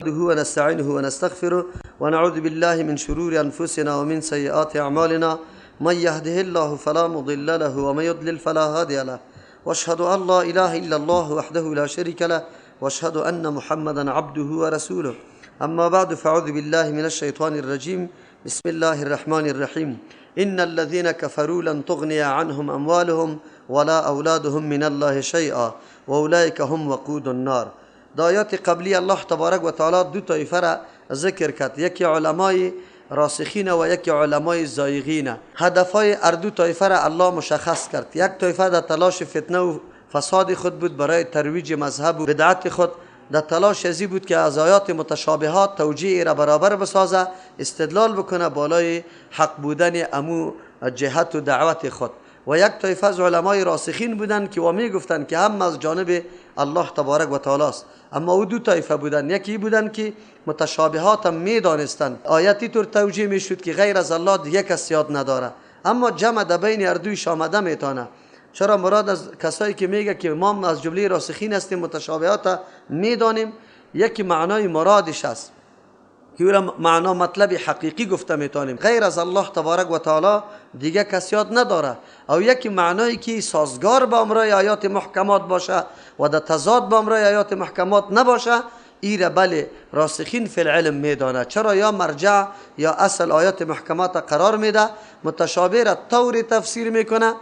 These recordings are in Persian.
نحمده ونستعينه ونستغفره ونعوذ بالله من شرور أنفسنا ومن سيئات أعمالنا من يهده الله فلا مضل له ومن يضلل فلا هادي له واشهد أن لا إله إلا الله وحده لا شريك له واشهد أن محمدا عبده ورسوله أما بعد فأعوذ بالله من الشيطان الرجيم بسم الله الرحمن الرحيم إن الذين كفروا لن تغني عنهم أموالهم ولا أولادهم من الله شيئا وأولئك هم وقود النار. در آیات قبلی الله تبارک و تعالی دو طایفه را ذکر کرد، یکی علمای راسخین و یکی علمای زایغین. هدفهای هر دو طایفه را الله مشخص کرد. یک طایفه در تلاش فتنه و فساد خود بود برای ترویج مذهب و بدعت خود، در تلاش ازی بود که از آیات متشابهات توجیه را برابر بسازه، استدلال بکنه بالای حق بودن امو جهت و دعوت خود. و یک طایفه از علمای راسخین بودند که و می گفتند که هم از جانب الله تبارک و تعالی است، اما او دو طایفه بودند. یکی بودند که متشابهات هم می دانستند، آیتی طور توجیه می شد که غیر از الله دیگه کس یاد نداره، اما جمع در بین هر دویش آمده میتونه. چرا مراد از کسایی که میگه که ما از جمله راسخین هستیم متشابهات میدانیم، یکی معنای مرادش است که او معنا مطلب حقیقی گفته میتونیم، غیر از الله تبارک و تعالی دیگه کس یاد نداره. او یکی معنایی که سازگار با امرای آیات محکمات باشه و در تضاد با امرای آیات محکمات نباشه، ایره بله راسخین فی العلم میدانه. چرا یا مرجع یا اصل آیات محکمات قرار میده، متشابه را طور تفسیر میکنه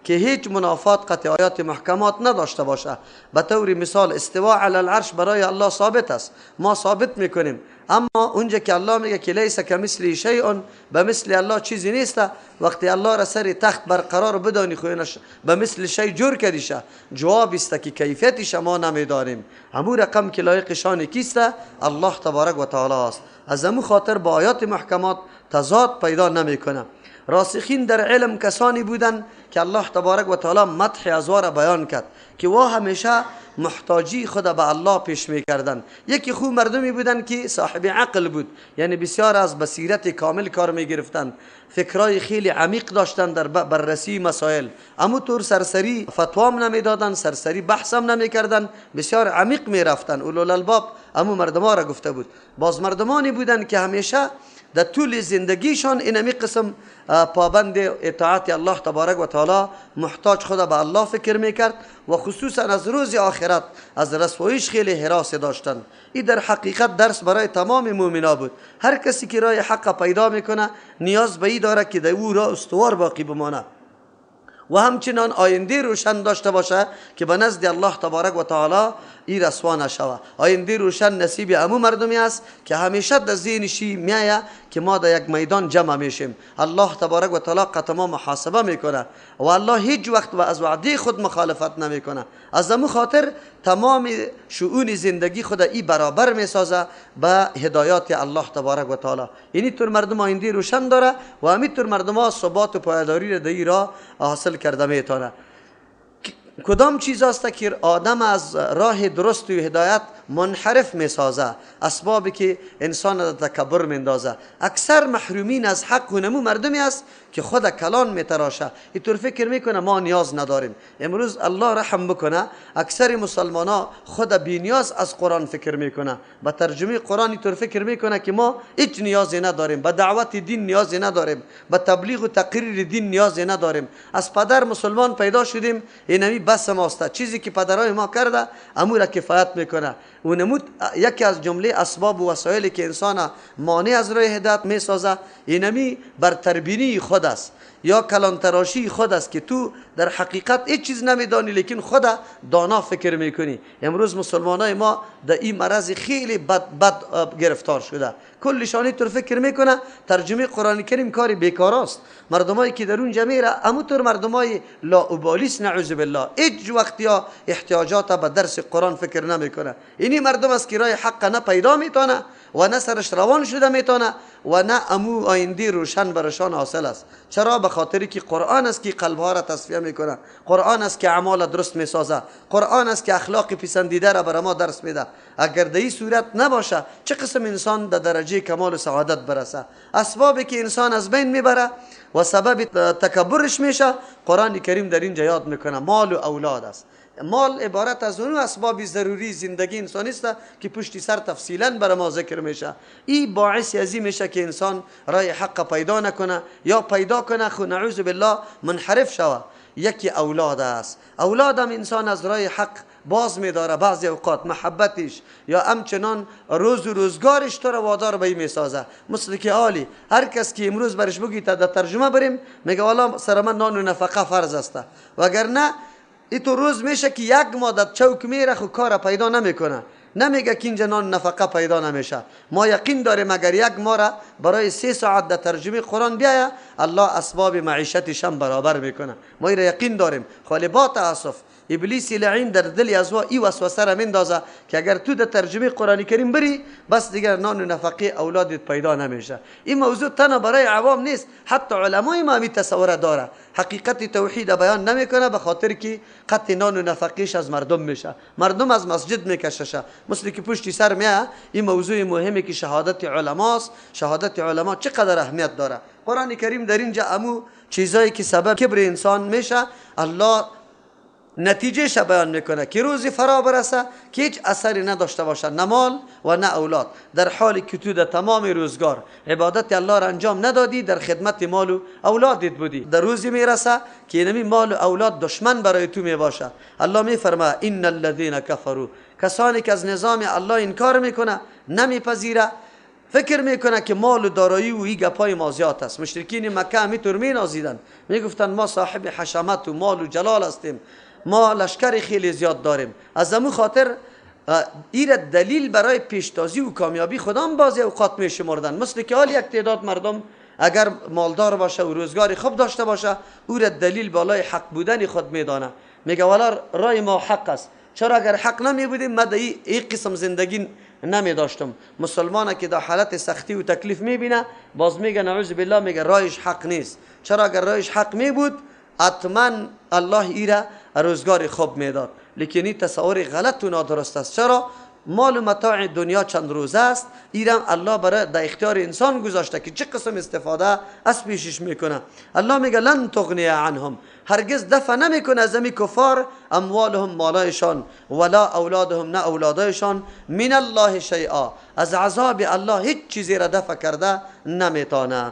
که هیچ منافات قطع آیات محکمات نداشته باشه. به طور مثال استوا علی العرش برای الله ثابت است، ما ثابت میکنیم، اما اونجا که الله میگه که لیس کمثله شیء، به مثل الله چیزی نیست، وقتی الله را سر تخت برقرار بدانی خوینش به مثل شی جور کردیشه، جواب است که کیفیتش ما نمیدانیم. همون رقم که لایق شان کیست؟ الله تبارک و تعالی است. از همون خاطر با آیات محکمات تضاد پیدا نمیکنه. راسخین در علم کسانی بودند که الله تبارک و تعالی مدح ازوار بیان کرد که وا همیشه محتاجی خود به الله پیش میکردند. یکی خوب مردمی بودند که صاحب عقل بود، یعنی بسیار از بصیرت کامل کار میگرفتند، فکرای خیلی عمیق داشتند در بررسی مسائل، اما طور سرسری فتوام نمیدادند، سرسری بحث هم نمیکردند، بسیار عمیق میرفتند. اولو الباب اما مردما را گفته بود. باز مردمانی بودند که همیشه در طول زندگیشان اینمی قسم پابند اطاعت الله تبارک و تعالی، محتاج خدا به الله فکر میکرد و خصوصا از روز آخرت از رسوایش خیلی حراس داشتند. این در حقیقت درس برای تمام مؤمنا بود. هر کسی که راه حق پیدا میکنه نیاز به این داره که در او راه استوار باقی بمانه و همچنان آینده روشن داشته باشه که به نزد الله تبارک و تعالی این رسوا نشوه. آینده روشن نصیب امو مردمی است که همیشه در ذهنشی میایه که ما در یک میدان جمع میشیم، الله تبارک و تعالی قطعا محاسبه میکنه و الله هیچ وقت و از وعده خود مخالفت نمیکنه. از امو خاطر تمام شؤون زندگی خود ای برابر میسازه به هدایات الله تبارک و تعالی. یعنی طور مردم آینده روشن داره و همینطور مردم ثبات و پایداری را در این راه حاصل کرده میتونه. کدام چیز است که آدم از راه درست و هدایت منحرف میسازه، اسبابی که انسان در تکبر میندازه؟ اکثر محرومین از حق و نمو مردمی است که خود کلان میتراشه، اینطور فکر میکنه ما نیاز نداریم. امروز الله رحم بکنه اکثر مسلمان ها خود بی نیاز از قرآن فکر میکنه، به ترجمه قرآن اینطور فکر میکنه که ما هیچ نیازی نداریم، به دعوت دین نیازی نداریم، به تبلیغ و تقریر دین نیازی نداریم. از پدر مسلمان پیدا شدیم، اینمی بس ماست، چیزی که پدرای ما کرده امور کفایت میکنه. و نمود یکی از جمله اسباب و وسایلی که انسان مانع از راه هدایت میسازه اینمی برتربینی خود است یا کلانتراشی خود است که تو در حقیقت هیچ چیز نمیدانی لیکن خود دانا فکر میکنی. امروز مسلمانای ما در این مرض خیلی بد گرفتار شده، کلشانی طور فکر میکنه ترجمه قرآن کریم کاری بیکاراست. مردمایی که در اونجا میره همونطور مردمای لاابالیست نعوذ بالله، هیچ وقت یا احتیاجات به درس قرآن فکر نمیکنه. اینی مردم است که راه حق نه پیدا میتونه و نه سرش روان شده میتونه و نه امو آینده روشن برشان حاصل است. چرا؟ به خاطری که قرآن است که قلبها را تصفیه میکنه، قرآن است که اعمال درست میسازه، قرآن است که اخلاق پسندیده را بر ما درس میده. اگر در این صورت نباشه چه قسم انسان در درجه کمال و سعادت برسه؟ اسبابی که انسان از بین میبره و سبب تکبرش میشه قرآن کریم در اینجا یاد میکنه مال و اولاد است. مال عبارت از اون اسباب ضروری زندگی انسانی است که پشت سر تفصیلا برای ما ذکر میشه. این باعث از این میشه که انسان راه حق پیدا نکنه یا پیدا کنه خو نعوذ بالله منحرف شوه. یکی اولاد است. اولادم انسان از راه حق باز میداره. بعضی اوقات محبتش یا همچنان روز و روزگارش تو رو وادار به این میسازه. مثل که عالی هر کس که امروز برش بگی تا در ترجمه بریم میگه والا سر من نان و نفقه فرض است، وگرنه ای تو روز میشه که یک ماه در چوک میره خو کار پیدا نمیکنه. نمیگه که اینجا نان نفقه پیدا نمیشه. ما یقین داریم اگر یک ماه را برای 3 ساعت در ترجمه قرآن بیاید الله اسباب معیشتش هم برابر میکنه. ما این یقین داریم. خالی با تاسف ابلیس لعین در دل از این وسوسه را میندازه که اگر تو در ترجمه قرآن کریم بری بس دیگر نان و نفقه اولادت پیدا نمیشه. این موضوع تنها برای عوام نیست، حتی علمای ما می تصور داره. حقیقت توحید بیان نمیکنه به خاطر که قطع نان و نفقهش از مردم میشه، مردم از مسجد میکششه. مثل که پشت سر میه این موضوع مهمی که شهادت علماست. شهادت علما چقدر اهمیت داره. قرآن کریم در اینجا امو چیزایی که سبب کبر انسان میشه الله نتیجه بیان میکنه که روزی فرا برسه که هیچ اثری نداشته باشه، نه مال و نه اولاد. در حالی که تو در تمام روزگار عبادت الله را انجام ندادی، در خدمت مال و اولادت بودی. در روزی میرسه که اینمی مال و اولاد دشمن برای تو میباشه. الله میفرماید ان الذين كفروا، کسانی که از نظام الله انکار میکنه نمیپذیره، فکر میکنه که مال و دارایی و این گپای مازیات است. مشرکین مکه همینطور مینازیدن، میگفتن ما صاحب حشمت و مال و جلال هستیم، ما لشکر خیلی زیاد داریم. از همون خاطر این دلیل برای پیشتازی و کامیابی خودم بعضی اوقات میشمردن. مثل که حال یک تعداد مردم اگر مالدار باشه و روزگاری خوب داشته باشه او را دلیل بالای حق بودن خود میدانه. میگه والا رای ما حق است، چرا اگر حق نمی بودیم من این قسم زندگی نمی داشتم. مسلمانه که در حالت سختی و تکلیف میبینه باز میگه نعوذ بالله، میگه رایش حق نیست. چرا اگر رایش حق می بود حتما الله ایره روزگار خوب میداد. لیکن این تصور غلط و نادرست است. چرا؟ مال و متاع دنیا چند روزه است، ایرم الله برای در اختیار انسان گذاشته که چه قسم استفاده از پیشش میکنه. الله میگه لن تغنی عنهم، هرگز دفع نمیکنه از این کفار اموالهم مالایشان ولا اولادهم نه اولادایشان من الله شیئا، از عذاب الله هیچ چیزی را دفع کرده نمیتونه.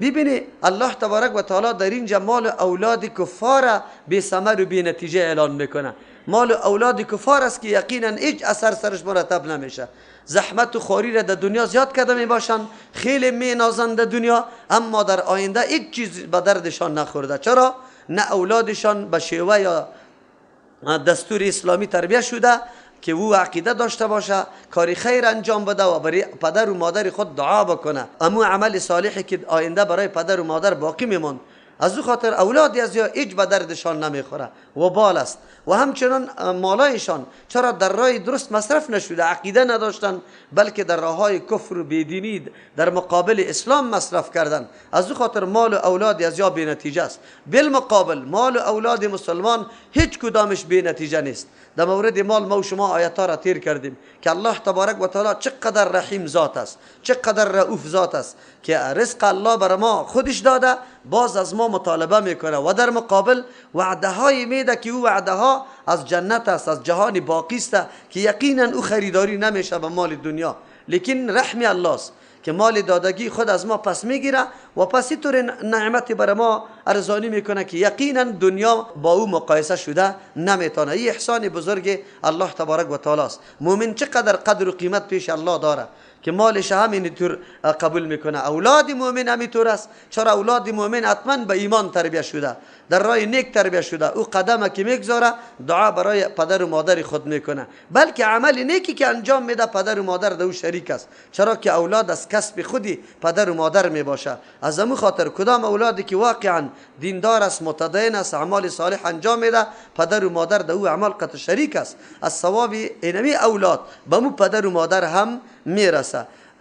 ببینی الله تبارک و تعالی در اینجا مال و اولاد کفار بی ثمر و بی نتیجه اعلان میکنه. مال و اولاد کفار است که یقینا هیچ اثر سرش مرتب نمیشه. زحمت و خواری را در دنیا زیاد کرده میباشند، خیلی مینازند در دنیا، اما در آینده هیچ چیز به دردشان نخورده. چرا؟ نه اولادشان به شیوه یا دستور اسلامی تربیت شده که او عقیده داشته باشه، کاری خیر انجام بده و برای پدر و مادر خود دعا بکنه، امو عمل صالحی که آینده برای پدر و مادر باقی میموند. از او خاطر اولادی از یا هیچ به دردشان نمیخوره و بال است. و همچنان مالایشان چرا در راه درست مصرف نشده، عقیده نداشتن بلکه در راههای کفر و بیدینی در مقابل اسلام مصرف کردن. از او خاطر مال و اولادی از یا بی نتیجه است. بالمقابل مال و اولاد مسلمان هیچ کدامش بی نتیجه نیست. در مورد مال ما و شما آیات‌ها را تیر کردیم که الله تبارک و تعالی چقدر رحیم ذات است، چقدر رؤوف ذات است که رزق الله بر ما خودش داده، باز از ما مطالبه میکنه و در مقابل وعده های میده که او وعده ها از جنت است، از جهان باقی است که یقینا او خریداری نمیشه به مال دنیا. لیکن رحم الله است که مال دادگی خود از ما پس میگیره و پس اینطور نعمت بر ما ارزانی میکنه که یقینا دنیا با او مقایسه شده نمیتونه. این احسان بزرگ الله تبارک و تعالی است. مؤمن چقدر قدر و قیمت پیش الله داره که مالش هم اینطور قبول میکنه. اولاد مؤمن همینطور است. چرا؟ اولاد مؤمن حتما به ایمان تربیت شده، در راه نیک تربیت شده. او قدم که میگذاره دعا برای پدر و مادر خود میکنه، بلکه عمل نیکی که انجام میده پدر و مادر در او شریک است. چرا که اولاد از کسب خودی پدر و مادر میباشه. از همون خاطر کدام اولادی که واقعا دیندار است، متدین است، اعمال صالح انجام میده، پدر و مادر در او اعمال قطع شریک است. از ثواب اینمی اولاد به مو پدر و مادر هم میرسه.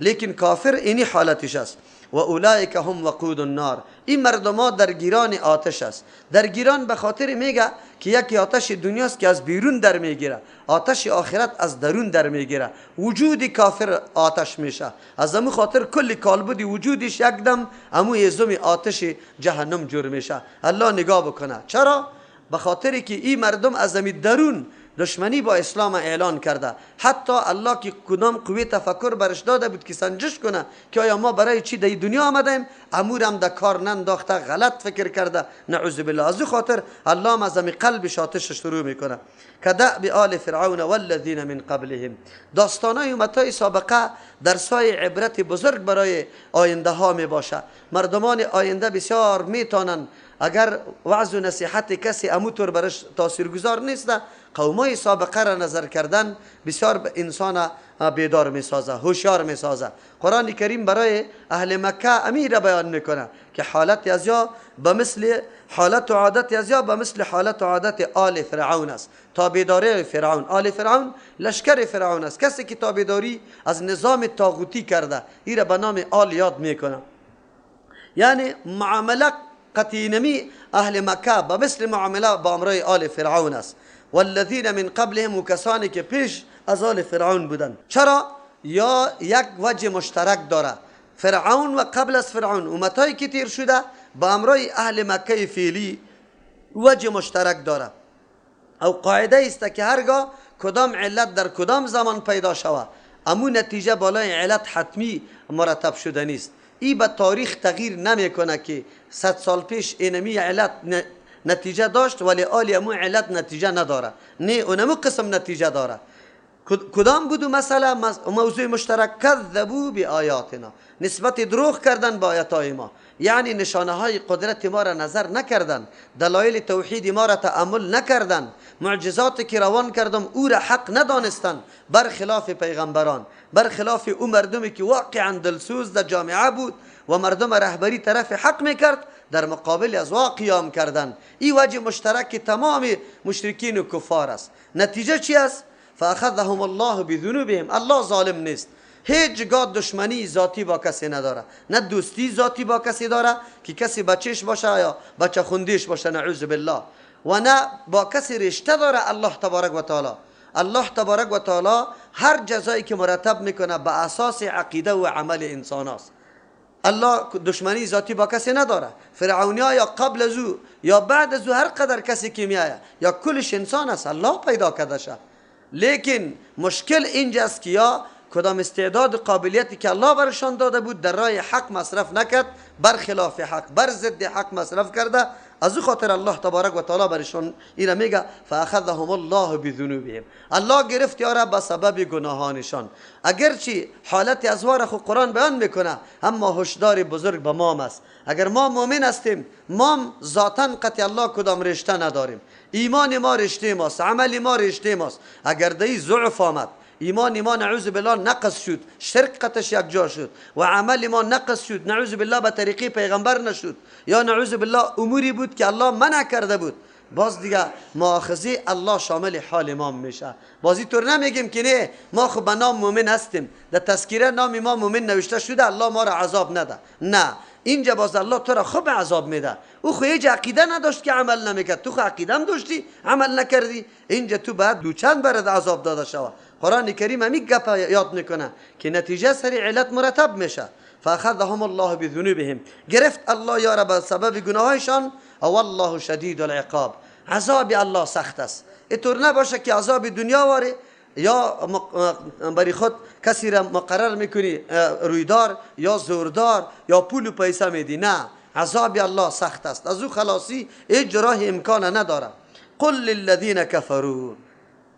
لیکن کافر اینی حالتش است. و اولئک هم وقود النار، این مردم در گیران آتش است. در گیران به خاطر میگه که یکی آتش دنیاست که از بیرون در میگیره، آتش آخرت از درون در میگیره. وجود کافر آتش میشه. از همون خاطر کل کالبد وجودش یکدم همون ازم آتش جهنم جور میشه. الله نگاه بکنه. چرا؟ به خاطری که این مردم از زمین درون دشمنی با اسلام اعلان کرده. حتی الله که کدام قوی تفکر برش داده بود که سنجش کنه که آیا ما برای چی در دنیا آمدیم، امور هم در کار ننداخته، غلط فکر کرده. نعوذ بالله. از خاطر الله هم از قلبش آتش شروع میکنه. کدأب آل فرعون والذین من قبلهم. داستانای امتهای سابقه درسای عبرت بزرگ برای آینده ها می باشه. مردمان آینده بسیار میتونن اگر وعظ و نصیحت کسی اموتور برش تاثیرگذار نیست، قومای سابقه را نظر کردن بسیار به انسان بیدار میسازه، هوشیار میسازه. قرآن کریم برای اهل مکه امیر بیان میکنه که حالت از یا به مثل حالت و عادت از یا به مثل حالت و عادت آل فرعون است. تابعداری فرعون، آل فرعون لشکر فرعون است. کسی که تابعداری از نظام طاغوتی کرده این را به نام آل یاد میکنه. یعنی معامله قطینمی اهل مکه به مثل معامله با امرای آل فرعون است. والذین من قبلهم، و کسانی که پیش از آل فرعون بودن. چرا؟ یا یک وجه مشترک داره. فرعون و قبل از فرعون امتایی که تیر شده با امرای اهل مکه فعلی وجه مشترک داره. او قاعده است که هرگاه کدام علت در کدام زمان پیدا شود، امو نتیجه بالای علت حتمی مرتب شده نیست. ای به تاریخ تغییر نمیکنه که 100 سال پیش اینمی علت نتیجه داشت ولی آلی امو علت نتیجه نداره. نه، اونمو قسم نتیجه داره. کدام بودو مثلا موضوع مشترک؟ کذبوا بآیاتنا، نسبت دروغ کردن با آیاتای ما. یعنی نشانه های قدرت ما را نظر نکردن، دلایل توحید ما را تأمل نکردن، معجزاتی که روان کردم او را حق ندانستن، برخلاف پیغمبران، برخلاف او مردمی که واقعا دلسوز در جامعه بود و مردم رهبری طرف حق میکرد، در مقابل از وا قیام کردن. این وجه مشترک تمام مشرکین و کفار است. نتیجه چی است؟ فاخذهم الله بذنوبهم. الله ظالم نیست، هیچ گاه دشمنی ذاتی با کسی نداره، نه دوستی ذاتی با کسی داره که کسی بچهش باشه یا بچه خوندیش باشه، نعوذ بالله، و نه با کسی رشته داره. الله تبارک و تعالی، الله تبارک و تعالی هر جزایی که مرتب میکنه به اساس عقیده و عمل انسان است. الله دشمنی ذاتی با کسی نداره. فرعونیا یا قبل از او یا بعد از او هر قدر کسی که میآید یا کلش انسان است، الله پیدا کرده شه. لیکن مشکل اینجاست که یا کدام استعداد و قابلیتی که الله برشان داده بود در راه حق مصرف نکرد، برخلاف حق، بر ضد حق مصرف کرده. از او خاطر الله تبارک و تعالی برشان اینا میگه فاخذهم الله بذنوبهم. الله گرفت یارا به سبب گناهانشان. اگرچه حالت ازوار خود قرآن بیان میکنه، اما هشدار بزرگ به ما است. اگر ما مؤمن هستیم، ما ذاتا قطع الله کدام رشته نداریم. ایمان ما رشته ماست، عمل ما رشته ماست. اگر دی ضعف آمد، ایمان ما نعوذ بالله نقص شد، شرک قطش یک جا شد و عمل ما نقص شد، نعوذ بالله به طریقی پیغمبر نشد، یا نعوذ بالله اموری بود که الله منع کرده بود، باز دیگه مؤاخذه الله شامل حال ما میشه. بازی طور نمیگیم که نه ما خب به نام مؤمن هستیم، در تذکیره نام ما مؤمن نوشته شده الله ما را عذاب نده. نه، اینجا باز الله تو را خوب عذاب میده. او خو هیچ عقیده نداشت که عمل نمیکرد، تو خو عقیده هم داشتی عمل نکردی، اینجا تو بعد دوچند برد عذاب داده شود. قرآن کریم همی گپ یاد میکنه که نتیجه سری علت مرتب میشه. فاخذهم الله بذنوبهم، گرفت الله یارا به سبب گناهایشان. او الله شدید العقاب، عذاب الله سخت است. اینطور نباشه که عذاب دنیا واره یا برای خود کسی را مقرر میکنی رویدار یا زوردار یا پول و پیسه میدی. نه، عذاب الله سخت است، از او خلاصی هیچ راه امکان نداره. قل للذین کفروا،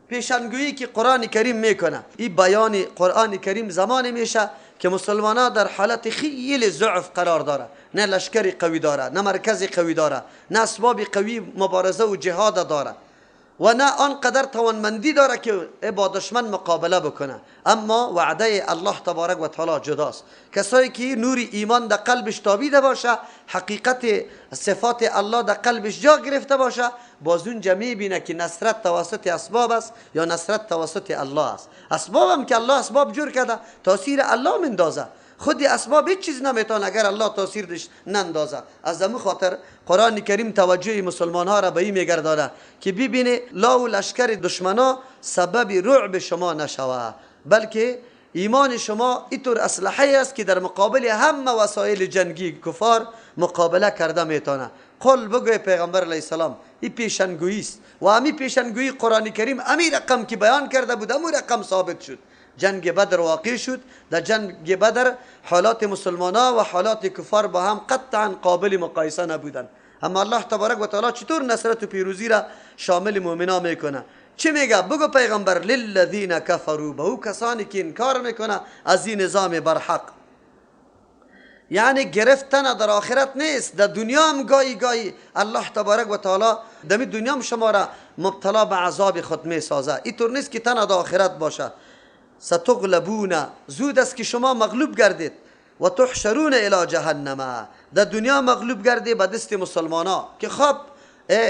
پیشنگویی که قرآن کریم میکنه. این بیان قرآن کریم زمانی میشه که مسلمانان در حالت خیلی ضعف قرار داره، نه لشکری قوی داره، نه مرکزی قوی داره، نه اسباب قوی مبارزه و جهاد داره و نه آنقدر توانمندی داره که با دشمن مقابله بکنه. اما وعده الله تبارک و تعالی جداست. کسایی که نور ایمان در قلبش تابیده باشه، حقیقت صفات الله در قلبش جا گرفته باشه، باز اونجا میبینه که نصرت توسط اسباب است یا نصرت توسط الله است. اسباب هم که الله اسباب جور کرده، تاثیر الله مندازه. خودی اسباب هیچ چیز نمیتونه اگر الله تاثیرش نندازه. از همون خاطر قرآن کریم توجه مسلمان ها را به این میگردانه که ببینه لا و لشکر دشمنا سبب رعب شما نشوه، بلکه ایمان شما اینطور اسلحه است که در مقابل همه وسایل جنگی کفار مقابله کرده میتونه. قل بگوی پیغمبر علیه السلام این پیشنگویی است و همین پیشنگویی قرآن کریم همین رقم که بیان کرده بود همون رقم ثابت شد. جنگ بدر واقع شد. در جنگ بدر حالات مسلمان ها و حالات کفار با هم قطعا قابل مقایسه نبودن، اما الله تبارک و تعالی چطور نصرت و پیروزی را شامل مؤمنان میکنه؟ چی میگه؟ بگو پیغمبر للذین کفروا، به او کسانی که انکار میکنه از این نظام برحق. یعنی گرفتن در آخرت نیست، در دنیا هم گاهی گاهی الله تبارک و تعالی در دنیا هم شما را مبتلا به عذاب خود میسازه. اینطور نیست که تنها در آخرت باشه. ستغلبون، زود است که شما مغلوب گردید. و تحشرون الی جهنم، در دنیا مغلوب گردید به دست مسلمانا که خب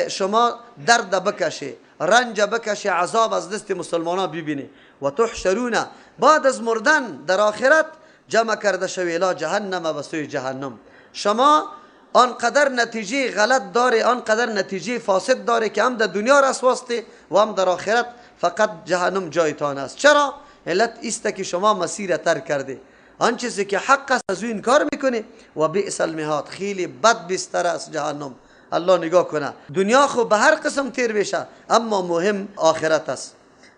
شما درد بکشی، رنج بکشی، عذاب از دست مسلمانا ببینی. و تحشرون، بعد از مردن در آخرت جمع کرده شوی الی جهنم، و سوی جهنم. شما آنقدر نتیجه غلط داره، آنقدر نتیجه فاسد داره که هم در دنیا رسواسته و هم در آخرت فقط جهنم جایتان است. چرا؟ علت است که شما مسیر ترک کرده، آن چیزی که حق است از او انکار میکنه. و بئس المهاد، خیلی بد بستر است جهنم. الله نگاه کنه، دنیا خو به هر قسم تیر بشه اما مهم آخرت است.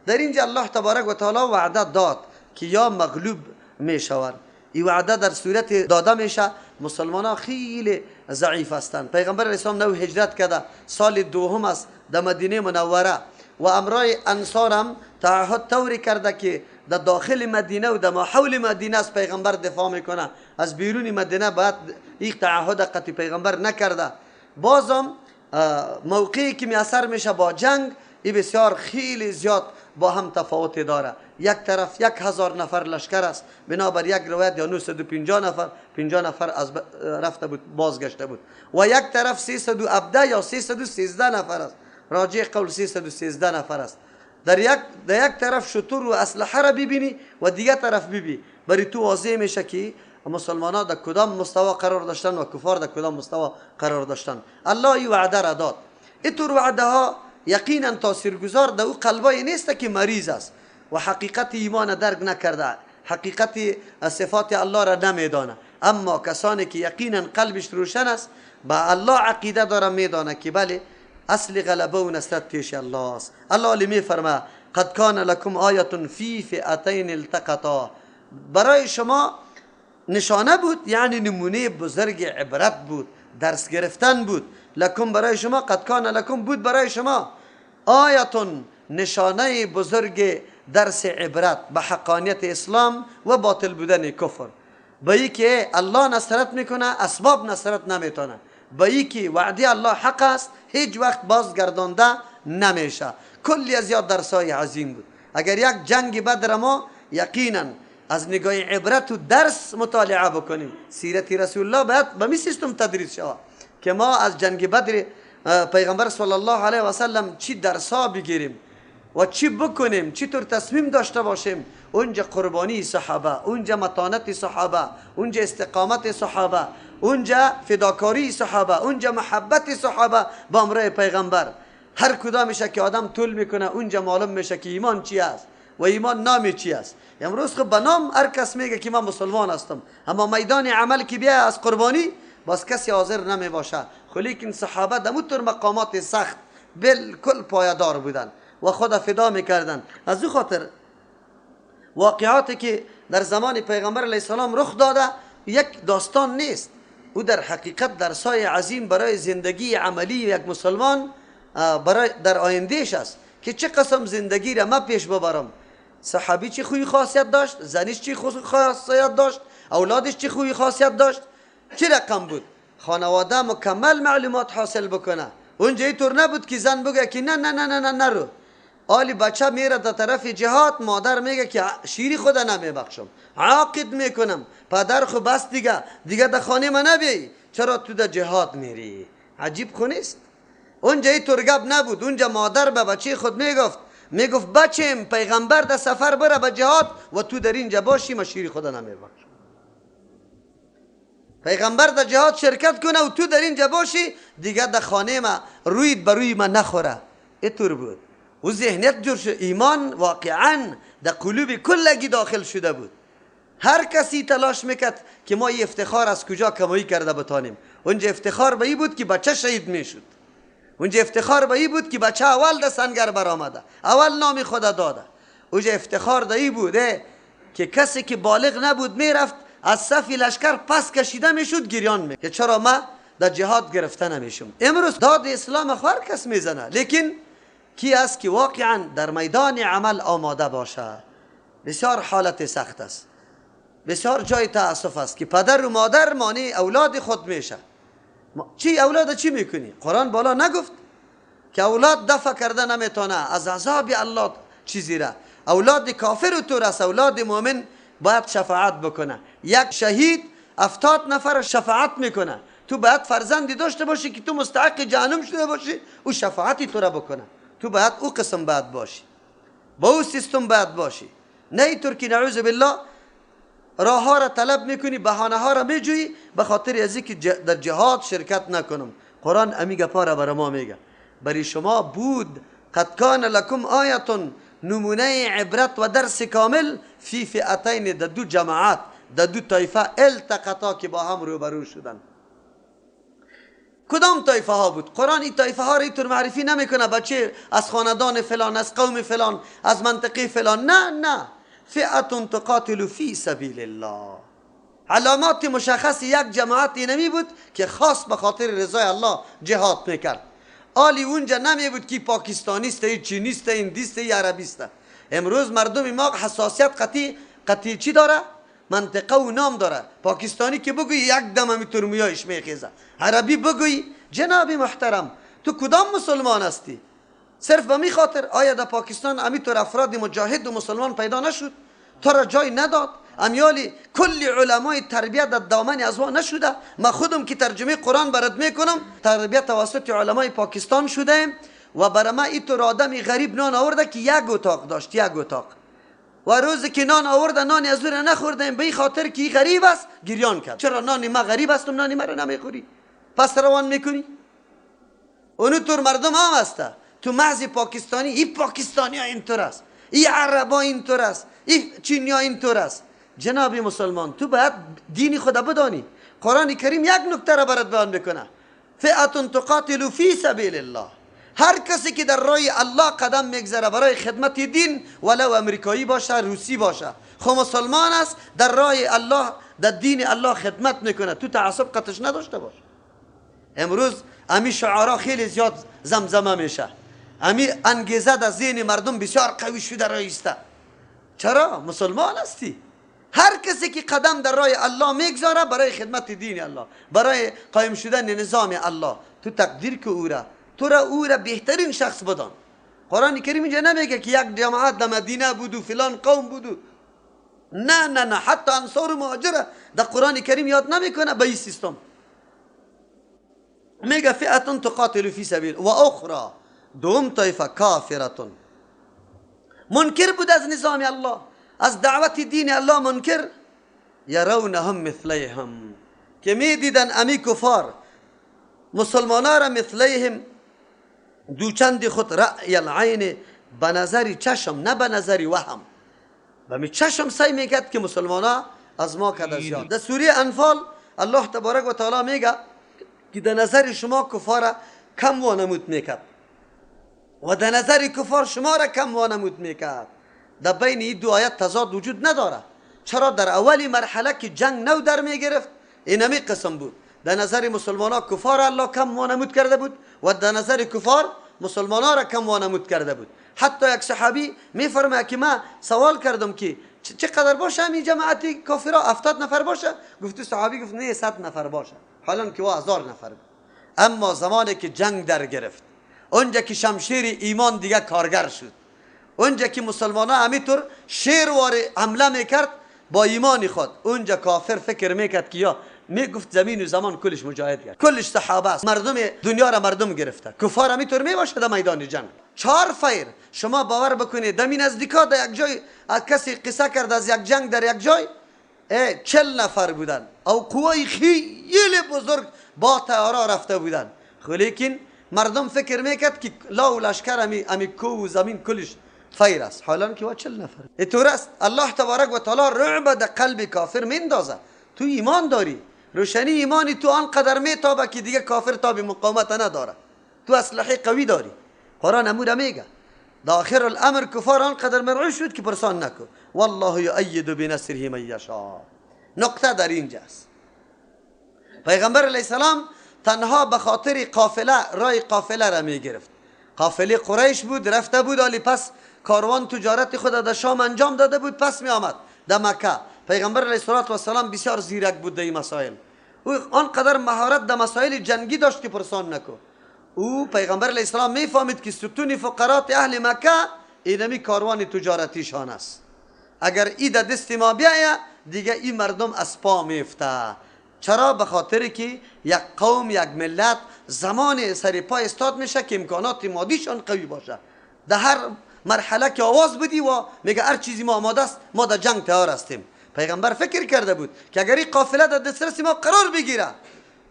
در اینجا الله تبارک و تعالی وعده داد که یا مغلوب میشوند. این وعده در صورت داده میشه مسلمان ها خیلی ضعیف هستند. پیغمبر علیه السلام نو هجرت کرده، سال دوم است در مدینه منوره و امرای انصار هم تعهد طوری کرده که در داخل مدینه و در حول مدینه از پیغمبر دفاع میکنه، از بیرون مدینه بعد این تعهد قطعی پیغمبر نکرده. بازم موقعی که میاثر میشه با جنگ، این بسیار خیلی زیاد با هم تفاوت داره. یک طرف 1000 نفر لشکر است، بنابر یک روایت یا 950 نفر، 50 نفر از رفته بود بازگشته بود، و یک طرف 317 یا 313 نفر است، راجع قول 313 نفر است. در یک طرف شتر و اسلحه را ببینی و دیگر طرف ببینی، برای تو واضح میشه که مسلمان ها در کدام مستوى قرار داشتن و کفار در کدام مستوى قرار داشتن. الله این وعده را داد. اینطور وعده ها یقینا تاثیرگذار در او قلبای نیست که مریض است و حقیقت ایمان درک نکرده، حقیقت صفات الله را نمیدانه. اما کسانی که یقینا قلبش روشن است، با الله عقیده داره، میدانه که بله اصل غلبه و نصرت پیش الله است. الله علی میفرما قد کان لکم آیه فی فئتین التقطا، برای شما نشانه بود، یعنی نمونه بزرگ عبرت بود، درس گرفتن بود. لکم برای شما، قد کان لکم بود برای شما، آیتون نشانه بزرگ درس عبرت به حقانیت اسلام و باطل بودن کفر. با ای که الله نصرت میکنه اسباب نصرت نمیتونه، با ای که وعده الله حق است هیچ وقت بازگردانده نمیشه. کلی از یاد درسای عظیم بود. اگر یک جنگ بدر ما یقینا از نگاه عبرت و درس مطالعه بکنیم، سیرت رسول الله باید به می سیستم تدریس شود که ما از جنگ بدر پیغمبر صلی الله علیه و سلم چی درسا بگیریم و چی بکنیم، چی طور تصمیم داشته باشیم. اونجا قربانی صحابه، اونجا متانت صحابه، اونجا استقامت صحابه، اونجا فداکاری صحابه، اونجا محبت صحابه با امر پیغمبر. هر کدامش که آدم طول میکنه اونجا معلوم میشه که ایمان چی است و ایمان نامی چی است. امروز خب به نام هر کس میگه که من مسلمان هستم، اما میدان عمل که بیا از قربانی باز کسی حاضر نمی باشه. لیکن صحابه دموتر مقامات سخت بالکل پایدار بودن و خود فدا میکردن. از او خاطر واقعاتی که در زمان پیغمبر علیه السلام رخ داده یک داستان نیست، او در حقیقت درسای عظیم برای زندگی عملی یک مسلمان برای در آیندهش است که چه قسم زندگی را ما پیش ببرم. صحابی چه خوی خاصیت داشت، زنیش چه خاصیت داشت، اولادش چه خوی خاصیت داشت، چه رقم بود. خانواده مکمل معلومات حاصل بکنه. اونجا اینطور نبود که زن بگه که نه نه نه نه نه نرو. آلی بچه میره در طرف جهاد، مادر میگه که شیری خدا نمیبخشم، عاقد میکنم، پدر خو بس دیگه در خانه من نبیایی، چرا تو در جهاد میری؟ عجیب خو نیست؟ اونجا اینطور گپ نبود. اونجا مادر به بچه خود میگفت بچم پیغمبر در سفر بره به جهاد و تو در اینجا باشی، ما شیری خدا نمیبخشم. پیغمبر در جهاد شرکت کنه و تو در اینجا باشی، دیگه در خانه ما روید بروی ما نخوره. اینطور بود. و ذهنیت جور شد. ایمان واقعا در قلوب کلگی داخل شده بود. هر کسی تلاش میکرد که ما افتخار از کجا کمایی کرده بتانیم. اونجا افتخار به این بود که بچه شهید میشد. اونجا افتخار به این بود که بچه اول در سنگر برآمده، اول نام خدا داده. اونجا افتخار در این بوده که کسی که بالغ نبود میرفت از صف لشکر پس کشیده میشد، گریان میکرد که چرا ما در جهاد گرفته نمیشم. امروز داد اسلام هر کس میزنه، لیکن کی است که واقعا در میدان عمل آماده باشه؟ بسیار حالت سخت است، بسیار جای تأسف است که پدر و مادر مانع اولاد خود میشه. چی اولاد چی میکنی؟ قرآن بالا نگفت که اولاد دفع کرده نمیتونه از عذاب الله چیزی را؟ اولاد کافر تو رس، اولاد مؤمن باید شفاعت بکنه. یک شهید 70 نفر شفاعت میکنه. تو باید فرزندی داشته باشی که تو مستحق جهنم شده باشی، او شفاعتی تو را بکنه. تو باید او قسم باید باشی، با او سیستم باید باشی. نه اینطور که نعوذ بالله راه ها را طلب میکنی، بهانه ها را میجویی به خاطر از اینکه در جهاد شرکت نکنم. قرآن امی گپا را برای ما میگه. برای شما بود قد کان لکم آیتون، نمونه عبرت و درس کامل، فی فئتین، در دو جماعت، در دو طایفه التقطا که با هم روبرو شدن. کدام طایفه ها بود؟ قرآن این طایفه ها را اینطور معرفی نمیکنه بچه از خاندان فلان، از قوم فلان، از منطقه فلان. نه، فئتون تقاتل فی سبیل الله. علامات مشخص یک جماعت اینمی بود که خاص به خاطر رضای الله جهاد میکرد. آلی اونجا نمی بود که پاکستانیست، چینیست، هندیست، عربیست. امروز مردم ما حساسیت قطعی چی داره؟ منطقه و نام داره. پاکستانی که بگوی یک دم همی ترمیایش میخیزه، عربی بگوی جناب محترم تو کدام مسلمان هستی؟ صرف به می خاطر آیا در پاکستان امیطور افراد مجاهد و مسلمان پیدا نشد؟ تو را جای نداد؟ امیالی کلی علمای تربیت در دامن از ما نشده؟ ما خودم که ترجمه قرآن برات میکنم، تربیت توسط علمای پاکستان شده و برای ما اینطور آدمی غریب نان آورده که یک اتاق داشت، یک اتاق، و روزی که نان آورده نانی از او را نخوردیم به این خاطر که این غریب است گریان کرد. چرا نانی ما غریب هستم نانی ما را نمیخوری؟ پس روان میکنی؟ اونطور مردم هم هسته. تو محض پاکستانی، این پاکستانی ها اینطور است، این عربا اینطور است، این چینی ها اینطور است. جناب مسلمان تو باید دین خدا بدانی. قرآن کریم یک نکته را برات بیان میکنه، فئتون تقاتل فی سبیل الله. هر کسی که در راه الله قدم میگذاره برای خدمت دین، ولو امریکایی باشه، روسی باشه، خو مسلمان است، در راه الله، در دین الله خدمت میکنه. تو تعصب قطعش نداشته باش. امروز امی شعارا خیلی زیاد زمزمه میشه، امی انگیزه در ذهن مردم بسیار قوی شده رایسته. چرا؟ مسلمان هستی. هر کسی که قدم در راه الله میگذاره برای خدمت دین الله، برای قایم شدن نظام الله، تو تقدیر که تو را او را بهترین شخص بدان. قرآن کریم اینجا نمیگه که یک جماعت در مدینه بود و فلان قوم بود. نه، حتی انصار و مهاجره در قرآن کریم یاد نمیکنه به این سیستم. میگه فئتون تقاتل فی سبیل و اخرى، دوم طایفه کافرتون، منکر بود از نظام الله، از دعوت دین الله منکر. یرونهم مثلیهم، که میدیدن امی کفار مسلمانا را مثلیهم، دوچند خود، رأی العین، به نظری چشم، نه به نظری وهم. و می چشم سعی میکرد که مسلمانا از ما کده زیاد. در سوره انفال الله تبارک و تعالی میگه که در نظر شما کفار کم وانمود میکرد و در نظر کفار شما را کم وانمود میکرد. در بین این دو آیت تضاد وجود نداره. چرا؟ در اولی مرحله که جنگ نو در میگرفت اینمی قسم بود، در نظر مسلمانا کفار الله کم وانمود کرده بود و در نظر کفار مسلمانا را کم وانمود کرده بود. حتی یک صحابی میفرماید که ما سوال کردم که چقدر باشه همین جماعت کافرها؟ 70 نفر باشه؟ گفت صحابی گفت نه 100 نفر باشه، حالا که 1000 نفر بود. اما زمانی که جنگ در گرفت، اونجا که شمشیر ایمان دیگه کارگر شد، اونجا که مسلمانا همینطور شیروار حمله میکرد با ایمانی خود، اونجا کافر فکر میکرد که یا میگفت زمین و زمان کلش مجاهد کرد، کلش صحابه است، مردم دنیا را مردم گرفته. کفار همینطور میباشه در میدان جنگ. 4 فیر شما باور بکنید در نزدیکا در یک جای کسی قصه کرد از یک جنگ در یک جای 40 نفر بودن او قوای خیلی بزرگ با طیاره رفته بودن. لیکن مردم فکر میکرد که لا و لشکر امی کو و زمین کلش فیر است، حالا که 40 نفر. اینطور است الله تبارک و تعالی رعب در قلب کافر میندازه. تو ایمان داری روشنی ایمانی تو آنقدر میتابه که دیگه کافر تاب مقاومت نداره. تو اسلحه قوی داری. قرآن امور میگه داخل الامر کفار آنقدر مرعوب شد که پرسان نکن. والله یؤید بنصره من یشاء. نقطه در اینجاست. پیغمبر علیه السلام تنها به خاطر قافله رای قافله را میگرفت. قافله قریش بود، رفته بود، ولی پس کاروان تجارت خود در شام انجام داده بود، پس می آمد در مکه. پیغمبر علیه السلام بسیار زیرک بود در این مسائل. او آنقدر مهارت در مسائل جنگی داشت که پرسان نکو. او پیغمبر علیه السلام میفهمید که ستون فقرات اهل مکه اینمی کاروان تجارتیشان است. اگر ای در دست ما بیاید دیگه این مردم از پا میفته. چرا؟ به خاطر که یک قوم، یک ملت زمان سر پا استاد میشه که امکانات مادیشان قوی باشه. در هر مرحله که آواز بدی و میگه هر چیزی ما آماده است، ما در جنگ تیار هستیم. پیغمبر فکر کرده بود که اگر این قافله در دسترس ما قرار بگیره،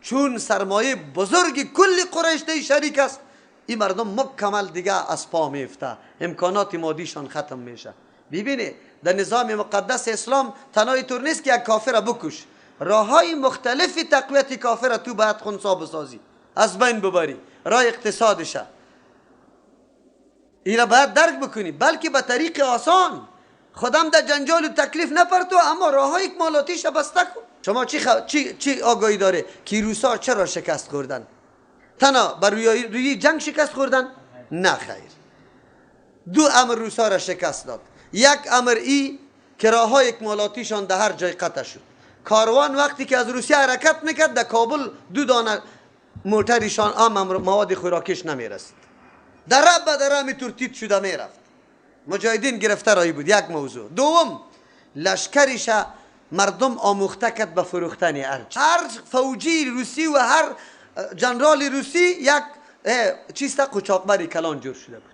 چون سرمایه بزرگ کل قریش در شریک است، این مردم مکمل دیگه از پا میفته، امکانات مادیشان ختم میشه. ببینید در نظام مقدس اسلام تنها اینطور نیست که یک کافر بکش، راههای مختلفی تقویت کافر تو باید خنثی بسازی، از بین ببری. راه اقتصادشه اینا باید درک بکنی، بلکه به طریق آسان. خودم در جنجال و تکلیف نپرتو، اما راههای اکمالاتیش بسته کن. شما چی آگاهی داره که روسا چرا شکست خوردن؟ تنها بر روی جنگ شکست خوردن؟ نه خیر. دو امر روسا را شکست داد. یک امر ای که راههای اکمالاتیشان در هر جای قطع شد. کاروان وقتی که از روسیه حرکت میکرد در کابل 2 دانه موترشان مواد خوراکیش نمیرسید. دره به دره می ترتیب شده میرفت. مجاهدین گرفته رایی بود. یک موضوع. دوم، لشکرش مردم آموخته کرد به فروختن ارج. هر فوجی روسی و هر جنرال روسی یک چیز تا قاچاقبری کلان جور شده بود.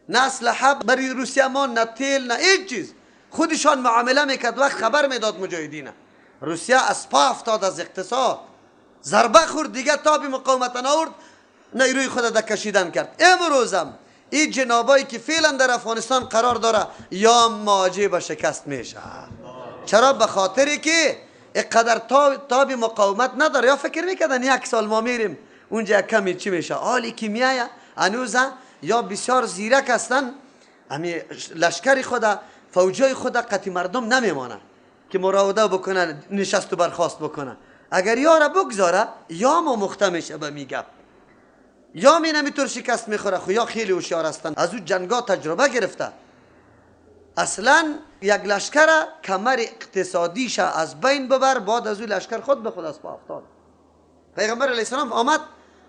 نه اسلحه برای روسیه ما، نه تیل، نه هیچ چیز. خودشان معامله میکرد. وقت خبر میداد مجاهدین، روسیه از پا افتاد از اقتصاد، ضربه خورد، دیگه تاب مقاومت نآورد، نیروی خود در کشیدن کرد. امروزم این جنابایی که فعلا در افغانستان قرار داره یا مواجه به شکست میشه. چرا؟ به خاطری که اقدر تاب مقاومت نداره. یا فکر میکردن 1 سال ما میریم اونجا کمی چی میشه. حالی که میایه هنوز یا بسیار زیرک هستن، همین لشکر خود، فوجای خود قطعی مردم نمیمانن که مراوده بکنن، نشست و برخاست بکنن. اگر یارا بگذاره یا ما مخته میشه به میگه، یا می نمیطور شکست میخوره. خو یا خیلی هوشیار هستن، از اون جنگا تجربه گرفته. اصلا یک لشکر کمر اقتصادیش از بین ببر، بعد از اون لشکر خود به خود از پا افتاد. پیغمبر علیه السلام آمد،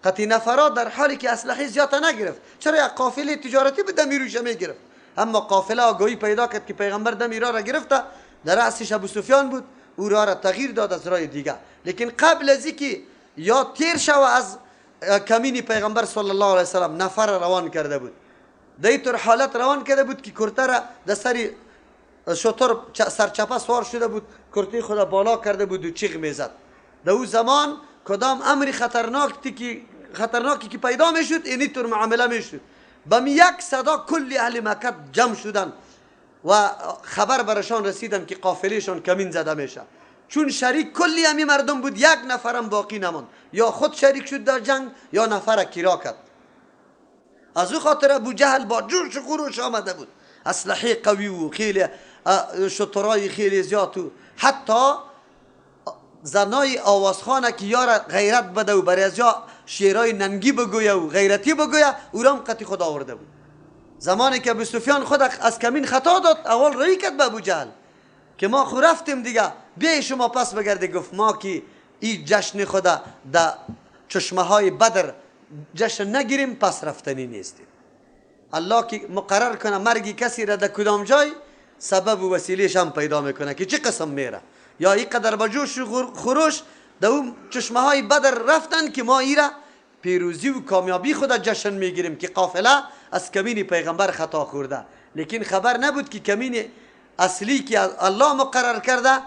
قطعی نفرات در حالی که اسلحه زیاده نگرفت. چرا؟ یک قافله تجارتی بود دمیروش میگرفت. اما قافله آگاهی پیدا کرد که پیغمبر دمیرا را گرفته، در رأسش ابو سفیان بود، او را تغییر داد از راه دیگه. لیکن قبل از اینکه یا تیر شو از کمین پیغمبر صلی الله علیه وسلم نفر روان کرده بود. در این طور حالت روان کرده بود که کرته را در سر شتر سرچپه سوار شده بود، کرته خود بالا کرده بود و چیغ میزد. در او زمان کدام امری خطرناکی که پیدا میشد اینی طور معامله میشد. به یک صدا کل اهل مکه جمع شدن و خبر برشان رسیدن که قافلهشان کمین زده میشه. چون شریک کلی همی مردم بود، 1 نفرم باقی نماند. یا خود شریک شد در جنگ یا نفر کرا کرد. از او خاطر ابو جهل با جوش و خروش آمده بود، اسلحه قوی و خیلی شطرای خیلی زیاد و حتی زنای آوازخانه که یار غیرت بده و برای از یا شعرهای ننگی بگویه و غیرتی بگویه، او را هم قطعی خود آورده بود. زمانی که ابو سفیان خود از کمین خطا داد، اول رایی کرد به ابو جهل که ما خو رفتیم دیگه، بیای شما پس بگرده. گفت ما که این جشن خدا در چشمه های بدر جشن نگیریم، پس رفتنی نیستیم. الله که مقرر کنه مرگی کسی را در کدام جای، سبب و وسیلهش هم پیدا میکنه که چه قسم میره. یا این قدر با جوش و خروش در اون چشمه های بدر رفتن که ما ایره پیروزی و کامیابی خود جشن میگیریم که قافله از کمین پیغمبر خطا خورده. لیکن خبر نبود که کمین اصلی که الله مقرر کرده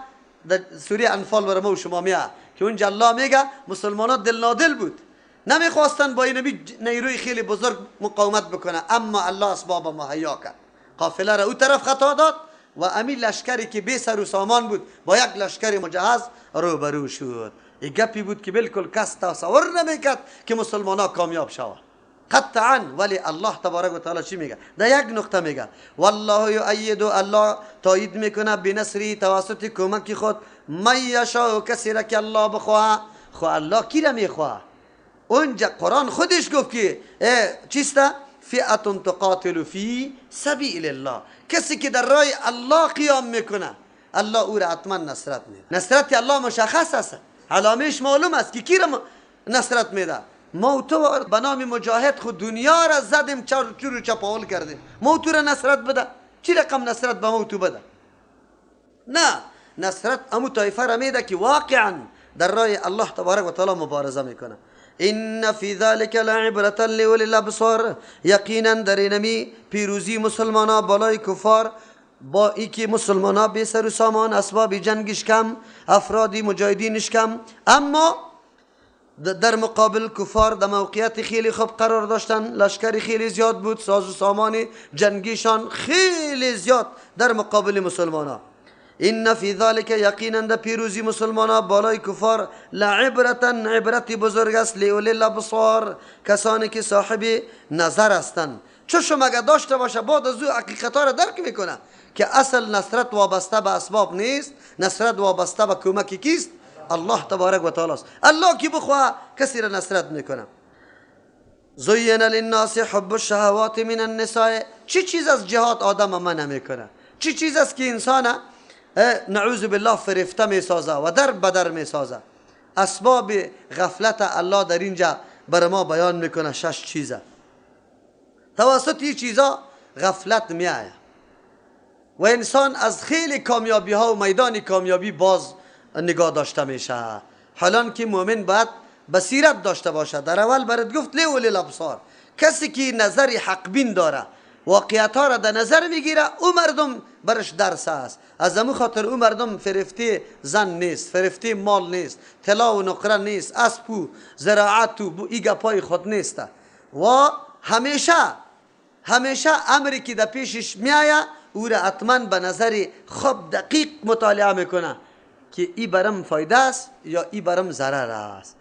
در سوره انفال برای ما و شما میاد که اونجا الله میگه مسلمانان دل نادل بود، نمیخواستن با این نبی نیروی خیلی بزرگ مقاومت بکنه، اما الله اسباب مهیا کرد، قافله را او طرف خطا داد و امی لشکری که بی سر و سامان بود با یک لشکر مجهز روبرو شد. این گپی بود که بالکل کس تصور نمیکرد که مسلمان ها کامیاب شود قطعا. ولی الله تبارک و تعالی چی میگه؟ در یک نقطه میگه والله یؤید، الله تایید میکنه بنصری توسط کمک خود من یشاء، کسی را که الله بخواه. خو الله کی را میخواه؟ اونجا قرآن خودش گفت که چیسته؟ فئه تقاتل فی سبیل الله، کسی که در راه الله قیام میکنه الله او را حتما نصرت میده. نصرت الله مشخص است، علامش معلوم است که کی را نصرت میده. ما تو به نام مجاهد خود دنیا را زدیم، چور چپاول کردیم، ما تو را نصرت بده؟ چی رقم نصرت به ما تو بده؟ نه، نصرت امو طایفه را میده که واقعا در راه الله تبارک و تعالی مبارزه میکنه. ان فی ذلک لعبرة لأولی الابصار، یقینا در اینمی پیروزی مسلمانا بالای کفار، با ای که مسلمانا بی سر و سامان، اسباب جنگش کم، افرادی مجاهدینش کم، اما در مقابل کفار در موقعیت خیلی خوب قرار داشتن، لشکری خیلی زیاد بود، ساز و سامان جنگیشان خیلی زیاد در مقابل مسلمانا. این فی ذلک، یقینا در پیروزی مسلمانا بالای کفار، لعبرتا، عبرتی بزرگ است، لأولی الابصار، کسانی که صاحب نظر هستند. چشم اگه داشته باشه بعد از او حقیقتها را درک میکنه که اصل نصرت وابسته به اسباب نیست، نصرت وابسته به کمک کیست؟ الله تبارک و تعالی است. الله کی بخواه کسی را نصرت میکنه. زین للناس حب الشهوات من النساء، چی چیز از جهاد آدم من نمیکنه؟ چی چیز است که انسان نعوذ بالله فرفته میسازه و در بدر میسازه؟ اسباب غفلت الله در اینجا بر ما بیان میکنه. 6 چیزه. توسط این چیزا غفلت میآید و انسان از خیلی کامیابی ها و میدان کامیابی باز نگاه داشته میشه. حالان که مؤمن باید بصیرت داشته باشه. در اول برات گفت لأولی الابصار، کسی که نظر حق بین داره، واقعیت ها را در نظر میگیره، او مردم برش درس است. از امو خاطر او مردم فرفته زن نیست، فرفته مال نیست، طلا و نقره نیست، اسب و زراعت و ایگا پای خود نیست و همیشه امری که در پیشش میآید او را حتما به نظر خوب دقیق مطالعه میکنه که ای برم فایده است یا ای برم ضرر است.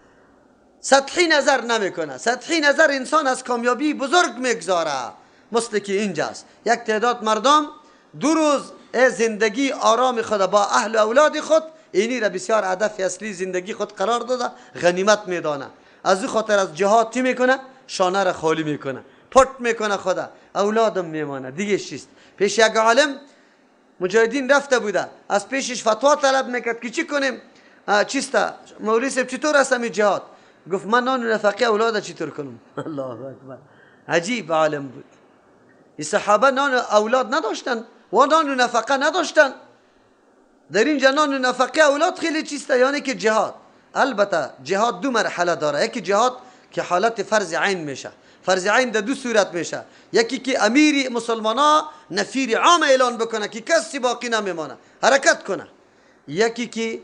سطحی نظر نمیکنه. سطحی نظر انسان از کامیابی بزرگ میگذاره. مثل که اینجاست یک تعداد مردم 2 روز زندگی آرام خود با اهل و اولاد خود، اینی را بسیار هدف اصلی زندگی خود قرار داده، غنیمت میدانه. از او خاطر از جهاد چی میکنه؟ شانه را خالی میکنه، پت میکنه خدا، اولادم میمانه. دیگه چیست؟ پیش یک عالم مجاهدین رفته بوده، از پیشش فتوا طلب میکرد که چی کنیم؟ چیسته مولوی صاحب چطور هستم این جهاد؟ گفت من نان و نفقه اولاد چطور کنم؟ الله اکبر. عجیب عالم بود. این صحابه نان و اولاد نداشتن و نان و نفقه نداشتن. در اینجا نان و نفقه اولاد خیلی چیسته، یعنی که جهاد. البته جهاد 2 مرحله داره. یکی جهاد که حالت فرض عین میشه. فرض عین در 2 صورت میشه. یکی که امیر مسلمانا نفیر عام اعلان بکنه که کسی باقی نمیمانه، حرکت کنه. یکی که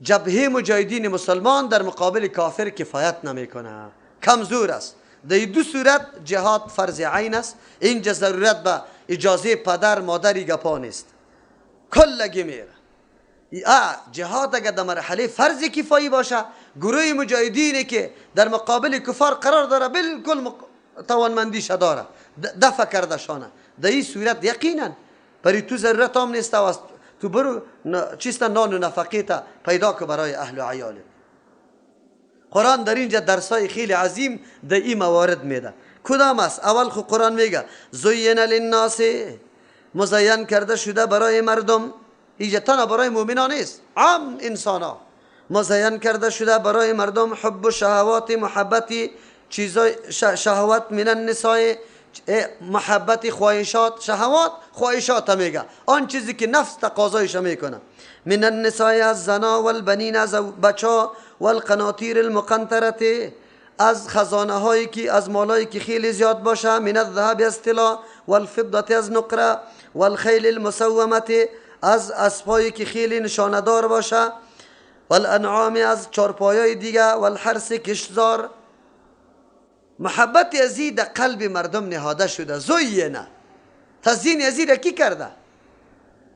جبهه مجاهدین مسلمان در مقابل کافر کفایت نمیکنه، کمزور است. در 2 صورت جهاد فرض عین است. اینجا ضرورت به اجازه پدر مادری گپا نیست، کلگی میره. جهاد اگر در مرحله فرض کفایی باشه، گروه مجاهدینی که در مقابل کفار قرار داره بالکل توانمندیش داره، دفع کرده شانه. در این صورت یقینا برای تو ضرورت هم نیست و تو برو چیستا نان و نفقه تا پیدا که برای اهل و عیاله. قرآن در اینجا درسای خیلی عظیم در این موارد میده. کدام است؟ اول خو قرآن میگه زین للناس، مزین کرده شده برای مردم. اینجا تنها برای مؤمنان نیست، عام انسان ها مزین کرده شده برای مردم. حب شهوات، محبتی چیزای شهوات، من النساء، محبت خواهشات. شهوات خواهشات میگه آن چیزی که نفس تقاضایش میکنه. من النساء، از زنا، والبنین، از بچا، والقناطیر المقنطره، از خزانه هایی که از مالایی که خیلی زیاد باشه. من الذهب، از طلا، والفضه، از نقره، والخیل المسومه، از اسبایی که خیلی نشاندار باشه. والانعام، از چارپایای دیگه. والحرث، کشتزار. محبت ازید قلب مردم نهاده شده. زینه، تزیین ازید کی کرده؟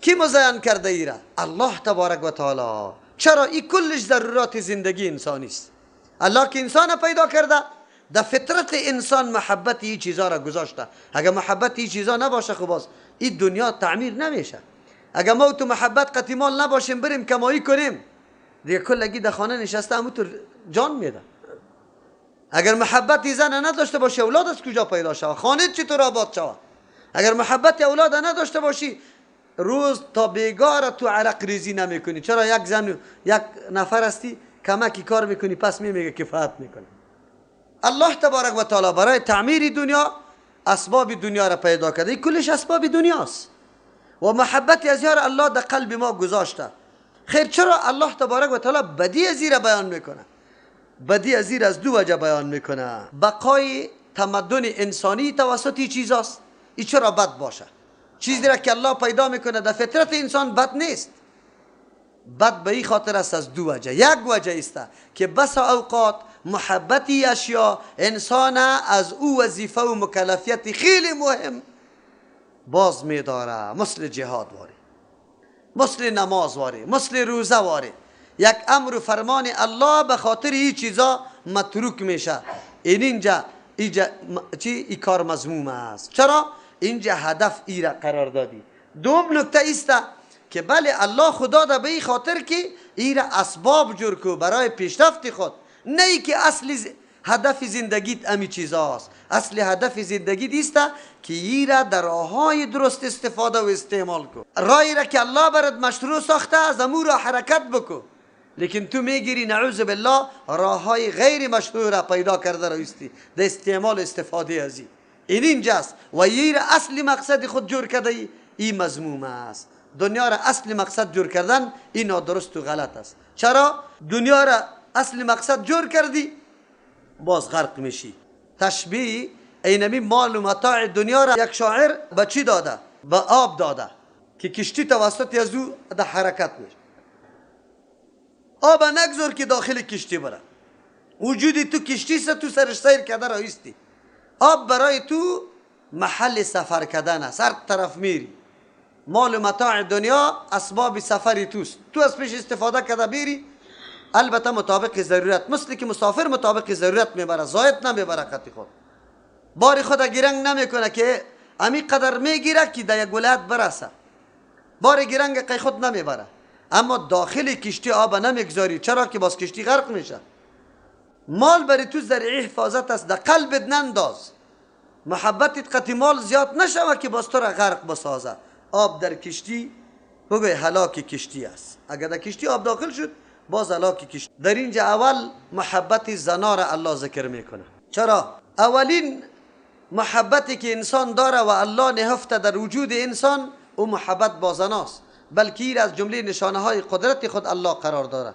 کی مزین کرده ایره؟ الله تبارک و تعالی. چرا؟ این کلش ضرورات زندگی انسانی است. الله که انسان پیدا کرده، در فطرت انسان محبت این چیزا را گذاشته. اگر محبت این چیزا نباشه خب باز این دنیا تعمیر نمیشه. اگر ما تو محبت قتیمال نباشیم بریم کمایی کنیم دیگه کلگی در خانه نشسته همونطور جان میده. اگر محبت زن نداشته باشی اولاد از کجا پیدا شود؟ خانه چطور آباد شود؟ اگر محبت اولاد نداشته باشی روز تا بیگار تو عرق ریزی نمیکنی. چرا؟ یک زن یک نفر هستی کمکی کار میکنی پس میگه کفایت میکنه. الله تبارک و تعالی برای تعمیر دنیا اسباب دنیا را پیدا کرده. این کلش اسباب دنیاست و محبت از یار الله در قلب ما گذاشته. خیر چرا الله تبارک و تعالی بدی از را بیان میکنه؟ بدی از از دو وجه بیان میکنه. بقای تمدن انسانی توسط این چیزاست. این چرا بد باشه؟ چیزی را که الله پیدا میکنه در فطرت انسان بد نیست. بد به این خاطر است از دو وجه. یک وجه است که بسا اوقات محبتی اشیا انسان از او وظیفه و مکلفیت خیلی مهم باز میداره، مثل جهاد واره، مثل نماز واره، مثل روزه واره. یک امر و فرمان الله به خاطر این چیزا متروک میشه. اینجا ای کار مذموم است. چرا؟ اینجا هدف ای را قرار دادی. دوم نکته است که بله الله خدا ده به این خاطر که ای را اسباب جور کو برای پیشرفت خود، نه ای که اصل هدف زندگیت امی چیزاست. اصل هدف زندگیت است که ای را در راههای درست استفاده و استعمال کو. راهی را که الله برات مشروع ساخته از امور را حرکت بکو. لیکن تو میگیری نعوذ بالله راههای غیر مشروع را پیدا کرده رایستی در استعمال استفاده ازی. این اینجاست و ای را اصل مقصد خود جور کرده این مذموم است. دنیا را اصل مقصد جور کردن این نادرست و غلط است. چرا؟ دنیا را اصل مقصد جور کردی باز غرق میشی. تشبیه اینمی مال و متاع دنیا را یک شاعر به چی داده؟ به آب داده که کشتی توسط از او در حرکت میشه. آب نگذار که داخل کشتی بره. وجودی تو کشتی است، تو سرش سیر کرده رایستی. آب برای تو محل سفر کردن است. هر طرف میری. مال و متاع دنیا اسباب سفری توست. تو از پیش استفاده کرده بیری، البته مطابق ضرورت، مثل که مسافر مطابق ضرورت میبره، زاید نمیبره خطی خود. بار خود گرنگ نمیکنه که امی قدر میگیره که در یک ولایت برسه. بار گرنگ قی خود نمیبره. اما داخل کشتی آب نمیگذاری. چرا؟ که باز کشتی غرق میشه. مال برای تو ذریعه حفاظت است. در قلبت ننداز. محبتت قطع مال زیاد نشوه که باز تو را غرق بسازه. آب در کشتی بگوی هلاک کشتی است. اگر در کشتی آب داخل شد باز هلاک کشتی. در اینجا اول محبت زنا را الله ذکر میکنه. چرا؟ اولین محبتی که انسان داره و الله نهفته در وجود انسان او محبت با زناست. بلکه این از جمله نشانه های قدرت خود الله قرار داره.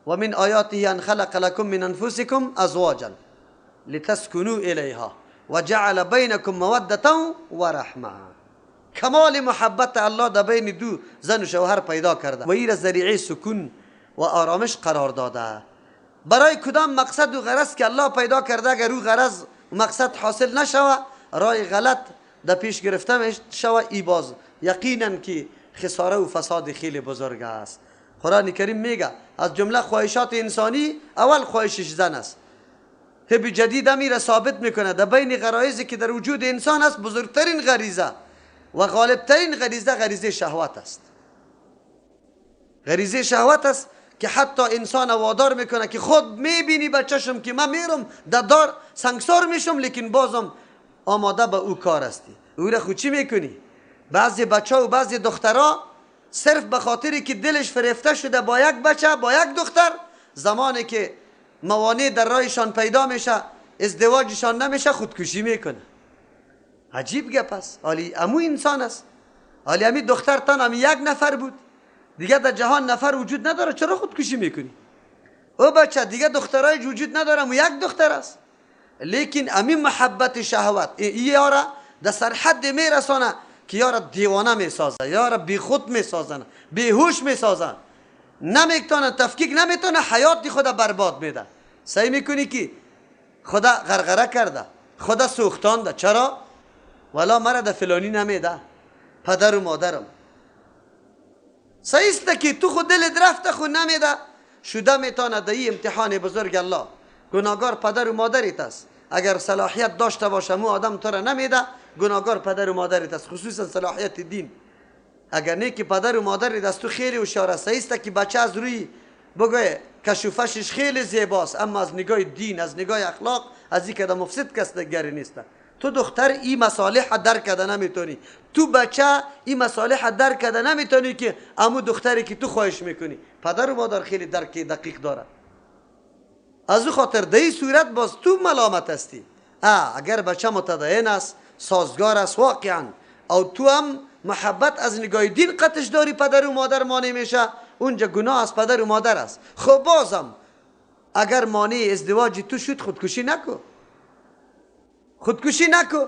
و من آیاته ان خلق لكم من انفسكم ازواجا لتسكنوا الیها وجعل بینکم موده و رحمه. کمال محبت الله در بین دو زن و شوهر پیدا کرده و این را ذریعه سکون و آرامش قرار داده. برای کدام مقصد و غرض که الله پیدا کرده اگر او غرض و مقصد حاصل نشوه رای غلط در پیش گرفته شوه، ای باز یقینا که خساره و فساد خیلی بزرگ است. قرآن کریم میگه از جمله خواهشات انسانی اول خواهشش زن است. طب جدید امیر ثابت میکنه در بین غرایزی که در وجود انسان است بزرگترین غریزه و غالبترین غریزه غریزه شهوت است. غریزه شهوت است که حتی انسان وادار میکنه که خود میبینی به چشم که من میرم در دار سنگسار میشم لیکن بازم آماده به او کار هستی. او را خود چی میکنی؟ بعضی بچه و بعضی دخترها صرف به خاطری که دلش فریفته شده با یک بچه با یک دختر، زمانی که موانع در راهشان پیدا میشه ازدواجشان نمیشه خودکشی میکنه. عجیب گپ است. حالی امو انسان است. حالی امی دختر تن امی یک نفر بود، دیگه در جهان نفر وجود نداره، چرا خودکشی میکنی؟ او بچه دیگه دخترای وجود نداره، امو یک دختر است. لیکن امی محبت شهوت یارا در سرحد میرسانه که یارا دیوانه میسازه، یارا بی خود میسازن، بیهوش میسازن، نمیتونه تفکیک نمیتونه حیات خود برباد میده. سعی میکنی که خدا غرغره کرده، خدا سوختانده. چرا؟ ولا مرا در فلانی نمیده پدر و مادرم. سعی است که تو خود دلت رفته خود نمیده شده میتونه در این امتحان بزرگ الله. گناهگار پدر و مادرت است. اگر صلاحیت داشته باشه مو آدم تو را نمیده، گناهگار پدر و مادرت است، خصوصا صلاحیت دین. اگر نه که پدر و مادرت است تو خیلی هوشیار است که بچه از روی بگوی کشوفشش خیلی زیباست، اما از نگاه دین، از نگاه اخلاق، از این که مفسد کس دیگری نیست. تو دختر این مصالح درک کرده نمیتونی، تو بچه این مصالح درک کرده نمیتونی که امو دختری که تو خواهش میکنی. پدر و مادر خیلی درک دقیق داره. از او خاطر در این صورت باز تو ملامت هستی. اگر بچه متدین است، سازگار است واقعا، او تو هم محبت از نگاه دین قطش داری، پدر و مادر مانع میشه، اونجا گناه از پدر و مادر است. خب بازم اگر مانع ازدواج تو شد، خودکشی نکو، خودکشی نکو،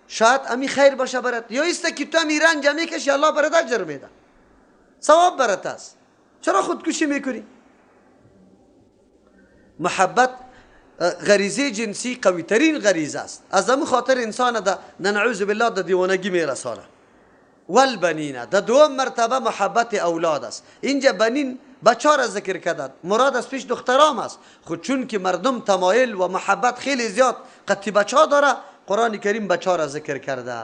شاید امی خیر باشه برات. یا است که تو امی رنج میکشی، الله برات اجر میده، ثواب برات است. چرا خودکشی میکنی؟ محبت غریزه جنسی قوی ترین غریزه است. از همون خاطر انسان ده نعوذ بالله ده دیوانگی میرسانه. والبنین ده دوم مرتبه محبت اولاد است. اینجا بنین بچه را ذکر کرد، مراد از پیش دخترام است. خود چون که مردم تمایل و محبت خیلی زیاد قطعی بچه داره، قرآن کریم بچه را ذکر کرده.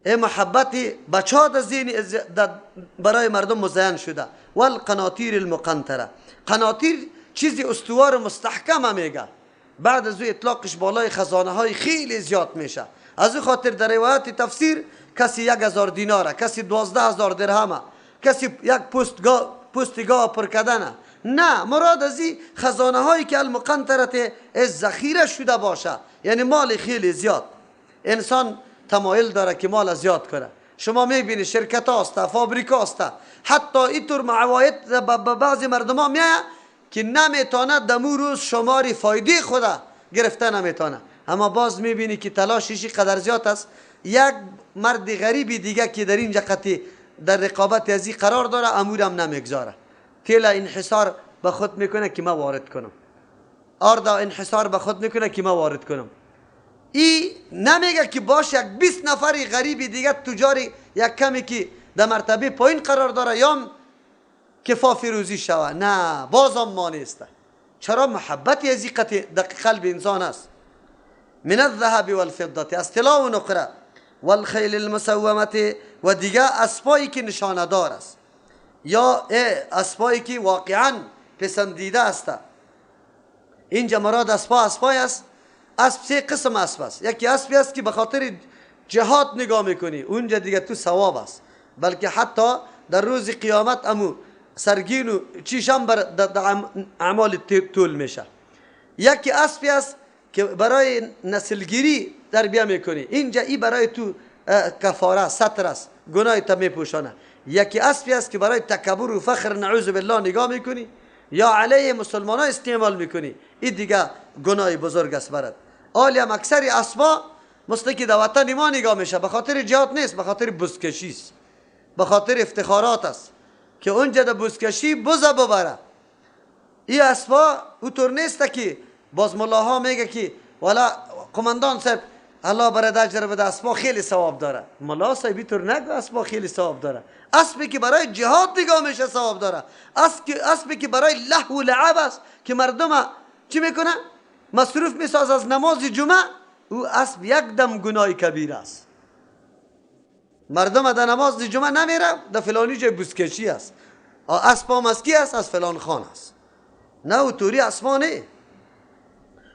ای محبت بچه ده زین برای مردم مزین شده. والقناطیر المقنطره، قناطیر چیزی استوار و مستحکم میگه، بعد از او اطلاقش بالای خزانه های خیلی زیاد میشه. از او خاطر در روایت تفسیر کسی 1000 دیناره، کسی 12000 درهمه، کسی یک پستگاه پر کردنه. نه، مراد از این خزانه هایی که المقنطرت از ذخیره شده باشه، یعنی مال خیلی زیاد. انسان تمایل داره که مال زیاد کنه. شما میبینی شرکت هاست، فابریکا هاست، حتی اینطور معواید به بعضی مردم ها میایه که نمیتونه دمو روز شماری فایده خدا گرفته نمیتونه، اما باز میبینی که تلاشش قدر زیاد است. یک مرد غریبی دیگه که در اینجا قطعی در رقابت ازی قرار داره، امورم نمیگذاره، تیلا انحصار به خود میکنه که ما وارد کنم، آردا انحصار به خود میکنه که ما وارد کنم. ای نمیگه که باش یک 20 نفری غریبی دیگه تجاری یک کمی که در مرتبه پایین قرار داره یا کفاف روزی شوه، نه، بازم ما نیست. چرا؟ محبتی از در قلب انسان است. من الذهب والفضه، از طلا و نقره، والخیل المسومه، و دیگه اسبایی که نشانه دار است، یا اسبایی که واقعا پسندیده است. اینجا مراد اسبای است. اسب 3 قسم اسب است. یکی اسبی است که به خاطر جهاد نگاه میکنی، اونجا دیگه تو ثواب است، بلکه حتی در روز قیامت امو سرگین و چیشم بر اعمال طول میشه. یکی اسبی است که برای نسلگیری تربیه میکنی، اینجا ای برای تو کفاره ستر است، گناه تا میپوشانه. یکی اسبی است که برای تکبر و فخر نعوذ بالله نگاه میکنی یا علیه مسلمان ها استعمال میکنی، این دیگه گناه بزرگ است برات. حالی هم اکثر اسبا مستقی در وطن ما نگاه میشه، به خاطر جهاد نیست، به خاطر بزکشی است، به خاطر افتخارات است که اونجا در بزکشی بزا ببره. این اسبا اونطور نیست که باز ملاها میگه که والا قماندان صاحب الله برای اجر بده، اسبا خیلی ثواب داره. ملا صاحبی طور نگو اسبا خیلی ثواب داره. اسبی که برای جهاد نگاه میشه ثواب داره. اسبی که برای لهو و لعب است که مردم چی میکنه؟ مصروف میساز از نماز جمعه، او اسب یک دم گناه کبیر است. مردم در نماز جمعه نمیره، در فلانی جای بزکشی است. اسبا مسکی است، از فلان خان است. نه او طوری اسبا نه.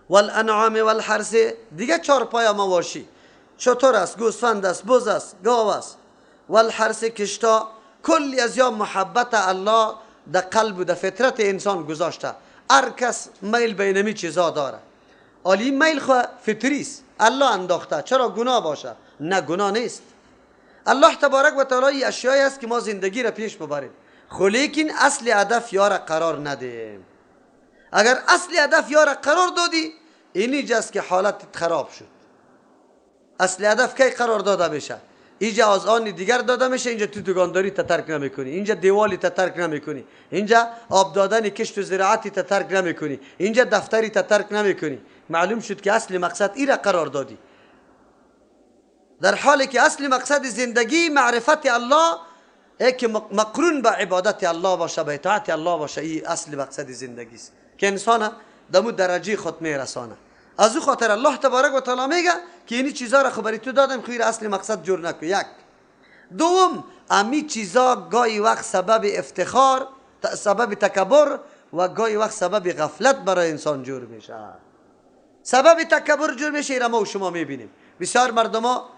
والانعام والحرث، دیگه 4 پای مواشی، شتر است، گوسفند است، بز است، گاو است. والحرث، کشتا، کلی از یا محبت الله در قلب و در فطرت انسان گذاشته. هر کس میل به اینمی چیزا داره. علی میل خو فطری است، الله انداخته. چرا گناه باشه؟ نه، گناه نیست. الله تبارک و تعالی اشیایی است که ما زندگی را پیش ببریم، خو لیکن اصل هدف یار قرار ندیم. اگر اصل هدف یار قرار دادی، اینی است که حالت خراب شد. اصل هدف کی قرار داده بشه؟ اینجا از آن دیگر داده میشه، اینجا تو دکانداری تا ترک نمیکنی، اینجا دیوالی تا ترک نمیکنی، اینجا آب دادن کشت و زراعتی تا ترک نمیکنی، اینجا دفتری تا ترک نمیکنی. معلوم شد که اصل مقصد ای را قرار دادی، در حالی که اصل مقصد زندگی معرفت الله، ای که مقرون به عبادت الله باشه، به اطاعت الله باشه، این اصل مقصد زندگی است که انسان دمو درجه خود میرسانه. از او خاطر الله تبارک و تعالی میگه که این چیزا را خبری تو دادم، خیر اصل مقصد جور نکن. یک. دوم، امی چیزا گاهی وقت سبب افتخار، سبب تکبر و گاهی وقت سبب غفلت برای انسان جور میشه. سبب تکبر جور میشه، را ما و شما میبینیم. بسیار مردما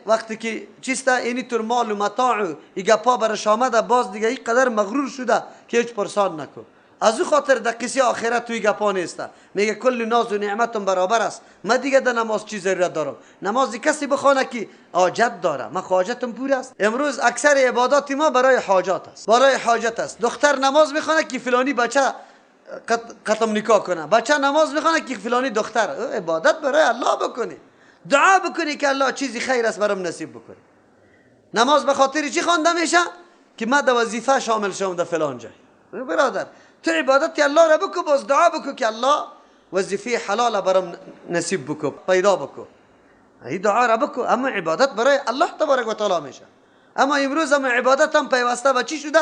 وقتی که چیستا اینی طور مال و متاع و گپا برش آمده، باز دیگه این قدر مغرور شده که هیچ پرسان نکن. از او خاطر در قصه آخرت توی گپا نیسته. میگه کل ناز و نعمتم برابر است، من دیگه در نماز چی ضرورت دارم؟ نماز کسی بخونه که حاجت داره، من حاجتم پور است. امروز اکثر عبادات ما برای حاجات است، برای حاجت است. دختر نماز میخونه که فلانی بچه ختم نکاح کنه، بچه نماز میخونه که فلانی دختر. عبادت برای الله بکنی، دعا بکنی که الله چیزی خیر است برام نصیب بکنی. نماز به خاطر چی خوانده میشه؟ که من در وظیفه شامل شوم در فلان جای. برادر، تو عبادت الله را بکو، باز دعا بکو که الله وظیفه حلال برام نصیب بکو، پیدا بکو. این دعا را بکو، اما عبادت برای الله تبارک و تعالی میشه. اما امروز هم عبادت هم پیوسته به چی شده؟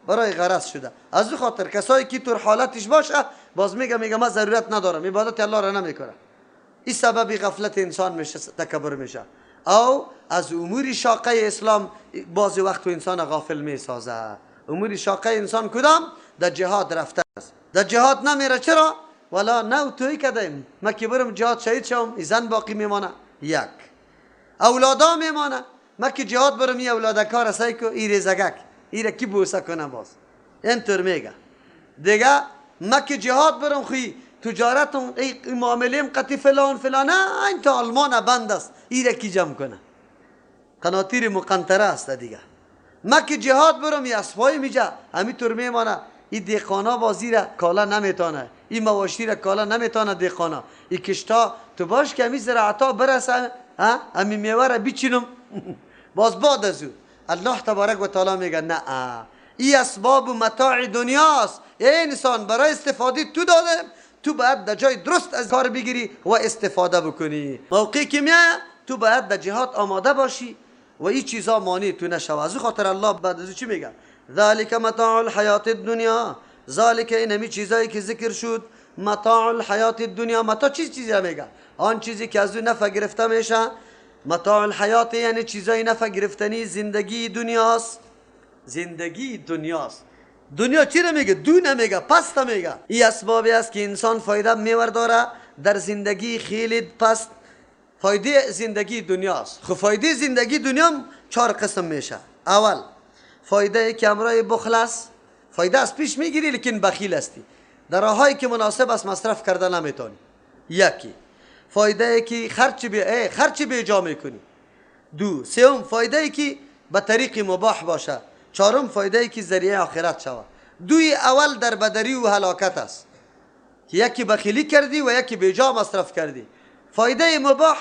برای غرض شده. از او خاطر کسایی که طور حالتش باشه، باز میگه من ضرورت ندارم، عبادت الله را نمیکنه. این سبب غفلت انسان میشه، تکبر میشه. او از امور شاقه اسلام بعضی وقت انسان غافل میسازه. امور شاقه انسان کدام؟ در جهاد رفته است، در جهاد نمیره. چرا؟ ولا نو توی کدیم، من که برم جهاد شهید شوم، زن باقی میمانه، یک اولادا میمانه. من که جهاد برم این اولادکار سعی کو ای رزگک ایره کی بوسه کنه، باز اینطور میگه دیگه. من که جهاد برم خوی تجارتم ای معاملیم قطی فلان فلان، این تا آلمان بند است، ایره کی جمع کنه؟ قناطیر مقنطره است دیگه. من که جهاد برم یا اسبای میجه همینطور میمانه. این دیخانا بازی را کالا نمیتانه، این مواشی را کالا نمیتانه دیخانا. این کشتا تو باش که همی زراعتا برسه، همی میوه را بیچینم باز بعد از او الله تبارک و تعالی میگه نه، این اسباب و متاع دنیاست. ای انسان، برای استفاده تو داده، تو باید در جای درست از کار بگیری و استفاده بکنی. موقعی که میای تو باید در جهاد آماده باشی و این چیزا مانع تو نشود. از خاطر الله بعد از چی میگه؟ ذالک متاع الحیات الدنیا. ذالک این همی چیزایی که ذکر شد، متاع الحیات الدنیا. متاع چیزی میگه؟ آن چیزی که از او نفع گرفته میشه. متاع الحیات یعنی چیزای نفع گرفتنی زندگی دنیاست. زندگی دنیاست. دنیا چی رو میگه؟ دو نمیگه، پست میگه. این اسبابی است که انسان فایده میورداره در زندگی خیلی پست. فایده زندگی دنیاست. خب فایده زندگی دنیا هم 4 قسم میشه. اول فایده که امرای بخل است، فایده از پیش میگیری لیکن بخیل هستی، در راهایی که مناسب است مصرف کرده نمیتونی. یکی فایده که خرچ به جا میکنی. دو سوم فایده که به طریق مباح باشه. چهارم فایده که ذریعه آخرت شود. دوی اول در بدری و هلاکت است که یکی بخیلی کردی و یکی به جا مصرف کردی. فایده مباح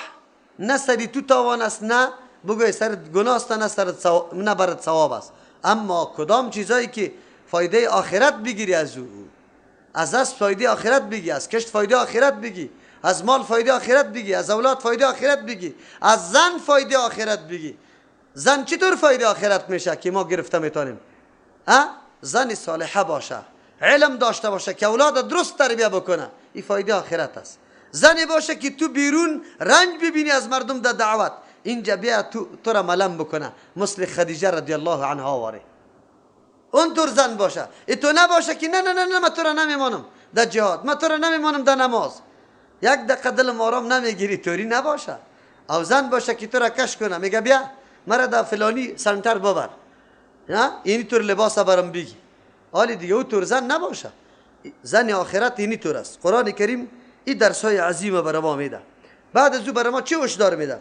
نه سری تو تاوان است، نه بگوی سرت گناه است، نه برات ثواب است. اما کدام چیزایی که فایده آخرت بگیری از او، از فایده آخرت بگی، از کشت فایده آخرت بگی، از مال فایده آخرت بگی، از اولاد فایده آخرت بگی، از زن فایده آخرت بگی. زن چطور فایده آخرت میشه که ما گرفته میتونیم؟ زن صالحه باشه، علم داشته باشه که اولاد درست تربیه بکنه، این فایده آخرت است. زنی باشه که تو بیرون رنج ببینی از مردم در دعوت، اینجا بیا تو را ملم بکنه، مثل خدیجه رضی الله عنها واره. اون طور زن باشه. تو نباشه که نه من تو را نمیمانم در جهاد، من تو را نمیمانم در نماز، یک دقیقه دلم آرام نمیگیری، طوری نباشه. او زن باشه که تو را کش کنه، میگه بیا مرا در فلانی سنتر ببر، اینی طور لباس برام بگی. حالی دیگه او طور زن نباشه. زن آخرت اینی طور است. قرآن کریم این درسای عظیمه برای ما میده. بعد از او برای ما چه هشدار میده؟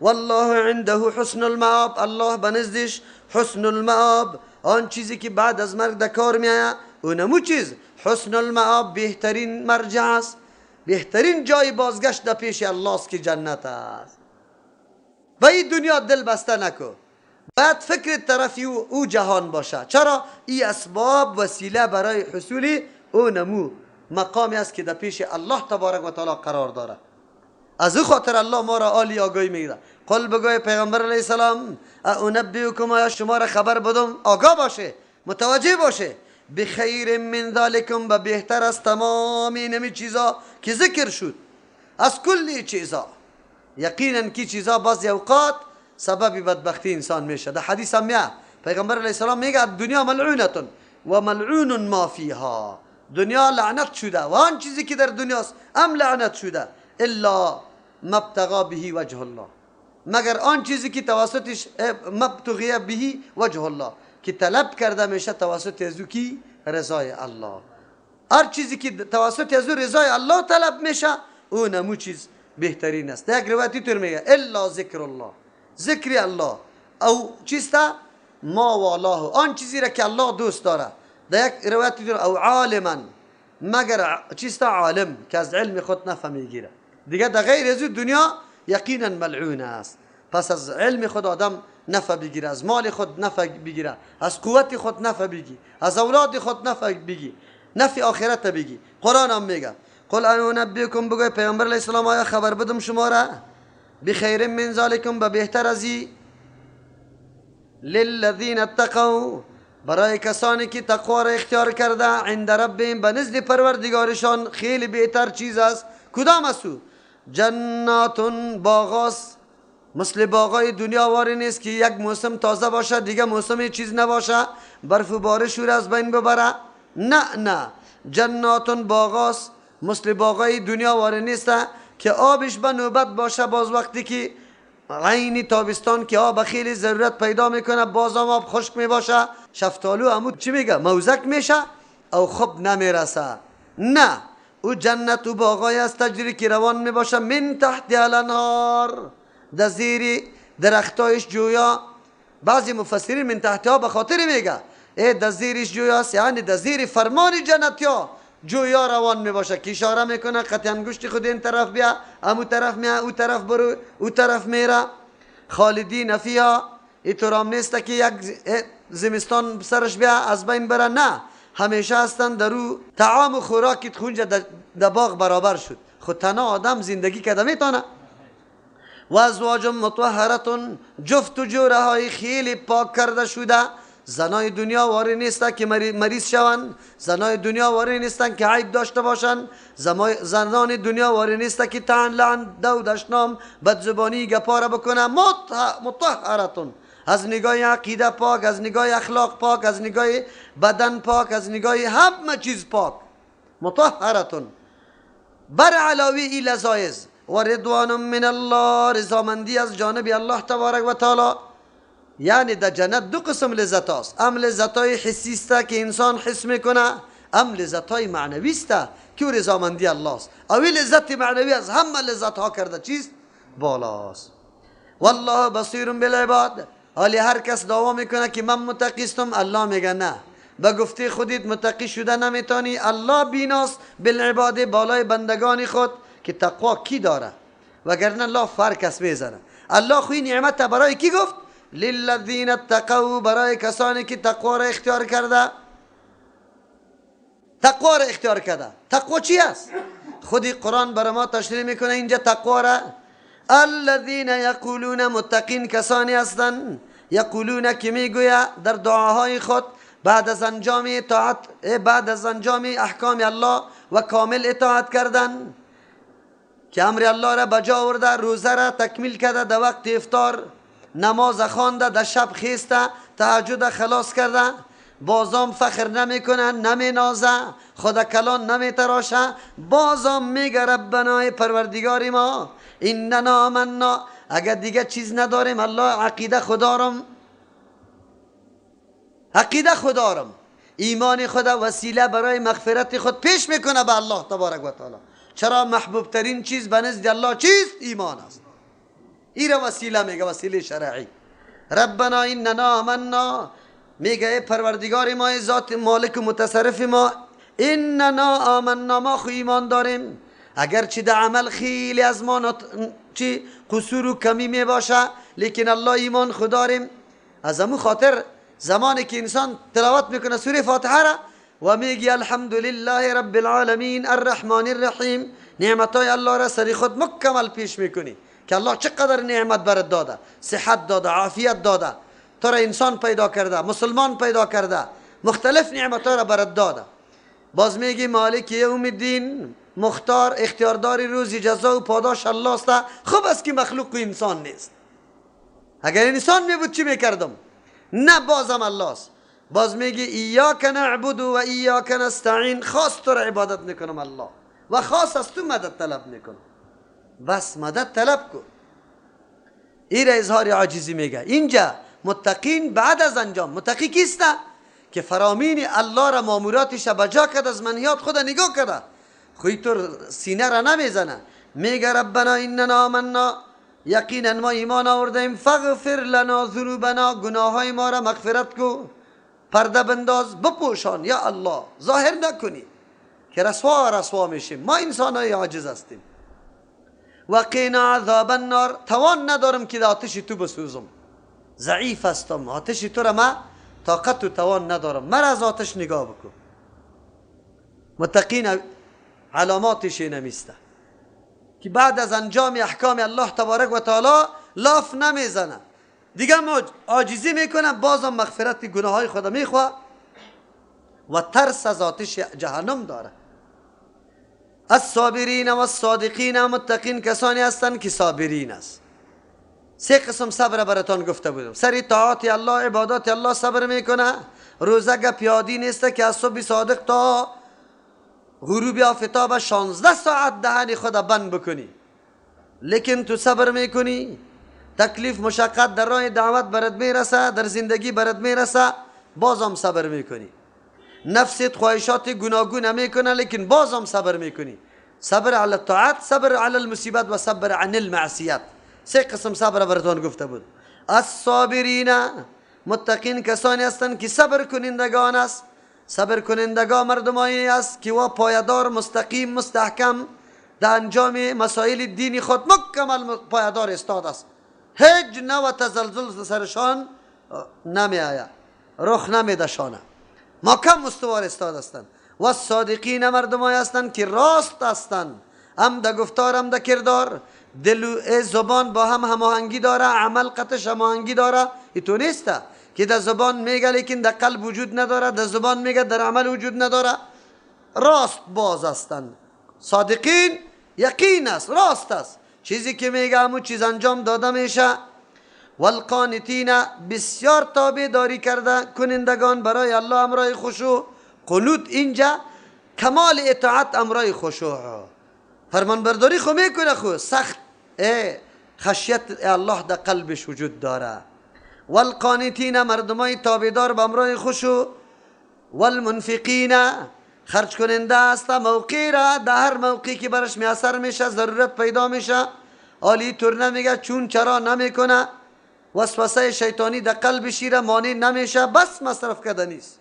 والله عنده حسن المآب. الله بنزدش حسن المآب، آن چیزی که بعد از مرگ در کار میآید، اونمو چیز حسن المآب، بهترین مرجع است، بهترین جای بازگشت در پیش الله است که جنت است. و این دنیا دل بسته نکو، بعد فکر طرفی او جهان باشه. چرا؟ این اسباب وسیله برای حصول اونمو مقامی است که در پیش الله تبارک و تعالی قرار داره. از او خاطر الله ما را عالی آگاهی میده. قل بگوی پیغمبر علیه السلام انبئکم آیا شما را خبر بدم، آگاه باشه، متوجه باشه، بخیر من ذالکم، به بهتر از تمام اینمی چیزا که ذکر شد، از کلی چیزا. یقینا کی چیزا بعضی اوقات سبب بدبختی انسان میشه. در حدیث هم میاد پیغمبر علیه السلام میگه دنیا ملعونتون و ملعون ما فیها، دنیا لعنت شده و آن چیزی که در دنیاست هم لعنت شده، الا مبتغى به وجه الله، مگر آن چیزی که توسطش مبتغی به وجه الله، که طلب کرده میشه توسط ازو کی رضای الله. هر چیزی که توسط ازو رضای الله طلب میشه اون همون چیز بهترین است. در یک روایتی طور میگه الا ذکر الله، ذکر الله، او چیستا ما والله، آن چیزی را که الله دوست داره. در یک روایتی طور او عالما، مگر چیستا عالم که از علم خود نفع میگیره. دیگه در غیر از دنیا یقینا ملعون است. پس از علم خود آدم نفع بگیره، از مال خود نفع بگیره، از قوت خود نفع بگی، از اولاد خود نفع بگی، نفع آخرت بگی. قرآن هم میگه قل انبئکم، بگوی پیغمبر علیه السلام آیا خبر بدم شما را بخیر من ذالکم، به بهتر ازی، للذین اتقوا، برای کسانی که تقوا را اختیار کرده، عند ربهم، به نزد پروردگارشان خیلی بهتر چیز است. کدام است؟ جنات، باغاست، مثل باغای دنیا واری نیست که یک موسم تازه باشه دیگه موسم چیز نباشه، برف و بارش رو از بین ببره. نه، جنات باغاست، مثل باغای دنیا واری نیست که آبش به نوبت باشه، باز وقتی که عین تابستان که آب خیلی ضرورت پیدا میکنه باز هم آب خشک میباشه، شفتالو عمود چی میگه موزک میشه او خوب نمیرسه. نه، او جنت و باغای است تجری که روان میباشه من تحت الانهار، در زیر درختایش جویا. بعضی مفسرین من تحت ها به خاطر میگه در زیرش جویاست، یعنی در زیر فرمان جنتی ها جویا روان میباشه که اشاره میکنه قطع انگشت خود این طرف بیا، امو طرف میا، او طرف برو، او طرف میره. خالدین فیها، اینطور نیست که یک زمستان سرش بیا از بین بره، نه، همیشه هستن در او. طعام و خوراکت خونجا در باغ برابر شد. خود تنها آدم زندگی کده میتونه. و ازواج مطهرتون، جفت و جوره های خیلی پاک کرده شده. زنای دنیا واری نیستن که مریض شوند، زنای دنیا واری نیستن که عیب داشته باشند، زنان دنیا واری نیستن که تعن لعن دو دشنام بدزبانی گپاره بکنن. مطهرتون، از نگاه عقیده پاک، از نگاه اخلاق پاک، از نگاه بدن پاک، از نگاه همه چیز پاک. مطهرتون، بر علاوه ای لذایز و رضوان من الله، رضامندی از جانب الله تبارک و تعالی. یعنی در جنت دو قسم لذت هست، هم لذت های حسی است که انسان حس میکنه، هم لذت های معنوی است که رضامندی الله است. اوی لذت معنوی از همه لذت ها کرده چیست بالاست. والله بصیر بالعباد، حالی هر کس دعوا میکنه که من متقی استم، الله میگه نه، به گفته خودت متقی شده نمیتونی، الله بیناست بالعباد، بالای بندگان خود که تقوا کی داره، وگرنه الله فرق کس میزنه. الله خوی نعمت برای کی گفت؟ للذین اتقوا، برای کسانی که تقوا را اختیار کرده. تقوا را اختیار کرده. تقوا چی است؟ خودی قرآن برای ما تشریح میکنه اینجا تقوا را. الذین یقولون، متقین کسانی هستند، یقولون که میگوید در دعاهای خود بعد از انجام اطاعت، بعد از انجام احکام الله و کامل اطاعت کردن، که امر الله را بجا آورده، روزه را تکمیل کرده، در وقت افطار نماز خوانده، در شب خیسته، تهجد خلاص کرده، بازم فخر نمیکنه، نمینازه، خدا کلان نمیتراشه، بازم میگه ربنا، پروردگاری ما، اننا آمنا، اگر دیگه چیز نداریم الله عقیده خدارم، ایمان خدا وسیله برای مغفرت خود پیش میکنه به الله تبارک و تعالی. چرا محبوب ترین چیز به نزد الله چیست؟ ایمان است. این را وسیله میگه، وسیله شرعی. ربنا اننا آمنا، میگه پروردگار ما، ذات مالک و متصرف ما، اننا آمنا، ما خو ایمان داریم، اگرچه در عمل خیلی از ما چی قصور و کمی می باشه، لیکن الله ایمان خو داریم. از همون خاطر زمانی که انسان تلاوت میکنه سوره فاتحه را و میگی الحمدلله رب العالمین الرحمن الرحیم، نعمتای الله را سری خود مکمل پیش میکنی، که الله چقدر نعمت برات داده، صحت داده، عافیت داده، تو را انسان پیدا کرده، مسلمان پیدا کرده، مختلف نعمت ها را برات داده. باز میگی مالک یوم الدین، مختار اختیارداری روزی جزا و پاداش الله است. خوب است که مخلوق و انسان نیست. اگر انسان می بود چی میکردم؟ نه، بازم الله است. باز میگی ایاک نعبد و ایاک نستعین، خاص تو را عبادت میکنم الله و خاص از تو مدد طلب میکنم. بس مدد طلب کن. این را اظهار عاجزی میگه. اینجا متقین بعد از انجام، متقی کیست؟ که فرامین الله را ماموراتش بجا کرد، از منهیات خود نگاه کرده، خوی تو سینه را نمیزنه. میگه ربنا اننا آمنا، یقینا ما ایمان آوردیم، فاغفر لنا ذنوبنا، گناه های ما را مغفرت کو، پرده بنداز، بپوشان یا الله، ظاهر نکنی که رسوا میشیم، ما انسان های عاجز هستیم. و قینا عذاب النار، توان ندارم که آتش تو بسوزم، ضعیف هستم، آتش تو را ما طاقت و توان ندارم، مرا از آتش نگاه بکن. متقین علاماتش نمیسته که بعد از انجام احکام الله تبارک و تعالی لاف نمیزنه، دیگه عاجزی میکنه، بازم مغفرت گناه های خود میخواه و ترس از آتش جهنم داره. الصابرین و الصادقین، متقین کسانی هستند که صابرین است. سه قسم صبر براتون گفته بودم. سر طاعات الله، عبادات الله صبر میکنه. روزه پیادی نیست که از صبح صادق تا غروب آفتاب 16 ساعت دهن خود بند بکنی، لیکن تو صبر میکنی، تکلیف مشقت در راه دعوت برات میرسه، در زندگی برات میرسه، بازم صبر میکنی. نفست خواهشات گوناگون میکنه، لیکن بازم صبر میکنی. صبر علی الطاعت، صبر علی المصیبت و صبر عن المعصیت. سه قسم صبر براتون گفته بود. الصابرین، متقین کسانی هستند که صبر کنندگان است. صبر کنندگان مردمایی است که و پایدار، مستقیم، مستحکم در انجام مسائل دینی خود مکمل پایدار استاد است. هیچ نوع تزلزل سرشان نمی آید، رخ نمی دشانه، محکم استوار استاد هستند. و صادقین مردمایی هستند که راست هستند، هم در گفتار هم در کردار، دل و زبان با هم هماهنگی داره، عمل قطعش هماهنگی داره. اینطور نیست که در زبان میگه لیکن در قلب وجود نداره، در زبان میگه در عمل وجود نداره. راست باز هستند. صادقین یقین است، راست است، چیزی که میگه همون چیز انجام داده میشه. والقانتین، بسیار تابع داری کرده کنندگان برای الله، امرای خشوع. قنوت اینجا کمال اطاعت، امرای خشوع، فرمان برداری خو میکنه، خو سخت خشیت الله در قلبش وجود داره. والقانتین، مردمای تابعدار به امرای خشوع. والمنفقین، خرج کننده است موقعی را، در هر موقعی که برش میسر میشه، ضرورت پیدا میشه، آلی طور نمیگه، چون چرا نمیکنه، وسوسه شیطانی در قلبش را مانع نمیشه، بس مصرف کرده نیست.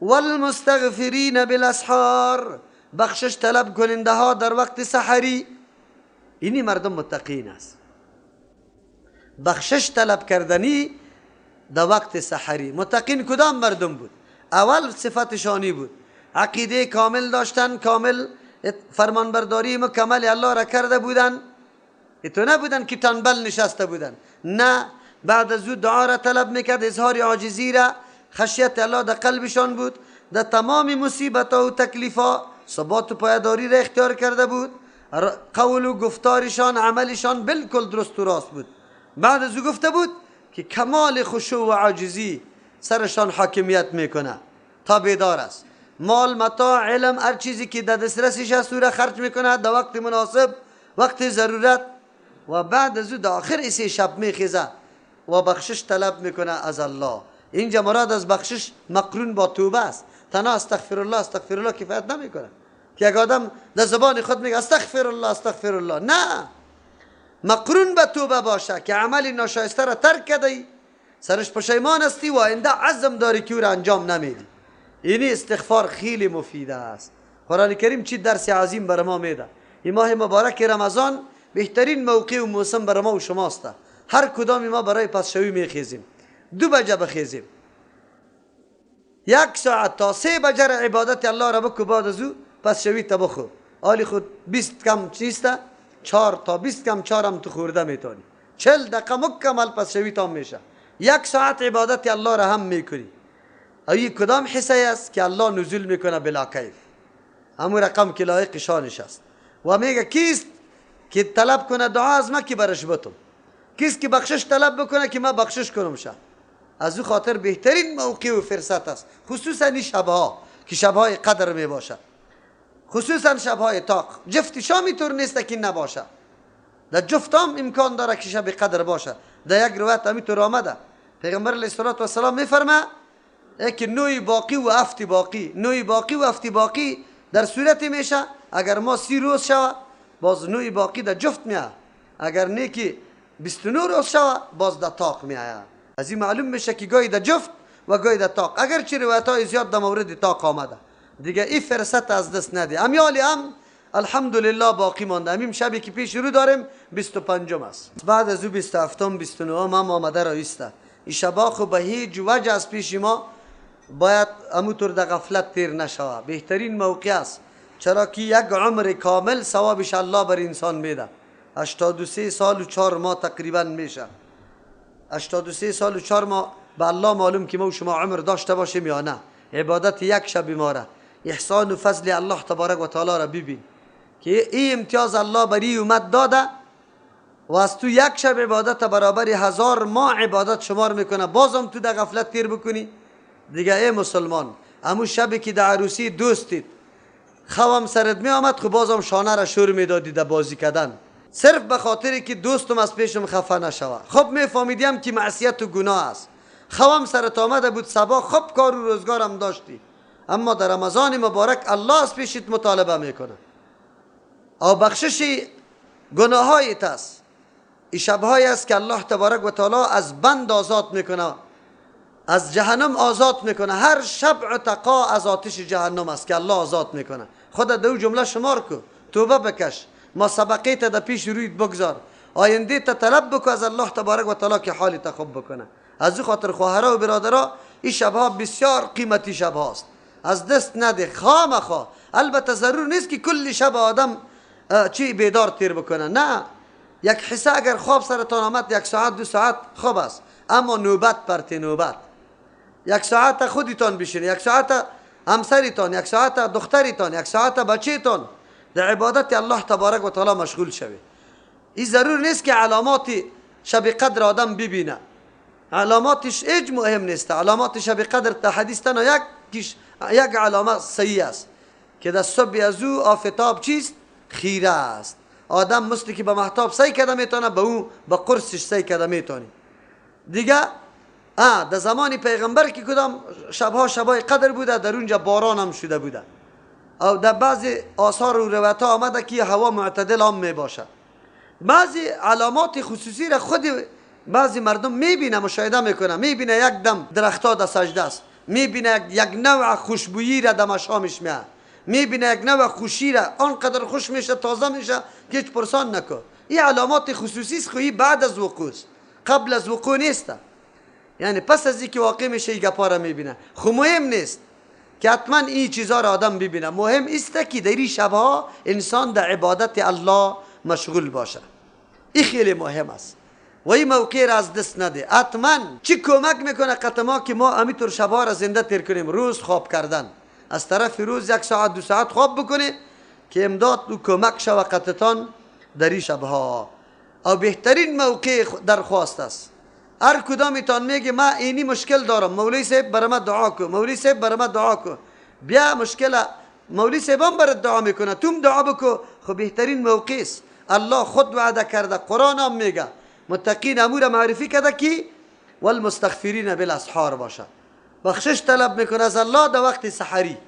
والمستغفرین بالاسحار، بخشش طلب کننده ها در وقت سحری. اینی مردم متقین است، بخشش طلب کردنی در وقت سحری. متقین کدام مردم بود؟ اول صفتشانی بود، عقیده کامل داشتن، کامل فرمانبرداری مکمل الله را کرده بودن. تو نبودن که تنبل نشسته بودن، نه، بعد از او دعا را طلب میکرد، اظهار عاجزی را، خشیت الله در قلبشان بود، در تمام مصیبت و تکلیف ها ثبات و پایداری را اختیار کرده بود. قول و گفتارشان، عملشان بالکل درست و راست بود. بعد از او گفته بود که کمال خشوع و عاجزی سرشان حاکمیت میکنه، تابعدار است. مال، متاع، علم، هر چیزی که در دسترسش است او را خرج میکنه در وقت مناسب، وقت ضرورت. و بعد از او در آخر سه شب میخیزه و بخشش طلب میکنه از الله. اینجا مراد از بخشش مقرون با توبه است. تنها استغفر الله استغفر الله کفایت نمیکنه که اگه آدم در زبان خود میگه استغفر الله استغفر الله، نه، مقرون به توبه باشه که عمل ناشایسته را ترک کردی، سرش پشیمان هستی و آینده عزم داری که او را انجام نمیدی. اینی استغفار خیلی مفیده است. قرآن کریم چی درس عظیم بر ما میده. این ماه مبارک رمضان بهترین موقع و موسم بر ما و شماست. هر کدام ما برای پسشوی میخیزیم، 2 بجه بخیزیم، 1 ساعت تا 3 بجه عبادت الله را بکو، بعد از او پسشوی تا بخو، حالی خود 20 کم چیسته، 4 تا 20 کم 4 هم تو خورده میتونی. 40 دقیقه مکمل پس شوی تام میشه. 1 ساعت عبادت الله را هم میکنی. ای کدام حصه است که الله نزول میکنه بلا کیف؟ همون رقم که لایق شانش است. و میگه کیست که طلب کنه دعا از ما که برش بتم، کیست که بخشش طلب بکنه که ما بخشش کنم شه. از او خاطر بهترین موقع و فرصت است، خصوصا این شبها که شبهای قدر می باشه، خصوصا شبهای طاق. جفت شامی طور نیست که نباشه، در جفتام امکان داره که شب قدر باشه. در یک روایت همینطور آمده پیغمبر علیه الصلاة و السلام میفرمه که نوی باقی و افتی باقی، نوی باقی و افتی باقی در صورتی میشه اگر ما 30 روز شوه باز نوی باقی در جفت میاد، اگر نیکی 29 روز شوه باز در طاق میاد. از این معلوم میشه که گاهی در جفت و گاهی در طاق، اگر چه روایت های زیاد در مورد طاق آمده. دیگه این فرصت از دست نده. امیالی هم الحمدلله باقی مانده. همین شبی که پیش رو داریم 25 است، بعد از او 27 29 هم آمده رایسته. این شبا خو به هیچ وجه از پیش ما باید همونطور در غفلت تیر نشوه. بهترین موقع است، چرا که یک عمر کامل ثوابش الله بر انسان میده. 83 سال و 4 ماه تقریبا میشه. 83 سال و 4 ماه به الله معلوم که ما و شما عمر داشته باشیم یا نه. عبادت یک شب ما را، احسان و فضل الله تبارک و تعالی را ببین که این امتیاز الله بری اومد داده و از تو یک شب عبادت برابر 1000 ماه عبادت شمار میکنه. بازم تو در غفلت تیر بکنی. دیگه ای مسلمان، همون شبی که در عروسی دوستید خوام سرت می آمد، خب بازم شانه را شور میدادی در بازی کردن، صرف به خاطری که دوستم از پیشم خفه نشوه. خب میفهمیدیم که معصیت و گناه است. خوام سرت آمده بود صبا، خب کار و روزگارم داشتی، اما در رمضان مبارک الله از پیشت مطالبه میکنه او بخشش گناه هایت است. این شبهایی است که الله تبارک و تعالی از بند آزاد میکنه، از جهنم آزاد میکنه. هر شب عتقا از آتش جهنم است که الله آزاد میکنه. خودت دو جمله شمار کو، توبه بکش، ما سبقیت در پیش رویت بگذار، آینده تا طلب بکو از الله تبارک و تعالی که حالت خوب بکنه. از او خاطر خواهرها و برادرها این شبها بسیار قیمتی شب هاست، از دست نده خامخا. البته ضرور نیست که کل شب آدم چی بیدار تیر بکنه، نه. یک حصه اگر خواب سرتان آمد 1 ساعت 2 ساعت خوب است، اما نوبت پرت نوبت. 1 ساعت خودتان بشین، 1 ساعت همسرتان، 1 ساعت دخترتان، 1 ساعت بچهتان در عبادت الله تبارک و تعالی مشغول شوی. این ضرور نیست که علامات شب قدر آدم ببینه، علاماتش هیچ مهم نیست. علامات شب قدر تا حدیث تنها یک علامه صحیح است که در صبح از او آفتاب چیست؟ خیره است. آدم مثل که به محتاب سعی کرده میتونه، به اون به قرصش سعی کرده میتونی. دیگه در زمان پیغمبر که کدام شبها شبای قدر بوده، در اونجا باران هم شده بوده. او در بعضی آثار و روایت ها آمده که هوا معتدل هم می باشه. بعضی علامات خصوصی را خود بعضی مردم میبینه، مشاهده میکنه، میبینه یک دم درختها در سجده است، میبینه یک نوع خوشبویی را در مشامش میاد، میبینه یک نوع خوشی را آنقدر خوش میشه، تازه میشه که هیچ پرسان نکن. این علامات خصوصی است، خویی بعد از وقوع است، قبل از وقوع نیست. یعنی پس از اینکه واقع میشه این گپا را میبینه. خب مهم نیست که حتما این چیزا را آدم ببینه، مهم است که در این شبها انسان در عبادت الله مشغول باشه. این خیلی مهم است و این موقع را از دست نده. حتما چی کمک میکنه قطعا که ما همینطور شبها را زنده تیر کنیم؟ روز خواب کردن، از طرف روز 1 ساعت 2 ساعت خواب بکنی که امداد و کمک شوه قطعتان در این شبها. او بهترین موقع درخواست است. هر کدامتان میگه ما اینی مشکل دارم، مولوی صاحب برای من دعا کن، مولوی صاحب برای من دعا کن، بیا مشکل مولوی صاحب هم برات دعا میکنه، توم دعا بکو. خب بهترین موقع است. الله خود وعده کرده، قرآن هم میگه متقین امور معرفی کرده که والمستغفرین بالاسحار باشه، بخشش طلب میکنه از الله در وقت سحری،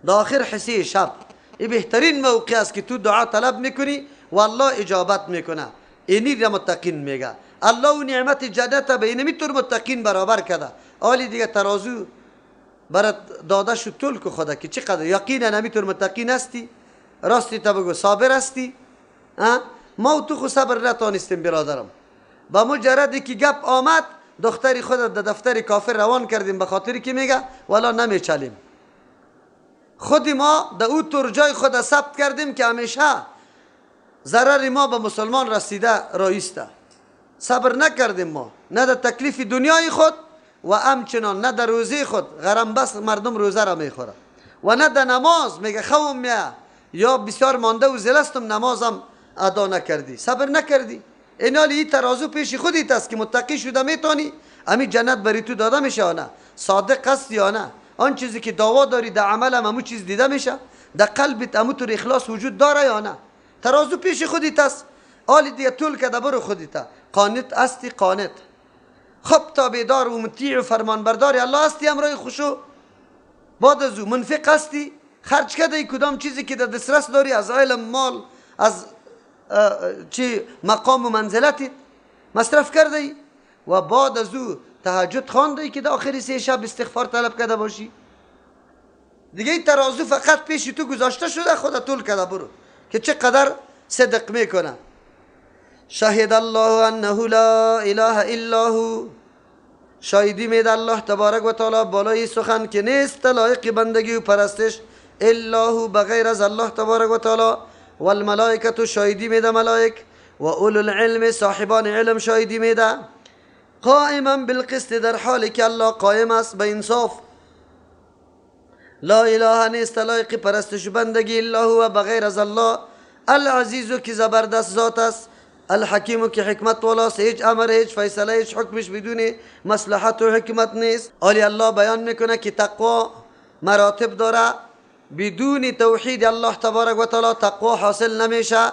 در آخر حصه شب. این بهترین موقع است که تو دعا طلب میکنی و الله اجابت میکنه. اینی را متقین میگه. الله و نعمت جنت به اینمی طور متقین برابر کرده. آلی دیگه ترازو برات داده شد طول که خدا که چقدر یقینا همینطور متقین هستی، راستی تا بگو صابر هستی. ما و تو خو صبر نتانستیم برادرم، با مجردی که گپ آمد دختری خود در دفتر کافر روان کردیم به خاطری که میگه والا نمیچلیم. خودی ما در او طور جای خود ثبت کردیم که همیشه ضرر ما به مسلمان رسیده رایسته، صبر نکردیم ما، نه در تکلیف دنیای خود و همچنان نه در روزی خود. غرم بس مردم روزه را میخوره و نه در نماز میگه خوم میه یا بسیار مانده و زلستم نمازم ادا نکردی، صبر نکردی. اینالی این ترازو پیش خودیت است که متقی شده میتونی امی جنت بری تو داده میشه یا نه، صادق است یا نه، آن چیزی که دعوا داری در عمل هم همون چیز دیده میشه، در قلبت همون طور اخلاص وجود داره یا نه. ترازو پیش خودیت است، آلی دیگه طول کده برو خودیت. قانت استی قانت، خب تابعدار و مطیع و فرمانبردار الله استی امرای خوشو. بعد از او منفق استی، خرج کده کدام چیزی که در دسترس داری از علم مال از چی مقام و منزلتی مصرف کرده ای. و بعد از او تهجد خوانده ای که در آخری 3 شب استغفار طلب کرده باشی. دیگه این ترازو فقط پیش تو گذاشته شده، خودت طول کده برو که چقدر صدق میکنه. شهد الله انه لا اله الا هو، شاهدی میده الله تبارک و تعالی بالای سخن که نیست لایق بندگی و پرستش الا هو بغیر از الله تبارک و تعالی. والملائکه شاهدی میده ملائک و اولو العلم صاحبان علم شاهدی میده. قائما بالقسط در حالی که الله قائم است به انصاف. لا اله نیست لایق پرستش و بندگی الا هو بغیر از الله. العزیز که زبردست ذات است، الحکیم که حکمت والاست، هیچ امر هیچ فیصله هیچ حکمش بدون مصلحت و حکمت نیست. آلی الله بیان میکنه که تقوا مراتب داره، بدون توحید الله تبارک و تعالی تقوا حاصل نمیشه.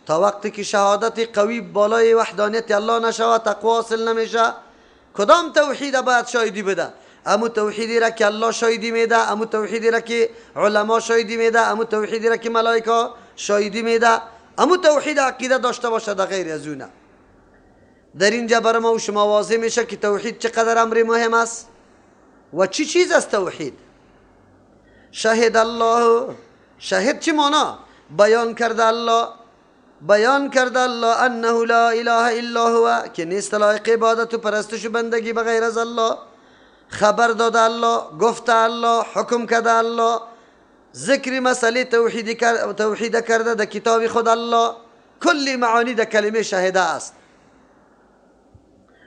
تا وقتی که شهادت قوی بالای وحدانیت الله نشود تقوا حاصل نمیشه. کدام توحید باید شاهدی بده؟ امو توحیدی را که الله شاهدی میده، امو توحیدی را که علما شاهدی میده، امو توحیدی را که ملائکه شاهدی میده. امو توحید عقیده داشته باشه، در غیر از اونه. در اینجا برای ما و شما واضح میشه که توحید چقدر امر مهم است و چی چیز است توحید. شهد الله، شهد چی مانا؟ بیان کرده الله، بیان کرده الله انه لا اله الا هو که نیست لایق عبادت و پرستش و بندگی بغیر از الله. خبر داده الله، گفته الله، حکم کرده الله، ذکر مسئله توحید کرده در کتاب خود الله. کلی معانی در کلمه شهده است.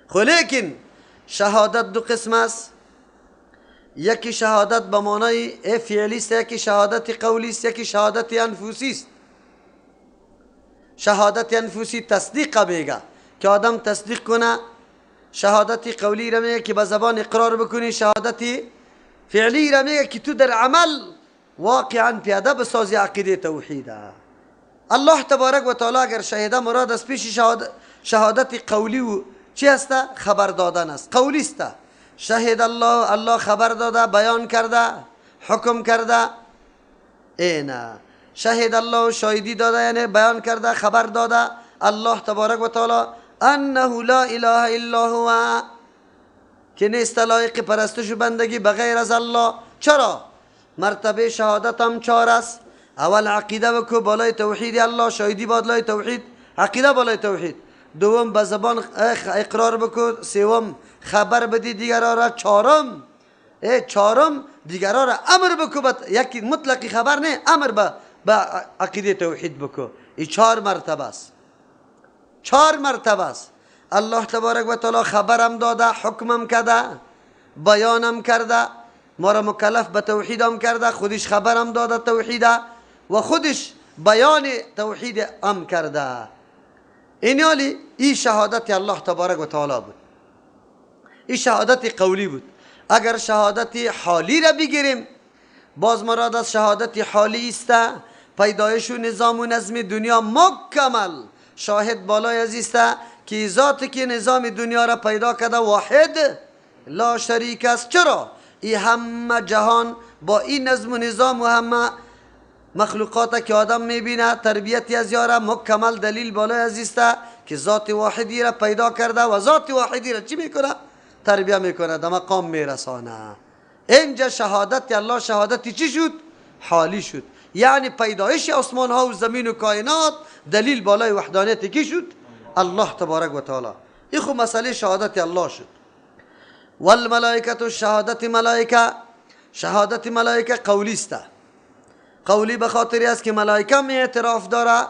خو لیکن شهادت دو قسم است. یکی شهادت به معنای فعلی است، یکی شهادت قولی است، یکی شهادت انفوسی است. شهادت انفوسی تصدیق میگه که آدم تصدیق کنه. شهادت قولی را میگه که به زبان اقرار بکنی. شهادت فعلی را میگه که تو در عمل واقعا پیاده بسازی عقیده توحیده. الله تبارک و تعالی اگر شهیده مراد از پیش شهادت قولی و چی است؟ خبر دادن است، قولی است. شهد الله، الله خبر داده، بیان کرده، حکم کرده. اینا شهد الله شاهدی داده یعنی بیان کرده، خبر داده الله تبارک و تعالی انه لا اله الا هو که نیست لایق پرستش و بندگی بغیر از الله. چرا؟ مرتبه شهادت هم 4 است. اول عقیده بکو بالای توحید الله، شاهدی بالای توحید، عقیده بالای توحید. دوم به زبان اقرار بکو. سوم خبر بدی دیگران را. چهارم دیگران را امر بکو. یکی مطلقی خبر نه، امر به عقیده توحید بکو. این 4 مرتبه است. 4 مرتبه است. الله تبارک و تعالی خبرم داده، حکمم کرده، بیانم کرده، ما را مکلف به توحیدم کرده، خودش خبرم داده توحیده و خودش بیان توحید ام کرده. این شهادت الله تبارک و تعالی بود. این شهادت قولی بود. اگر شهادت حالی را بگیریم، باز مراد از شهادت حالی است پیدایش و نظام و نظم دنیا مکمل. شاهد بالای از است که ذاتی که نظام دنیا را پیدا کرده واحد لا شریک است. چرا؟ این همه جهان با این نظم و نظام و همه مخلوقات که آدم میبینه تربیتی از یاره مکمل دلیل بالای از است که ذات واحدی را پیدا کرده و ذات واحدی را چی میکنه؟ تربیه میکنه، در مقام میرسانه. اینجا شهادت الله شهادتی چی شد؟ حالی شد. یعنی پیدایش آسمان ها و زمین و کائنات دلیل بالای وحدانیت کی شد؟ الله تبارک و تعالی. این خود مسئله شهادت الله شد. والملائکه شهادت ملائکه، شهادت ملائکه قولی است. قولی به خاطری است که ملائکه می اعتراف داره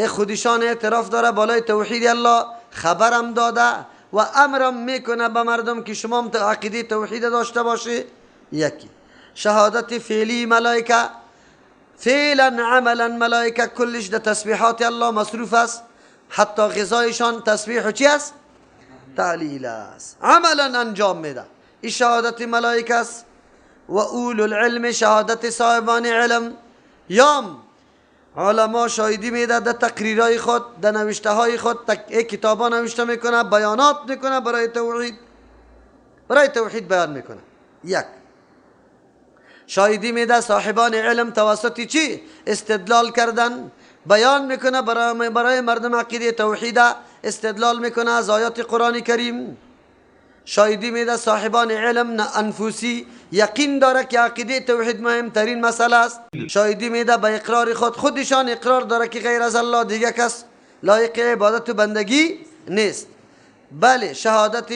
خودشان اعتراف داره بالای توحید الله، خبرم داده و امرم میکنه به مردم که شما هم عقیده توحید داشته باشه. یکی شهادت فعلی ملائکه، فعلا عملا ملائکه کلش در تسبیحات الله مصروف است، حتی غذایشان تسبیح و چی است؟ تعلیل است، عملا انجام میده. این شهادت ملائکه است. و اولو العلم، شهادت صاحبان علم، یام علما شاهدی میده در تقریرهای خود، در نوشته های خود، کتابا نوشته میکنه، بیانات میکنه برای توحید بیان میکنه. یک شاهدی میده صاحبان علم توسط چی؟ استدلال کردن، بیان میکنه برای مردم عقیده توحید، استدلال میکنه از آیات قرآن کریم. شاهدی میده صاحبان علم انفوسی، یقین داره که عقیده توحید مهمترین مسئله است. شاهدی میده به اقرار خودشان اقرار داره که غیر از الله دیگه کس لایق عبادت و بندگی نیست. بله شهادت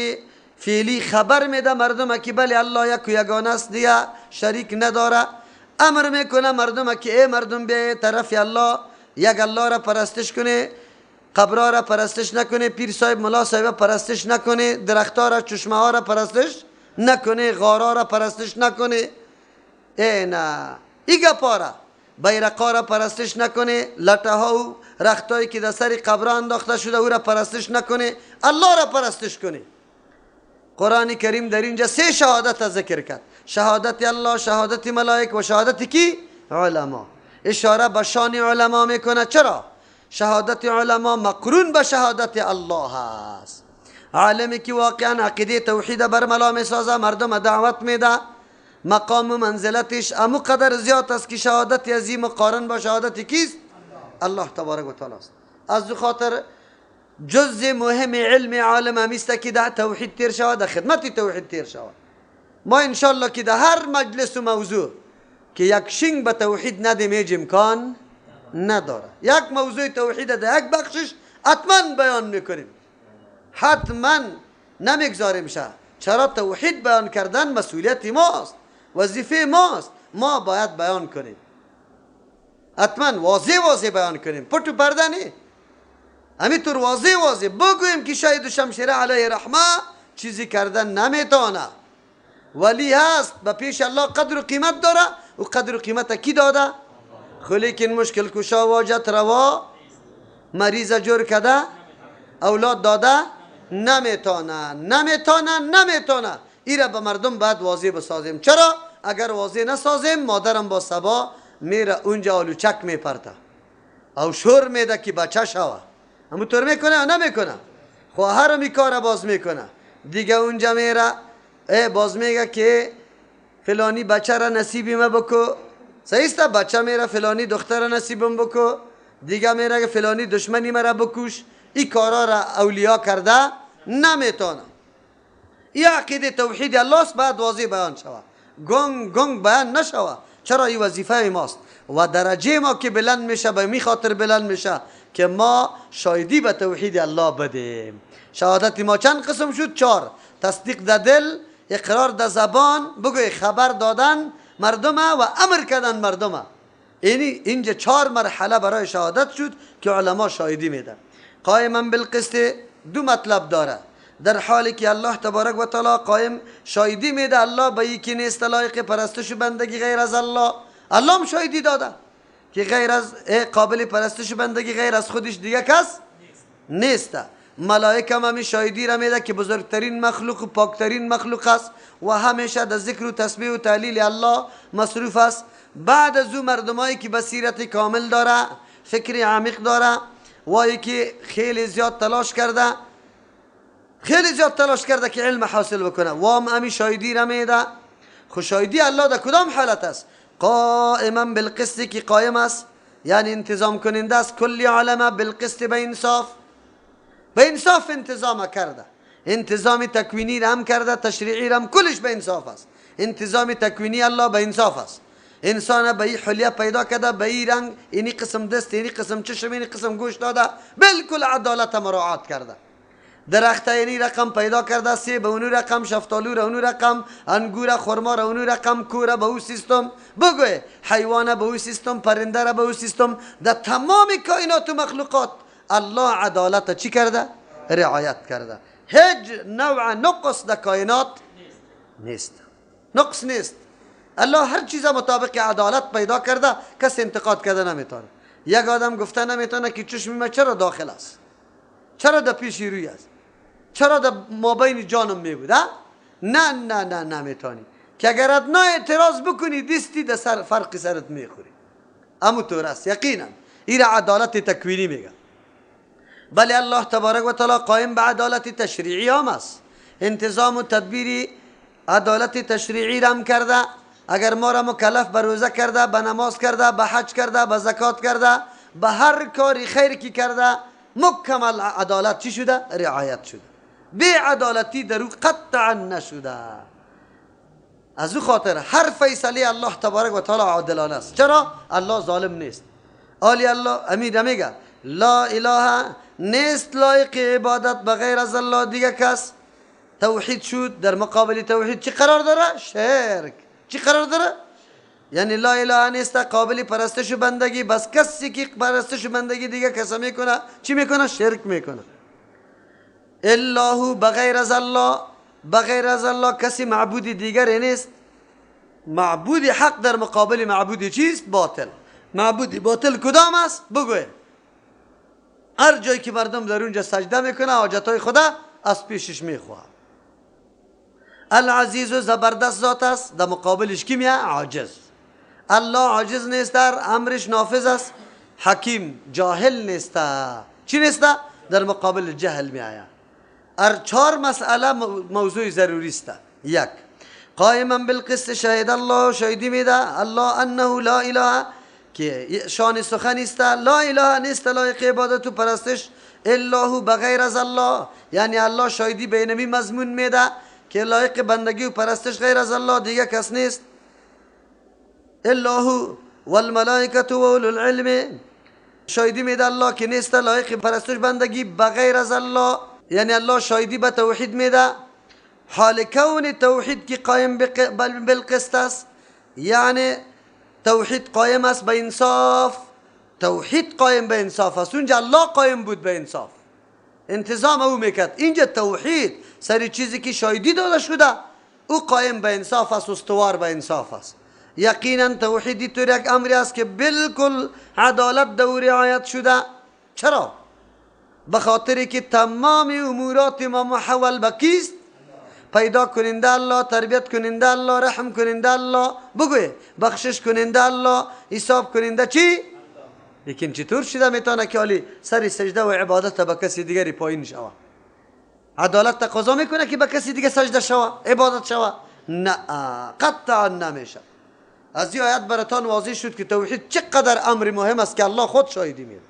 فعلی خبر میده مردم که بله الله یک و یگانه است، دیگه شریک نداره. امر میکنه مردم که ای مردم به طرف الله، یک الله را پرستش کنه، قبرها را پرستش نکنه، پیر صاحب ملا صاحب پرستش نکنه، درختها را چشمه ها را پرستش نکنه، غارها را پرستش نکنه. ای نه ایگا پارا بیرقا را پرستش نکنه، لطه ها و رختایی که در سر قبر انداخته شده او را پرستش نکنه، الله را پرستش کنه. قرآن کریم در اینجا سه شهادت ذکر کرد: شهادت الله، شهادت ملائک و شهادت کی؟ علما. اشاره به شان علما میکنه. چرا؟ شهادت علما مقرون به شهادت الله است. عالمی که واقعا عقیده توحید برملا میسازه، مردم دعوت میده، مقام و منزلتش امو قدر زیاد است که شهادت عظیم مقارن با شهادت کیست؟ الله تبارک و تعالی است. از دو خاطر جزء مهم علم عالم همیست که در توحید تیر شود، در خدمت توحید تیر شود. ما انشالله که در هر مجلس و موضوع که یک شنگ به توحید ندیم هیچ امکان نداره. یک موضوع توحید در یک بخشش حتما بیان میکنیم، حتما نمیگذاریم شه. چرا؟ توحید بیان کردن مسئولیت ماست، وظیفه ماست، ما باید بیان کنیم، حتما واضح بیان کنیم، پشت و پرده نه. همینطور واضح بگویم که شهید شمشیر علیه رحمه چیزی کردن نمیتونه، ولی هست به پیش الله قدر و قیمت داره. و قدر و قیمت کی داده؟ خلیکن مشکل کشا واجت روا، مریض جور کده اولاد داده نمیتونه. ایره به مردم باید واضح بسازیم. چرا؟ اگر واضح نسازیم مادرم با سبا میره اونجا آلوچک میپرته او شور میده که بچه شوه، همونطور میکنه یا نمیکنه؟ خواهرم این کار باز میکنه دیگه، اونجا میره باز میگه که فلانی بچه را نصیبی ما بکو. صحیح است؟ بچه میره فلانی دختر را نصیبم بکو، دیگه میره فلانی دشمنی مرا بکوش. این کارا را اولیا کرده نمیتونه. این عقیده توحید الله است، باید واضح بیان شود، گنگ بیان نشود. چرا؟ این وظیفه ماست و درجه ما که بلند میشه به می خاطر بلند میشه که ما شاهدی به توحید الله بدیم. شهادت ما چند قسم شد؟ 4. تصدیق در دل، اقرار در زبان، بگوی خبر دادن مردم و امر کردن مردم. یعنی اینجا 4 مرحله برای شهادت شد که علما شاهدی میدن. قائما بالقسط 2 مطلب داره، در حالی که الله تبارک و تعالی قائم شاهدی میده الله به یکی نیست لایق پرستش و بندگی غیر از الله. الله هم شاهدی داده که غیر از قابل پرستش و بندگی غیر از خودش دیگه کس نیست. ملائکه هم همین شاهدی را میده که بزرگترین مخلوق و پاکترین مخلوق است و همیشه در ذکر و تسبیح و تعلیل الله مصروف است. بعد از او مردمایی که بصیرت کامل داره، فکر عمیق داره و که خیلی زیاد تلاش کرده که علم حاصل بکنه و هم همین شاهدی را میده. خود شاهدی الله در کدام حالت است؟ قائما بالقسط که قائم است، یعنی انتظام کننده است. کلی عالمه بالقسط، به انصاف انتظام کرده. انتظام تکوینی را هم کرده، تشریعی را هم، کلش به انصاف است. انتظام تکوینی الله به انصاف است. انسان به این حلیه پیدا کرده، به این رنگ، اینی قسم دست، اینی قسم چشم، اینی قسم گوش داده، بالکل عدالت مراعات کرده. درخت اینی رقم پیدا کرده، سیب اونو رقم، شفتالو را اونو رقم، انگور خرما را اونو رقم، کور به او سیستم. بگوی حیوان به او سیستم، پرنده را به او سیستم. در تمام کائنات و مخلوقات الله عدالت چی کرده؟ رعایت کرده. هیچ نوع نقص در کائنات نیست، نقص نیست. الله هر چیز مطابق عدالت پیدا کرده، کسی انتقاد کرده نمیتونه. یک آدم گفته نمیتونه که چشم من چرا داخل است، چرا در پیش روی است، چرا در مابین جانم میبود؟ نه نه نه نمیتونی. که اگر ادنا اعتراض بکنی دستی در سر فرق سرت میخوری. اما طور است یقینا. این عدالت تکوینی میگه. بله الله تبارک و تعالی قائم به عدالت تشریعی هم است. انتظام و تدبیر عدالت تشریعی را هم کرده. اگر ما را مکلف به روزه کرده، به نماز کرده، به حج کرده، به زکات کرده، به هر کاری خیر کی کرده، مکمل عدالت چی شده؟ رعایت شده. بی عدالتی در او قطعا نشده. از او خاطر هر فیصله الله تبارک و تعالی عادلانه است. چرا؟ الله ظالم نیست. آلی الله امیر میگه لا اله نیست لایق عبادت بغیر از الله دیگه کس. توحید شد. در مقابل توحید چی قرار داره؟ شرک. چی قرار داره؟ یعنی لا اله نیست قابل پرستش و بندگی، بس کسی که پرستش و بندگی دیگه کسا میکنه چی میکنه؟ شرک میکنه. الله بغیر از الله، بغیر از الله کسی معبود دیگری نیست. معبود حق در مقابل معبود چیست؟ باطل. معبود باطل کدام است؟ بگوه. هر جایی که مردم در اونجا سجده میکنه حاجتای خدا از پیشش میخواه. العزیز و زبردست ذات است، در مقابلش کی میه؟ عاجز. الله عاجز نیست، در امرش نافذ است. حکیم جاهل نیست. چی نیست؟ در مقابل جهل میآید. چهار مسئله موضوع ضروری است. یک، قائما بالقسط شهد الله، شهیدی میده الله انه لا اله، که شان سخن است لا اله نیست لایق عبادت و پرستش الا هو بغیر از الله. یعنی الله شهیدی به اینمی مضمون میده که لایق بندگی و پرستش غیر از الله دیگه کس نیست. الا هو والملائکه و اولو العلم، شهیدی میده الله که نیست لایق پرستش بندگی بغیر از الله. یعنی الله شهیدی به توحید میده. حال کون توحید که قائم بالقسط است، یعنی توحید قائم است به انصاف. توحید قائم به انصاف است. اونجا الله قائم بود به انصاف، انتظام او میکرد. اینجا توحید سری چیزی که شاهدی داده شده او قائم به انصاف است، استوار به انصاف است. یقینا توحیدی طور یک امری است که بالکل عدالت در رعایت شده. چرا؟ بخاطر که تمام امورات ما محول به کیست؟ پیدا کننده الله، تربیت کننده الله، رحم کننده الله، بگوی بخشش کننده الله، حساب کننده چی؟ لیکن چطور شده میتونه که علی سر سجده و عبادت به کسی دیگری پایین شوه؟ عدالت تقاضا میکنه که به کسی دیگه سجده شوه، عبادت شوه؟ نه، قطعا نمیشه. از این آیت براتان واضح شد که توحید چقدر امر مهم است که الله خود شاهدی میده.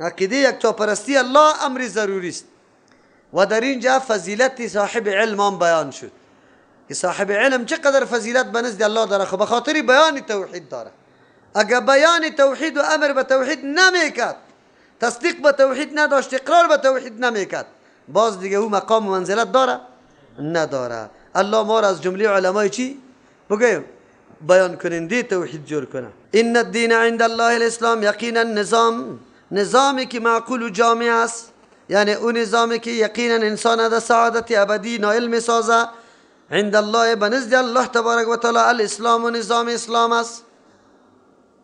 عقیده یکتاپرستی الله امر ضروری است. و در اینجا فضیلت صاحب علم هم بیان شد که صاحب علم چقدر فضیلت به نزد الله داره. خب بخاطر بیان توحید داره. اگر بیان توحید و امر به توحید نمیکرد، تصدیق به توحید نداشت، اقرار به توحید نمیکرد، باز دیگه او مقام و منزلت داره؟ نداره. الله ما را از جمله علمای چی بگیم بیان کننده توحید جور کنه. ان الدین عند الله الاسلام، یقینا نظامی که معقول و جامع است، یعنی اون نظامی که یقینا انسان در سعادت ابدی نائل می سازه، عند الله بنزد الله تبارک و تعالی الاسلام، و نظام اسلام است.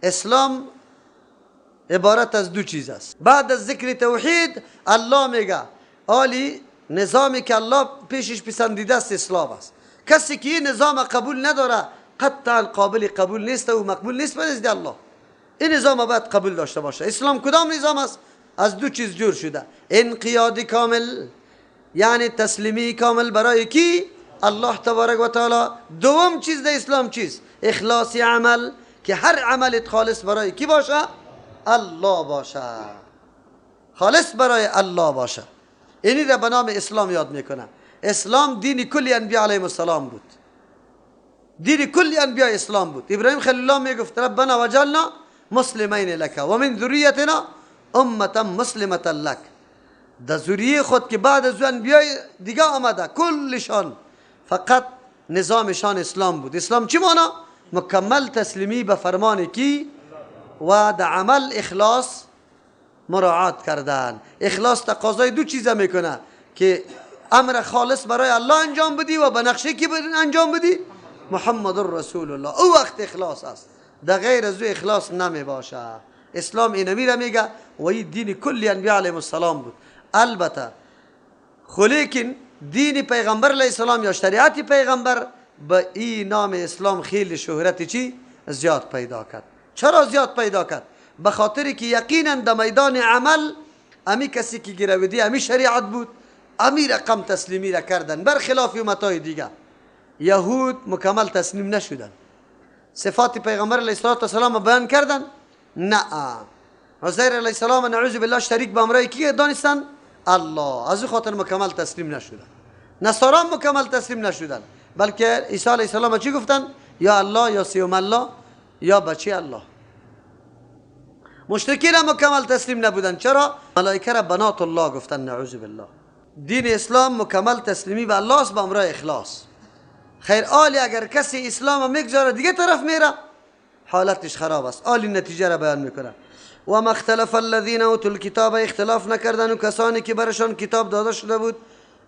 اسلام عبارت از دو چیز است. بعد از ذکر توحید الله میگه آلی نظامی که الله پیشش پسندیده است اسلام است. کسی که این نظام قبول نداره قطعا قابل قبول نیست و مقبول نیست به نزد الله. این نظام باید قبول داشته باشه. اسلام کدام نظام است؟ از دو چیز جور شده. انقیاد کامل، یعنی تسلیمی کامل برای کی؟ الله تبارک و تعالی. دوم چیز در اسلام چیز؟ اخلاص عمل، که هر عملت خالص برای کی باشه؟ الله باشه، خالص برای الله باشه. اینی را به نام اسلام یاد میکنه. اسلام دین کلی انبیاء علیهم السلام بود. دین کلی انبیاء اسلام بود. ابراهیم خلیل الله میگفت ربنا وجعلنا مسلمین لک و من ذریتنا امتا مسلمتا لک. در ذریه خود که بعد از انبیای دیگه آمده کلشان فقط نظامشان اسلام بود. اسلام چی مانا؟ مکمل تسلیمی به فرمان کی و در عمل اخلاص مراعات کردن. اخلاص تقاضای دو چیزا میکنه که امر خالص برای الله انجام بدی و به نقشه کی انجام بدی؟ محمد رسول الله. او وقت اخلاص است، در غیر از او اخلاص نمی باشه. اسلام این میره میگه و این دین کلی انبیاء علیهم السلام بود. البته لیکن دین پیغمبر علیه السلام یا شریعت پیغمبر به این نام اسلام خیلی شهرت چی زیاد پیدا کرد. چرا زیاد پیدا کرد؟ به خاطر که یقینا در میدان عمل امی کسی که گرویدی امی شریعت بود، امی رقم تسلیمی را کردن. برخلاف امتهای دیگه یهود مکمل تسلیم نشدن. صفات پیغمبر علیه السلام بیان کردن؟ نه. عزیر علیه السلام نعوذ بالله شریک به امرای کی دانستن؟ الله. از او خاطر مکمل تسلیم نشدن. نصارا مکمل تسلیم نشدن، بلکه عیسی علیه السلام چی گفتن؟ یا الله، یا سیوم الله، یا بچه الله. مشرکین هم مکمل تسلیم نبودن. چرا؟ ملائکه را بنات الله گفتن. نعوذ بالله. دین اسلام مکمل تسلیمی به الله است، به امر اخلاص. خیر آلی اگر کسی اسلام میگذاره دیگه طرف میره حالتش خراب است. آلی نتیجه را بیان میکنه. و مختلف الذین اوتوا الکتاب، اختلاف نکردن و کسانی که برشان کتاب داده شده بود،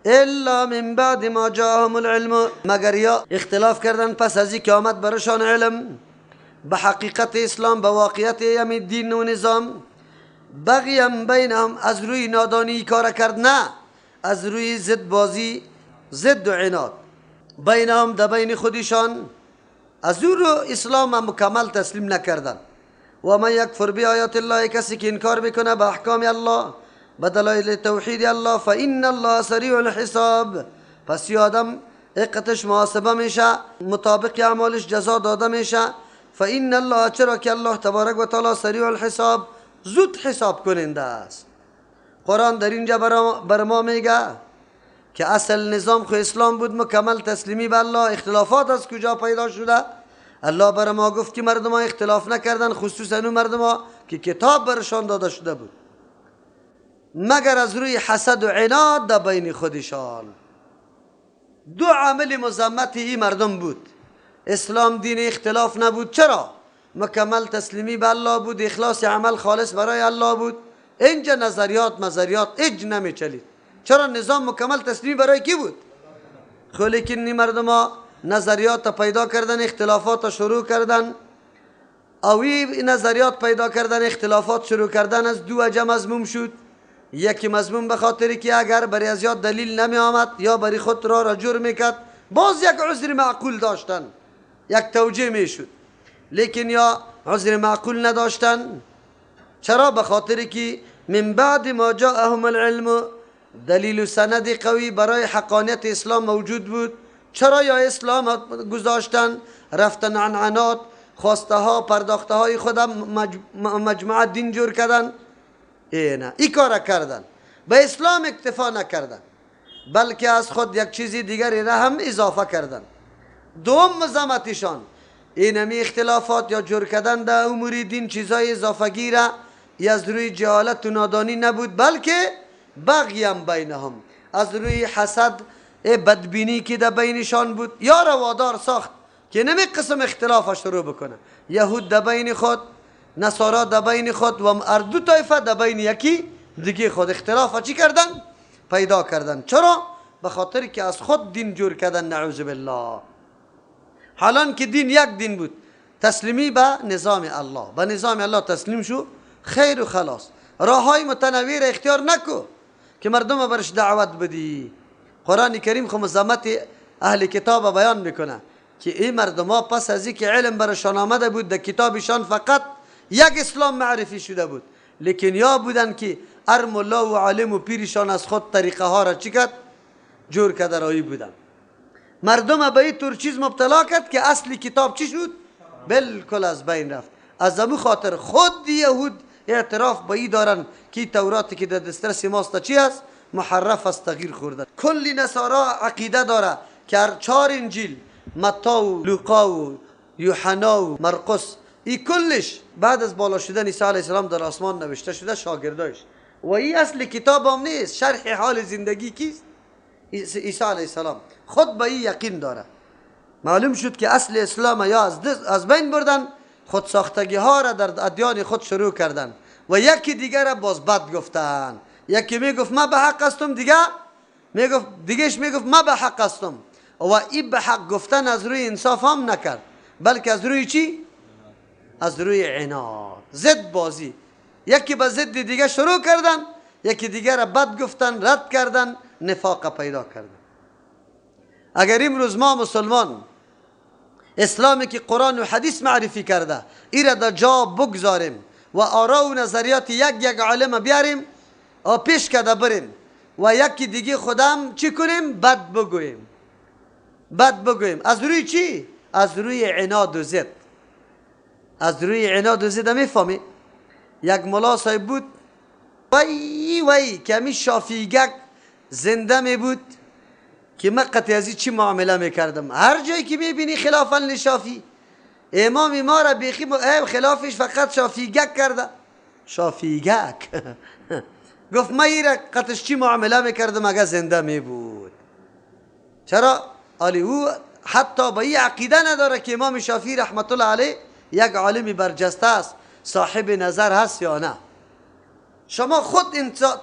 الا من بعد ما جاءهم العلم، مگر یا اختلاف کردن پس از اینکه آمد برشان علم به حقیقت اسلام، به واقعیت یمی دین و نظام. بغیم بینهم، از روی نادانی کار کرد، نه از روی ضد بازی، ضد و عناد. بینهم در بین خودشان، از او رو اسلام مکمل تسلیم نکردن. و من یکفر بی آیات الله، کسی که انکار میکنه به احکام الله، به دلایل توحید الله، فان الله سریع الحساب، پس یه آدم اقتش محاسبه میشه، مطابق اعمالش جزا داده میشه. فان الله، چرا که الله تبارک و تعالی سریع الحساب، زود حساب کننده است. قرآن در اینجا بر ما میگه که اصل نظام خو اسلام بود، مکمل تسلیمی به الله. اختلافات از کجا پیدا شده؟ الله بر ما گفت که مردم ها اختلاف نکردن، خصوصا اون مردم ها که کتاب برشان داده شده بود، مگر از روی حسد و عناد در بین خودشان. دو عامل مذمت این مردم بود. اسلام دین اختلاف نبود. چرا؟ مکمل تسلیمی به الله بود، اخلاص عمل خالص برای الله بود. اینجا نظریات اج نمی چلید. چرا؟ نظام مکمل تسلیمی برای کی بود؟ خب لیکن این مردم ها نظریات پیدا کردن، اختلافات شروع کردن. اوی نظریات پیدا کردن، اختلافات شروع کردن از دو وجه مضموم شد. یکی مضموم به خاطری که اگر برای از یاد دلیل نمی آمد یا برای خود را رجوع میکرد، باز یک عذر معقول داشتن، یک توجیه میشد. لیکن یا عذر معقول نداشتن. چرا؟ به خاطری که من بعد ما جاءهم العلم، دلیل و سند قوی برای حقانیت اسلام موجود بود. چرا یا اسلام گذاشتن، رفتن عنعنات، خواسته ها، پرداخته های خودم مجموعه دین جور کردن. ای کار کردن، به اسلام اکتفا نکردن، بلکه از خود یک چیزی دیگری را هم اضافه کردن. دوم مذمتشان اینمی اختلافات یا جور کردن در امور دین چیزای اضافه گیره از روی جهالت و نادانی نبود، بلکه بغیم بینهم، از روی حسد بدبینی که در بینشان بود. یا روادار ساخت که نمی قسم اختلاف شروع بکنه. یهود در بین خود، نصارا در بین خود و هر دو طایفه در بین یکی دیگه خود اختلاف چی کردن؟ پیدا کردن. چرا؟ به خاطر که از خود دین جور کردن. نعوذ بالله. حالان که دین یک دین بود، تسلیمی به نظام الله، به نظام الله تسلیم شو، خیر و خلاص. راه های متنوع اختیار نکو که مردم برش دعوت بدی. قرآن کریم خو مذمت اهل کتاب بیان میکنه که این مردم ها پس از اینکه علم برشان آمده بود، در کتابشان فقط یک اسلام معرفی شده بود، لیکن یا بودن که ار ملا و عالم و پیرشان از خود طریقه ها را چی کرد؟ جور کرده رایی بودن. مردم به این طور چیز مبتلا کرد که اصلی کتاب چی شد؟ بالکل از بین رفت. از امو خاطر خود یهود اعتراف به این دارن که توراتی که در دسترس ماست چی است؟ محرف است، تغییر خورده. کلی نصارا عقیده داره که هر 4 انجیل، متی و لوقا و یوحنا و مرقس، این کلش بعد از بالا شدن عیسی علیه السلام در آسمان نوشته شده، شاگردایش و این اصل کتاب هم نیست، شرح حال زندگی کیست؟ عیسی علیه السلام خود به این یقین داره. معلوم شد که اصل اسلام یا از بین بردن، خود ساختگی ها را در ادیان خود شروع کردن و یکی دیگر را باز بد گفتن. یکی میگفت ما به حق هستم، دیگهش میگفت ما به حق هستم. و این به حق گفتن از روی انصاف هم نکرد، بلکه از روی چی؟ از روی عناد، ضد بازی. یکی به ضد دیگه شروع کردن، یکی دیگر را بد گفتن، رد کردن، نفاق پیدا کردن. اگر امروز ما مسلمان اسلامی که قرآن و حدیث معرفی کرده ای را در جا بگذاریم و آرا و نظریات یک عالم بیاریم و پیش کده بریم و یکی دیگه خودم چی کنیم؟ بد بگویم. از روی چی؟ از روی عناد و ضد. از روی عناد و ضد میفهمی؟ یک ملا صاحب بود، وای که همی شافیگک زنده می بود که من قطعی ازی چی معامله میکردم. هر جایی که میبینی خلافا لشافی، امام ما را بیخی خلافش فقط شافیگک کرده. شافیگک گفت من این را قطعش چی معامله میکردم اگر زنده می بود. چرا؟ آلی او حتی با این عقیده نداره که امام شافعی رحمت الله علیه یک عالمی برجسته است، صاحب نظر هست یا نه. شما خود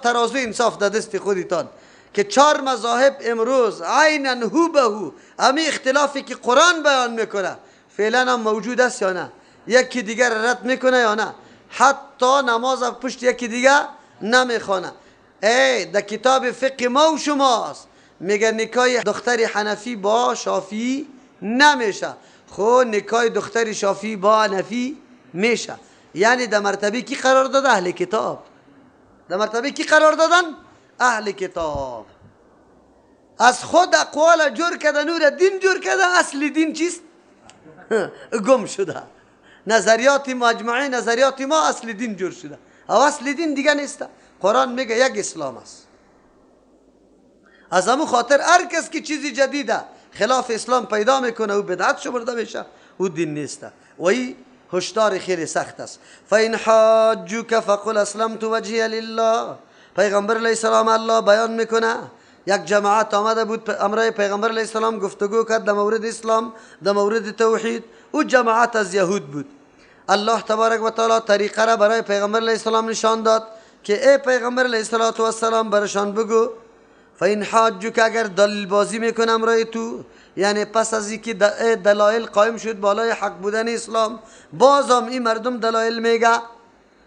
ترازوی انصاف در دست خودتان که 4 مذاهب امروز عیناً هو به هو امی اختلافی که قرآن بیان میکنه فعلا هم موجود است یا نه؟ یکی دیگر رد میکنه یا نه؟ حتی نماز پشت یکی دیگر نمیخونه. در کتاب فقه ما و شماست میگه نکای دختر حنفی با شافعی نمیشه، خب نکای دختر شافعی با حنفی میشه. یعنی در مرتبه کی قرار داده؟ اهل کتاب. در مرتبه کی قرار دادن؟ اهل کتاب. از خود اقوال جور کرده، نور دین جور کرده. اصل دین چیست؟ گم شده. نظریات مجموعه نظریات ما اصل دین جور شده، او اصل دین دیگه نیست. قرآن میگه یک اسلام است. از همون خاطر هر کس که چیزی جدیده خلاف اسلام پیدا میکنه و بدعت شمرده میشه، او دین نیست. و این هشدار خیلی سخت است. فین حاجوک فقل اسلمت وجهی لله. پیغمبر علیه السلام الله بیان میکنه یک جماعت آمده بود امرای پیغمبر علیه السلام گفتگو کرد در مورد اسلام، در مورد توحید. او جماعت از یهود بود. الله تبارک و تعالی طریقه را برای پیغمبر علیه السلام نشان داد که ای پیغمبر علیه السلام برشان بگو فین حاجوک اگر دلیل بازی میکنه امرای تو، یعنی پس از اینکه دلایل قائم شد بالای حق بودن اسلام، بازم این مردم دلایل میگه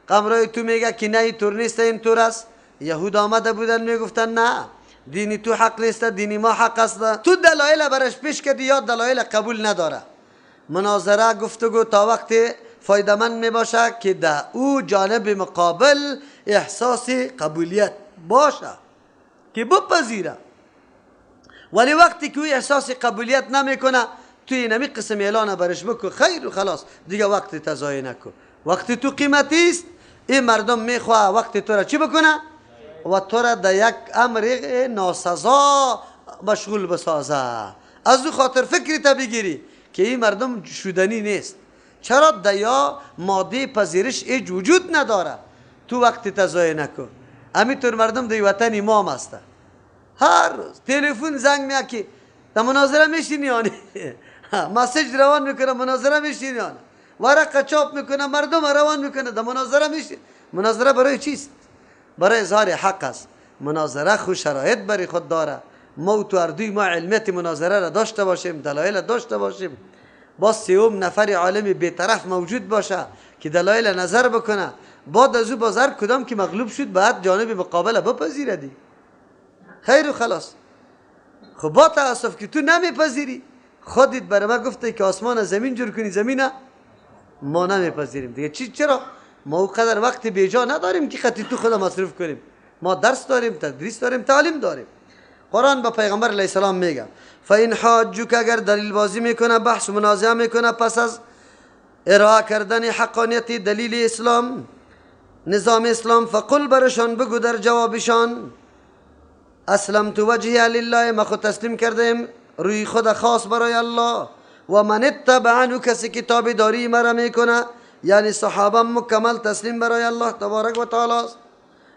امرای تو میگه که نه اینطور نیست، اینطور است. یهود آمده بودن میگفتن نه دینی تو حق نیست، دینی ما حق است. تو دلایل برش پیش کردی یا دلایل قبول نداره. مناظره گفتگو تا وقت فایدمند میباشه که در او جانب مقابل احساس قبولیت باشه که بپذیره. ولی وقتی که او احساس قبولیت نمیکنه، توی نمی قسم اعلان برش بکن خیر و خلاص، دیگه وقت تضایع نکن. وقتی تو قیمتی است، این مردم میخواه وقت تو را چی بکنه و تو را در یک امر ناسزا مشغول بسازه. از او خاطر فکری تا بگیری که این مردم شدنی نیست. چرا؟ دیا ماده پذیرش ایج وجود نداره. تو وقت تضایع نکن. همینطور مردم در وطن امام هسته، هر روز تلفن زنگ میاد که در مناظره میشینی یا نه؟ مسیج روان میکنه مناظره میشینی یا نه؟ ورق چاپ میکنه مردم روان میکنه در مناظره میشینی. مناظره برای چیست؟ برای اظهار حق است. مناظره خود شرایط برای خود داره. ما تو اردوی ما علمیت مناظره را داشته باشیم، دلایل داشته باشیم، با 3 نفر عالم بی‌طرف موجود باشه که دلایل نظر بکنه، بعد از او بازار کدام که مغلوب شد بعد جانب مقابل بپذیره دی خیر و خلاص. خب با تاسف که تو نمیپذیری، خودت برای ما گفته که آسمان زمین جور کنی، زمین ما نمیپذیریم دیگه. چرا؟ ما او قدر وقت بیجا نداریم که خطی تو خدا مصرف کنیم. ما درس داریم، تدریس داریم، تعلیم داریم. قرآن با پیغمبر علیه السلام میگه فین حاجوک اگر دلیل بازی میکنه، بحث و منازعه میکنه پس از ارائه کردن حقانیت دلیل اسلام، نظام اسلام، فقل برشان بگو در جوابشان اسلمت وجهی لله، ما خود تسلیم کردیم روی خود خاص برای الله. و من اتبعنو، کسی که تابعداری مرا میکنه، یعنی صحابه مکمل تسلیم برای الله تبارک و تعالی است.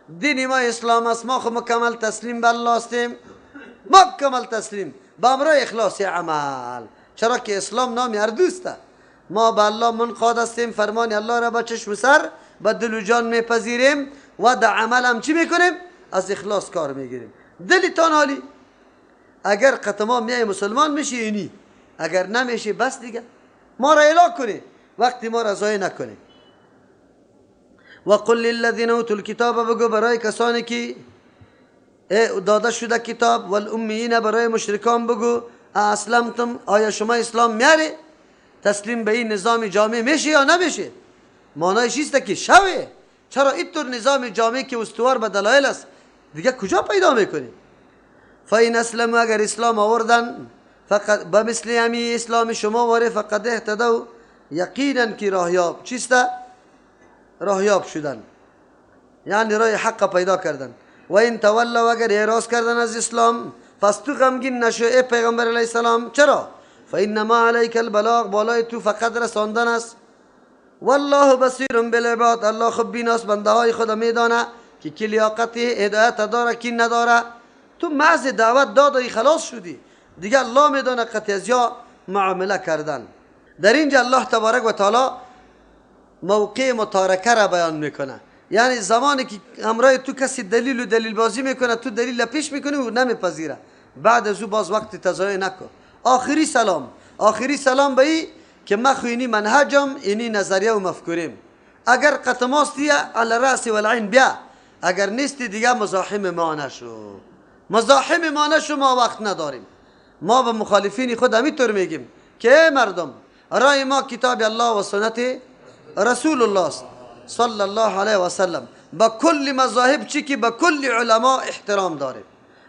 دین ما اسلام است، ما خود مکمل تسلیم به الله هستیم، مکمل تسلیم به امر اخلاص عمل. چرا که اسلام نام هر دوسته. ما به الله منقاد هستیم، فرمان الله را به چشم و سر به دل و جان میپذیریم و در عمل هم چی میکنیم؟ از اخلاص کار میگیریم. دلتان حالی اگر قطما میای مسلمان میشی اینی، اگر نمیشی بس دیگه ما را اله کنی، وقتی ما را ضایع نکنی. و قل للذین اوتوا الکتاب، بگو برای کسانی که داده شده کتاب، والامیین برای مشرکان بگو اسلمتم، آیا شما اسلام میاری؟ تسلیم به این نظام جامع میشه یا نمیشه؟ معنایش است که شوه. چرا اینطور نظام جامع که استوار به دلایل است دیگه کجا پیدا میکنی؟ فاین اسلموا، اگر اسلام آوردن، فقط به مثل همی اسلام شما واره، فقط اهتدوا، یقینا که راهیاب چیسته؟ راهیاب شدن، یعنی راه حق پیدا کردن. و این تولوا، اگر اعراض کردن از اسلام، پس تو غمگین نشو ای پیغمبر علیه السلام. چرا؟ فانما علیک البلاغ، بالای تو فقط رساندن است. والله بصیر بالعباد، الله خود بیناست بنده های خود میدانه که کی لیاقت هدایت داره کی نداره. تو محض دعوت دادی خلاص شدی دیگه، الله میدانه قطع از یا معامله کردن. در اینجا الله تبارک و تعالی موقع متارکه را بیان میکنه، یعنی زمانی که همراه تو کسی دلیل و دلیل بازی میکنه، تو دلیل پیش میکنی و نمیپذیره، بعد از او باز وقت تضایع نکن. آخری سلام، آخری سلام به ای که ما خوینی منهجم، اینی نظریه و مفکوریم. اگر قطماستی علی رأس و العین بیا، اگر نیستی دیگه مزاحم ما نشو، مزاحم ما نشو، ما وقت نداریم. ما به مخالفین خود همینطور میگیم که مردم رای ما کتاب الله و سنت رسول الله است صلی الله علیه و سلم. با کل مذاهب چی که با کل علما احترام داره.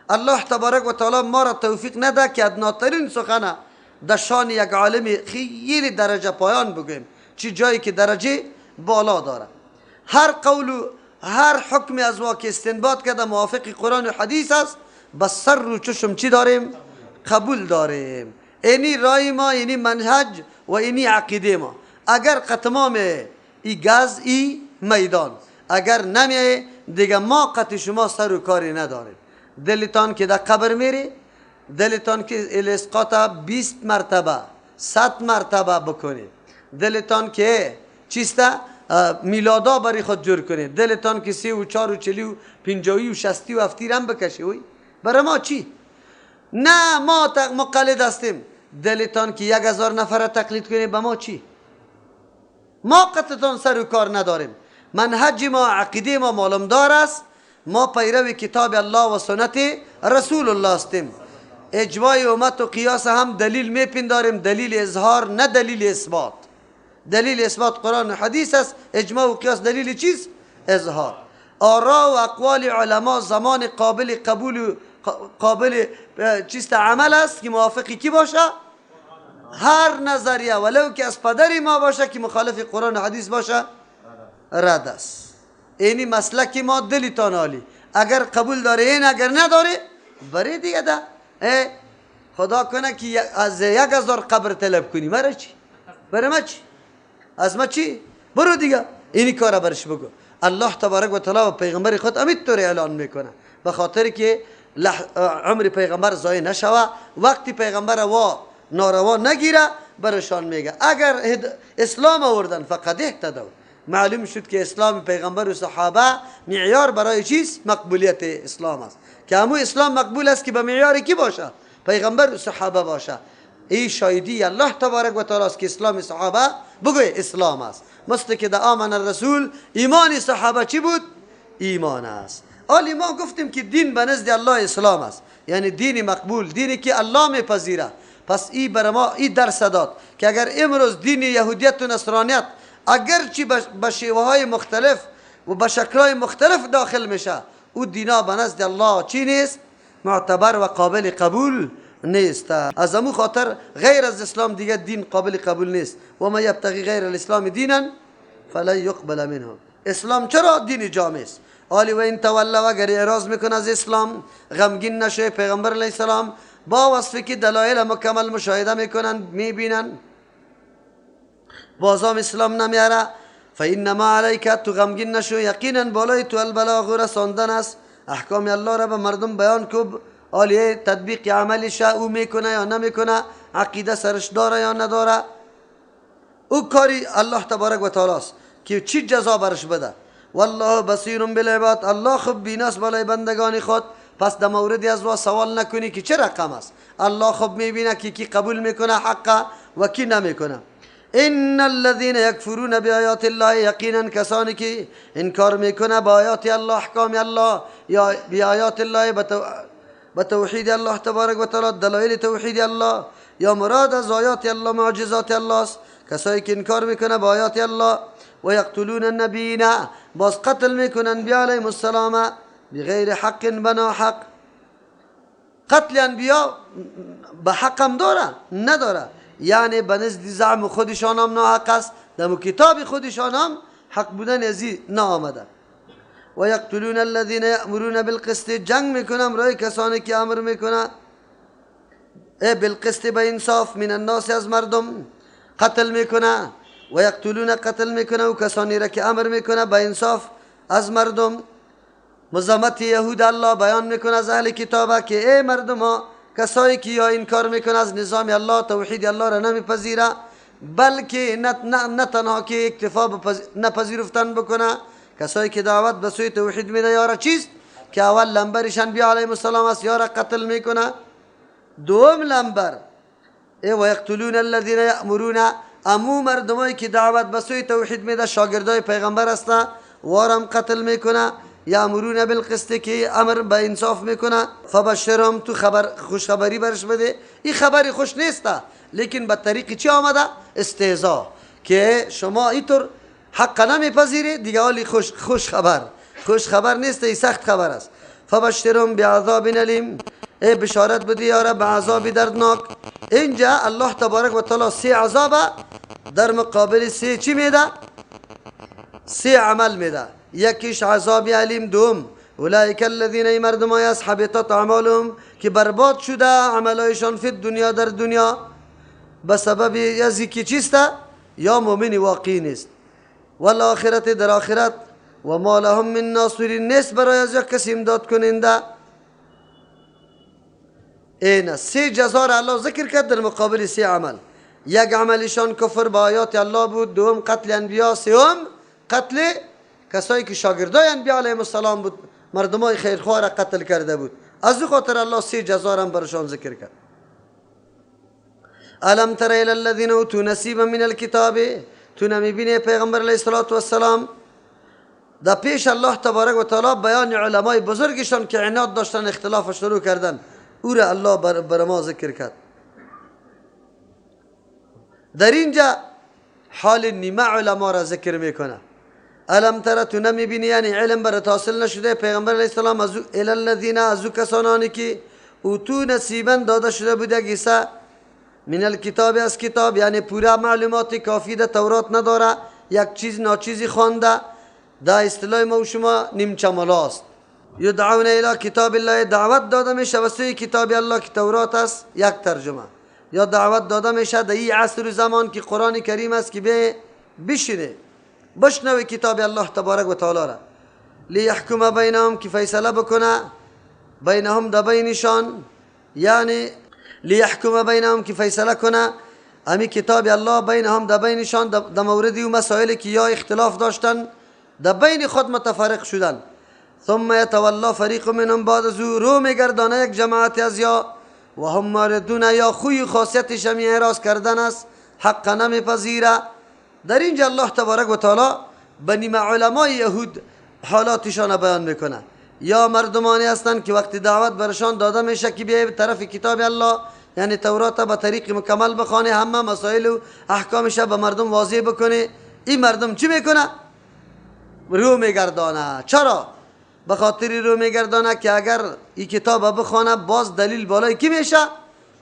الله تبارک و تعالی ما را توفیق نده که ادناترین سخنه در شان یک عالم خیلی درجه پایان بگویم، چی جایی که درجه بالا داره. هر قول و هر حکم از واقع استنباط کرده موافق قرآن و حدیث است، بس سر رو چشم چی داریم؟ قبول داریم. اینی رای ما، اینی منهج و اینی عقیده ما. اگر قطمام ای گز ای میدان، اگر نمیه دیگه ما قط شما سر و کاری نداریم. دلتان که در قبر میری، دلتان که الاسقاط 20 مرتبه 100 مرتبه بکنید، دلتان که چیسته میلادا برای خود جور کنید، دلتان که 3 و 4 و 40 و 50 و 60 و 70 هم بکشی، برای ما چی؟ نه ما مقلد هستیم. دلتان که 1000 نفر تقلید کنید، به ما چی؟ ما قطعتان سر و کار نداریم. منهج ما، عقیده ما معلوم دار است. ما پیرو کتاب الله و سنت رسول الله هستیم. اجماع امت و قیاس هم دلیل میپنداریم، دلیل اظهار نه دلیل اثبات. دلیل اثبات قرآن و حدیث است، اجماع و قیاس دلیل چیز؟ اظهار. آرا و اقوال علما زمان قابل قبول و قابل چیست عمل است که موافقی کی باشه؟ هر نظریه ولو که از پدری ما باشه که مخالف قرآن و حدیث باشه رد است. اینی مسلک ما دلتان عالی، اگر قبول داره این، اگر نداره بری دیگه ده. خدا کنه که از 1000 قبر طلب کنی، مرا چی؟ برای ما چی؟ از ما چی؟ برو دیگه اینی کارا برش بگو. الله تبارک و تعالی و پیغمبر خود همینطور اعلان میکنه، به خاطر که عمر پیغمبر ضایع نشوه، وقتی پیغمبر و ناروا نگیره برشان میگه اگر اسلام آوردن فقط اهتدوا. معلوم شد که اسلام پیغمبر و صحابه معیار برای چیز؟ مقبولیت اسلام است. که همون اسلام مقبول است که به معیار کی باشه؟ پیغمبر و صحابه باشه. این شایدی الله تبارک و تعالی است که اسلام صحابه بگوی اسلام است. مثل که در آمن الرسول ایمان صحابه چی بود؟ ایمان است. حالی ما گفتیم که دین به نزد الله اسلام است، یعنی دینی مقبول، دینی که الله میپذیره. پس این برای ما این درس داد که اگر امروز دین یهودیت و نصرانیت اگرچه به شیوه های مختلف و به شکل‌های مختلف داخل میشه، او دینا به نزد الله چی نیست؟ معتبر و قابل قبول نیست. از امو خاطر غیر از اسلام دیگه دین قابل قبول نیست. و ما یبتغی غیر الاسلام دینا فلن یقبل منه. اسلام چرا دین جامع است؟ آلی و این تولوا، اگر اعراض میکنه از اسلام، غمگین نشه. پیغمبر علیه السلام با وصفی که دلایل مکمل مشاهده میکنن، میبینن، بازام اسلام نمیاره، فإنما عليك، تو غمگین نشو، یقینا بالای تو البلاغ رساندن است. احکام الله را به مردم بیان کو، آلیه تطبیق عملش او میکنه یا نمیکنه، عقیده سرش داره یا نداره، او کاری الله تبارک و تعالی است که چی جزا برش بده. والله بصیر بالعباد، الله خوب بیناست بالای بندگان خود. پس در موردی از وا سوال نکنی که چه رقم است. الله خوب میبینه که کی قبول میکنه حق و کی نمیکنه. ان الذين يكفرون بآيات الله، یقینا کسانی که انکار میکنه با آیات الله، احکام الله یا بآیات الله، به توحید الله تبارک و تعالی، دلایل توحید الله، یا مراد از آیات الله معجزات الله است. کسایی که انکار میکنه با آیات الله. و یقتلون النبیین، باز قتل میکنن انبیا علیهم السلام بغیر حق، بنا حق. قتل انبیا به حق هم داره نداره، یعنی به نزد زعم خودشان هم ناحق است، در کتاب خودشان هم حق بودن ازی نآمده. و یقتلون الذین یأمرون بالقسط، جنگ میکنن برای کسانی که امر میکنه بالقسط، به انصاف، من الناس، از مردم. قتل میکنه و یقتلون، قتل میکنه و کسانی را که امر میکنه به انصاف از مردم. مزامت یهود الله بیان میکنه از اهل کتابه که ای مردم ها، کسایی که یا انکار میکنه از نظام الله، توحید الله را نمیپذیره، بلکه نه تنها که اکتفا نپذیرفتن بکنه، کسایی که دعوت به سوی توحید میده، یارا چیست که اول لنبرش انبیا علیهم السلام است، یارا قتل میکنه. دوم لنبر و یقتلون الذین یأمرون، امو مردمایی که دعوت به سوی توحید میده، شاگردای پیغمبر هستن، وارم قتل میکنه. یامرون بالقسط، که امر به انصاف میکنه. فبشرهم، تو خوشخبری برش بده. این خبری خوش نیسته، لیکن به طریق چی آمده؟ استهزا، که شما اینطور حق نمیپذیری دیگه. حالی خوش خبر نیست، این سخت خبر است. فبشرهم بعذاب الیم، ای بشارت بده یارا به عذاب دردناک. اینجا الله تبارک و تعالی سه عذاب در مقابل سه چی میده؟ سه عمل میده. یکیش عذاب علیم. دوم اولئک الذین، مردمای است حبطت اعمالهم، که برباد شده عملایشان فی دنیا، در دنیا، به سبب یزی که چیسته؟ یا مؤمن واقعی نیست. والآخرت، در آخرت، و ما لهم من ناصرین، نیست برای از یک کسی امداد کننده. این سه جزا را الله ذکر کرد در مقابل سه عمل. یک عملشان کفر با آیات الله بود، دوم قتل انبیا، سوم قتل کسایی که شاگردای انبیا علیهم السلام بود، مردمای خیرخواه را قتل کرده بود. از او خاطر الله سه جزا را برشان ذکر کرد. الم تر الی الذین اوتوا نصیبا من الکتاب، تو نمیبینی پیغمبر علیه السلام در پیش الله تبارک و تعالی بیان علمای بزرگشان که عناد داشتن، اختلاف شروع کردن، او را الله بر ما ذکر کرد. در اینجا حال نیمه علما را ذکر میکنه. الم تر، تو نمیبینی، یعنی علم برات حاصل نشده پیغمبر علیه السلام، از الی الذین، از او کسانانی که اوتو نصیبا داده شده بوده گیسه من الکتاب، از کتاب، یعنی پورا معلومات کافی ده تورات نداره، یک چیز ناچیزی خوانده. دا اصطلاح ما و شما نیمچه ملاست. یدعون الی کتاب الله، دعوت داده میشه به سوی کتاب الله که تورات است، یک ترجمه. یا دعوت داده میشه در این عصر و زمان که قرآن کریم است که بشینه بشنوی کتاب الله تبارک و تعالی را. لیحکم بینهم، که فیصله بکنه بینهم، در بینشان، یعنی لیحکم بینهم، که فیصله کنه امی کتاب الله بینهم، در بینشان، در موردی و مسائلی که یا اختلاف داشتن در بین خود متفرق شدن. ثم یتولا فریق منهم، بعد از او رو میگردانه یک جماعت از یا و هم ماردون، یا خوی خاصیتش همی اعراض کردن است، حق نمیپذیره. در اینجا الله تبارک و تعالی به نیمه علمای یهود حالاتشان بیان میکنه. یا مردمانی هستند که وقتی دعوت برشان داده میشه که بیای به طرف کتاب الله، یعنی تورات به طریق مکمل بخوانه، همه مسائل و احکامش به مردم واضح بکنه، این مردم چی میکنه؟ رو میگردانه. چرا؟ به خاطر رو میگردانه که اگر این کتاب بخوانه باز دلیل بالای کی میشه؟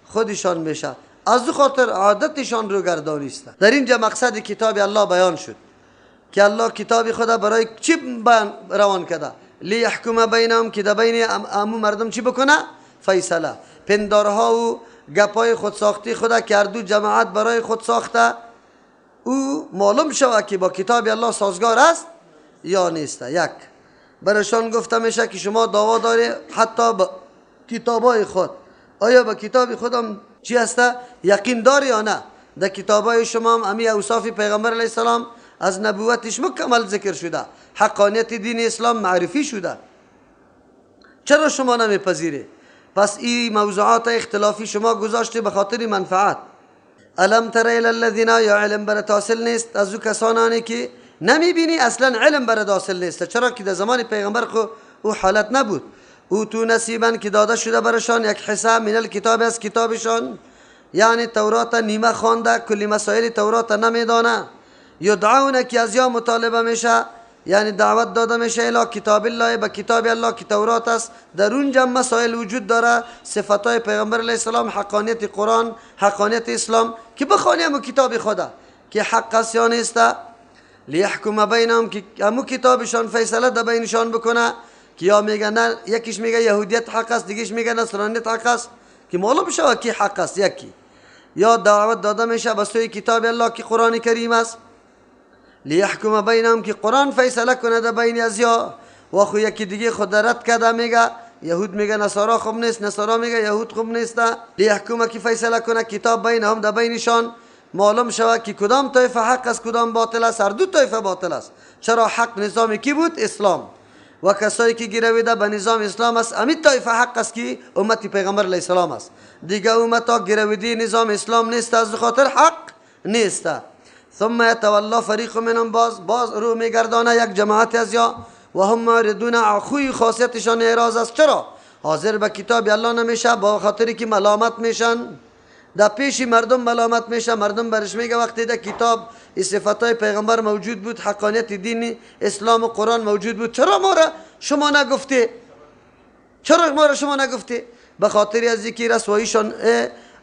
خودشان میشه. از او خاطر عادتشان رو گردانی است. در اینجا مقصد کتاب الله بیان شد که الله کتاب خدا برای چی روان کرده؟ لیحکم بینهم، که در بین امو مردم چی بکنه؟ فیصله. پندارها و گپای خود ساختی خدا که هر دو جماعت برای خود ساخته، او معلوم شود که با کتاب الله سازگار است یا نیست. یک، برشان گفته میشه که شما دعوا داری حتی به کتابای خود، آیا به کتاب خودم چی هسته یقین داری یا نه؟ در کتابای شما هم امی اوصاف پیغمبر علیه السلام از نبوتش مکمل ذکر شده، حقانیت دین اسلام معرفی شده، چرا شما نمیپذیری؟ پس این موضوعات اختلافی شما گذاشته به خاطر منفعت. الم تر الی الذین، یا علم برات حاصل نیست از او کسانی که نمیبینی اصلا علم برات حاصل نیست؟ چرا که در زمان پیغمبر خو او حالت نبود. او تو نصیبن که داده شده برشان یک حصه من الکتاب از کتابشان، یعنی تورات نیمه خوانده، کلی مسائل تورات نمیدانه. یدعون که از یا مطالبه میشه، یعنی دعوت داده میشه الی کتاب الله، به کتاب الله که تورات است، در اونجا مسائل وجود داره، صفاتای پیغمبر علیه السلام، حقانیت قرآن، حقانیت اسلام، که بخوانیم کتاب خدا که حق است یا نیست. لیحکم بینهم، که همو کتابشان فیصله در بینشان بکنه، که یا میگه نه، یکیش میگه یهودیت حق است، دیگهش میگه نصرانیت حق است، که معلوم شود کی حق است. یکی یا دعوت داده میشه به سوی کتاب الله که قرآن کریم است، لیحکم بینهم، که قرآن فیصله کنه در بین از یا و خو یکی دیگه خود رد کرده، میگه یهود میگه نصارا خوب نیست، نصارا میگه یهود خوب نیست. لیحکم، که فیصله کنه کتاب بینهم در بینشان، معلوم شود که کدام طایفه حق است کدام باطل است. هر دو طایفه باطل است. چرا حق نظام کی بود؟ اسلام. و کسایی که گرویده به نظام اسلام است، همین طایفه حق است که امت پیغمبر علیه السلام است. دیگه امتا گرویده نظام اسلام نیست، از خاطر حق نیست. ثم یتولا فریق منهم، باز رو میگردانه یک جماعت از یا و هم معرضون، خوی خاصیتشان اعراض است. چرا حاضر به کتاب الله نمیشه؟ با خاطری که ملامت میشن، در پیش مردم ملامت میشه. مردم برش میگه وقتی در کتاب صفاتای پیغمبر موجود بود، حقانیت دین اسلام و قرآن موجود بود، چرا ما را شما نگفتی؟ چرا ما را شما نگفتی؟ به خاطر از اینکه رسواییشان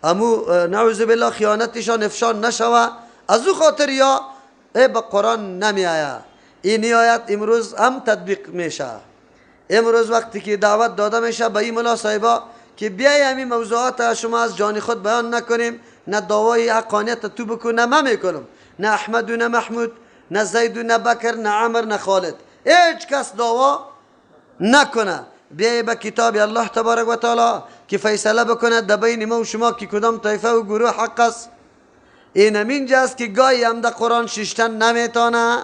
امو نعوذ بالله خیانتشان افشان نشوه، از او خاطر یا به قرآن نمی آید. این آیت امروز هم تطبیق میشه. امروز وقتی که دعوت داده میشه به این ملا صاحبا که بیای همین موضوعات شما از جان خود بیان نکنیم، نه دعوای حقانیت تو بکن، نه من میکنم، نه احمد و نه محمود، نه زید و نه بکر، نه عمر، نه خالد، هیچ کس دعوا نکنه. بیای به کتاب الله تبارک و تعالی که فیصله بکنه در بین ما و شما که کدام طایفه و گروه حق است. این همین جاست که گاهی هم در قرآن ششتن نمیتونه،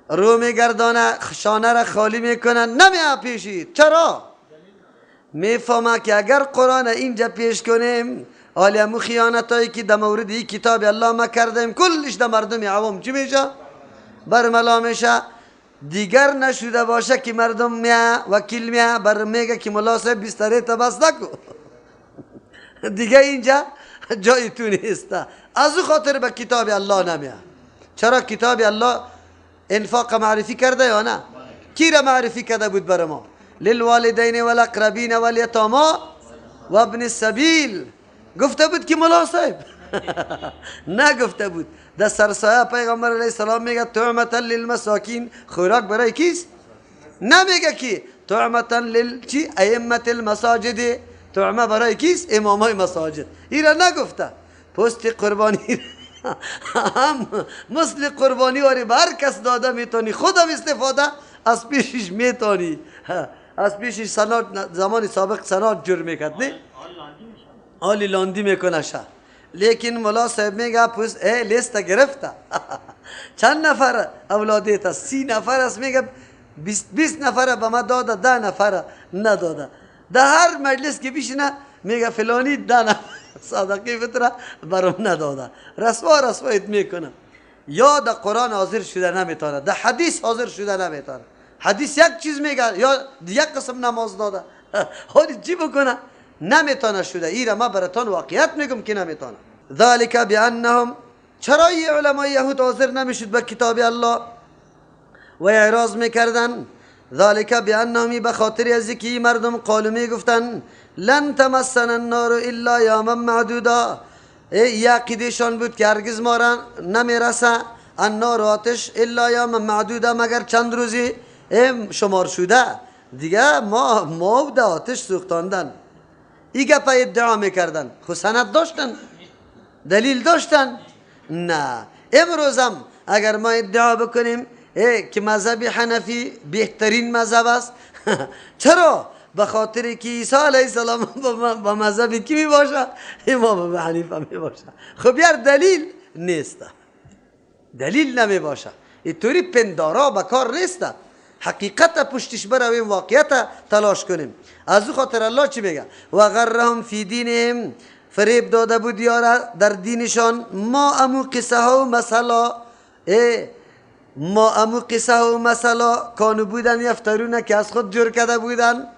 رو میگردانه، شانه را خالی میکنه، نمیه پیشید. چرا؟ میفهمه که اگر قرآن اینجا پیش کنیم، حالی همو خیانت هایی که در مورد این کتاب الله ما کردیم کلش در مردم عوام چی میشه؟ برملا میشه. دیگر نشده باشه که مردم میه وکیل میه بر میگه که ملا صاحب بستره تا بس نکو دیگه اینجا جای تو نیست. از او خاطر به کتاب الله نمیه. چرا؟ کتاب الله انفاق معرفی کرده یا نه؟ کی را معرفی کرده بود بر ما؟ للوالدین والاقربین والیتاما و ابن السبیل. گفته بود که ملا صاحب؟ نه گفته بود. در سرسایه پیغمبر علیه السلام میگه طعمتا للمساکین، خوراک برای کیست؟ نمیگه کی طعمتا چی؟ ائمه المساجد، طعمه برای کیست؟ امامای مساجد. این را نگفته. پست قربانی هم مثل قربانی واری به هر کس داده میتونی، خودم استفاده از پیشش میتونی. از پیشش سنات زمان سابق سنات جور میکرد، نه؟ حالی لاندی میکنه شه. لیکن ملا صاحب میگه پس لیست گرفته چند نفر اولادیت است؟ 30 نفر است. میگه 20 نفر به ما داده، 10 نفر نداده. در هر مجلس که بیشینه میگه فلانی 10 نفر صدقه فطره برام نداده. رسوایت میکنه. یا در قرآن حاضر شده نمیتونه، در حدیث حاضر شده نمیتونه. حدیث یک چیز میگه یا یک قسم نماز داده، حالی چی بکنه؟ نمیتونه شده. ایره ما براتون واقعیت میگم که نمیتونه. ذالک بانهم، چرا این علمای یهود حاضر نمیشد به کتاب الله و اعراض میکردن؟ ذالک بانهم، به خاطر از اینکه مردم قالو میگفتن لن تمسنا النار الا یوما معدودا. عقیدهشان بود که هرگز ما را نمیرسه النار آتش الا یوما معدودا، مگر چند روزی شمار شده. دیگه ما در آتش سوختاندن. این گپ ادعا میکردن. خو سند داشتن؟ دلیل داشتن؟ نه. امروزم اگر ما ادعا بکنیم که مذهب حنفی بهترین مذهب است چرا؟ به خاطر که عیسی علیه السلام با مذهب کی می باشه؟ امام ابو حنیفه می باشه. خب یار دلیل نیست، دلیل نمی باشه، اینطوری پندارا به کار نیست. حقیقت پشتش برویم، واقعیت تلاش کنیم. از او خاطر الله چی میگه؟ و غرهم فی دینهم، فریب داده بود یارا در دینشان، ما امو قصه ها و مثلا ما امو قصه ها و مثلا کانو بودن یفترونه که از خود جور کرده بودن.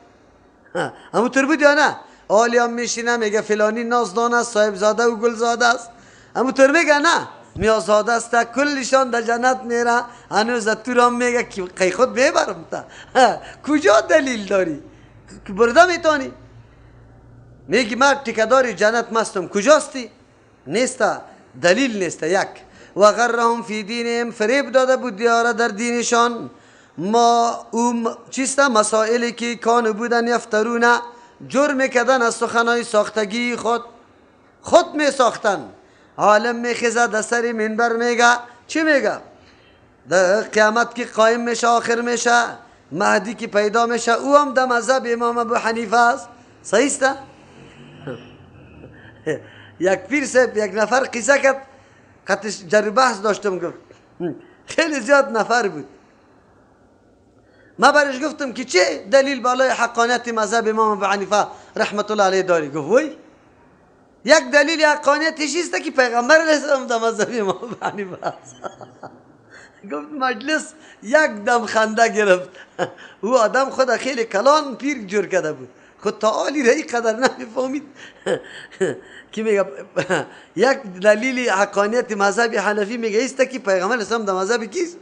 همون طور بود یا نه؟ آلی هم میشینه میگه فلانی نازدان است، صاحب زاده و گل زاده است. همون طور میگه نه؟ میازاده است، کلشان در جنت میره. هنوز تو را میگه که قی خود ببرم تا. کجا دلیل داری؟ برده میتانی؟ میگی من تکداری جنت مستم، کجاستی؟ نیستا، دلیل نیستا. یک و غرهم فی دینهم، فریب داده بود یارا در دینشان، ما چیستا مسائلی که کانو بودن یفترونه، جرم میکردن از سخنهای ساختگی خود می ساختن. عالم میخیزه در سر منبر میگه چی میگه؟ در قیامت که قایم میشه، آخر میشه، مهدی که پیدا میشه، او هم در مذهب امام ابو حنیفه است. صحیح است؟ یک پیر صاحب یک نفر قصه کرد، قطعش جر بحث داشتم، گفت خیلی زیاد نفر بود. ما برش گفتم که چه دلیل بالای حقانیت مذهب امام ابو حنیفه رحمت الله علیه داری؟ گفت وای یک دلیل حقانیتش است که پیغمبر علیه السلام در مذهب امام ابو حنیفه است. گفت مجلس یک دم خنده گرفت. او آدم خود خیلی کلان پیر جور کرده بود، خود تعالی را این قدر نمیفهمید که میگه یک دلیل حقانیت مذهب حنفی میگه است که پیغمبر اسلام در مذهب کیست؟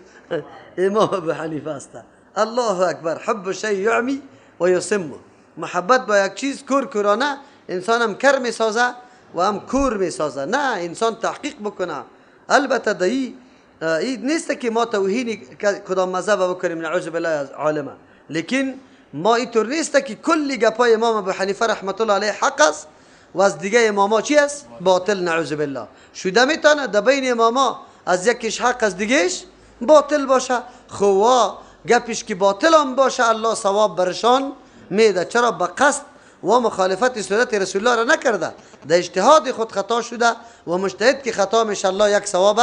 امام ابو حنیفه است. الله اکبر. حب شیء یعمی و یسمه. محبت با یک چیز کورانه انسان هم کر میسازه و هم کور میسازه. نه، انسان تحقیق بکنه. البته دایی این نیست که ما توهین کدام مذهب بکنیم، نعوذ بالله از عالمه، لیکن ما اینطور نیست که کلی گپای امام ابو حنیفه رحمت الله علیه حق است و از دیگه اماما چی است؟ باطل. نعوذ بالله. شده میتونه در بین اماما از یکیش حق از دیگهش باطل باشه. خوا گپش که باطل هم باشه الله ثواب برشان میده. چرا؟ به قصد و مخالفت سنت رسول الله را نکرده، در اجتهاد خود خطا شده و مجتهد که خطا میشه الله یک ثواب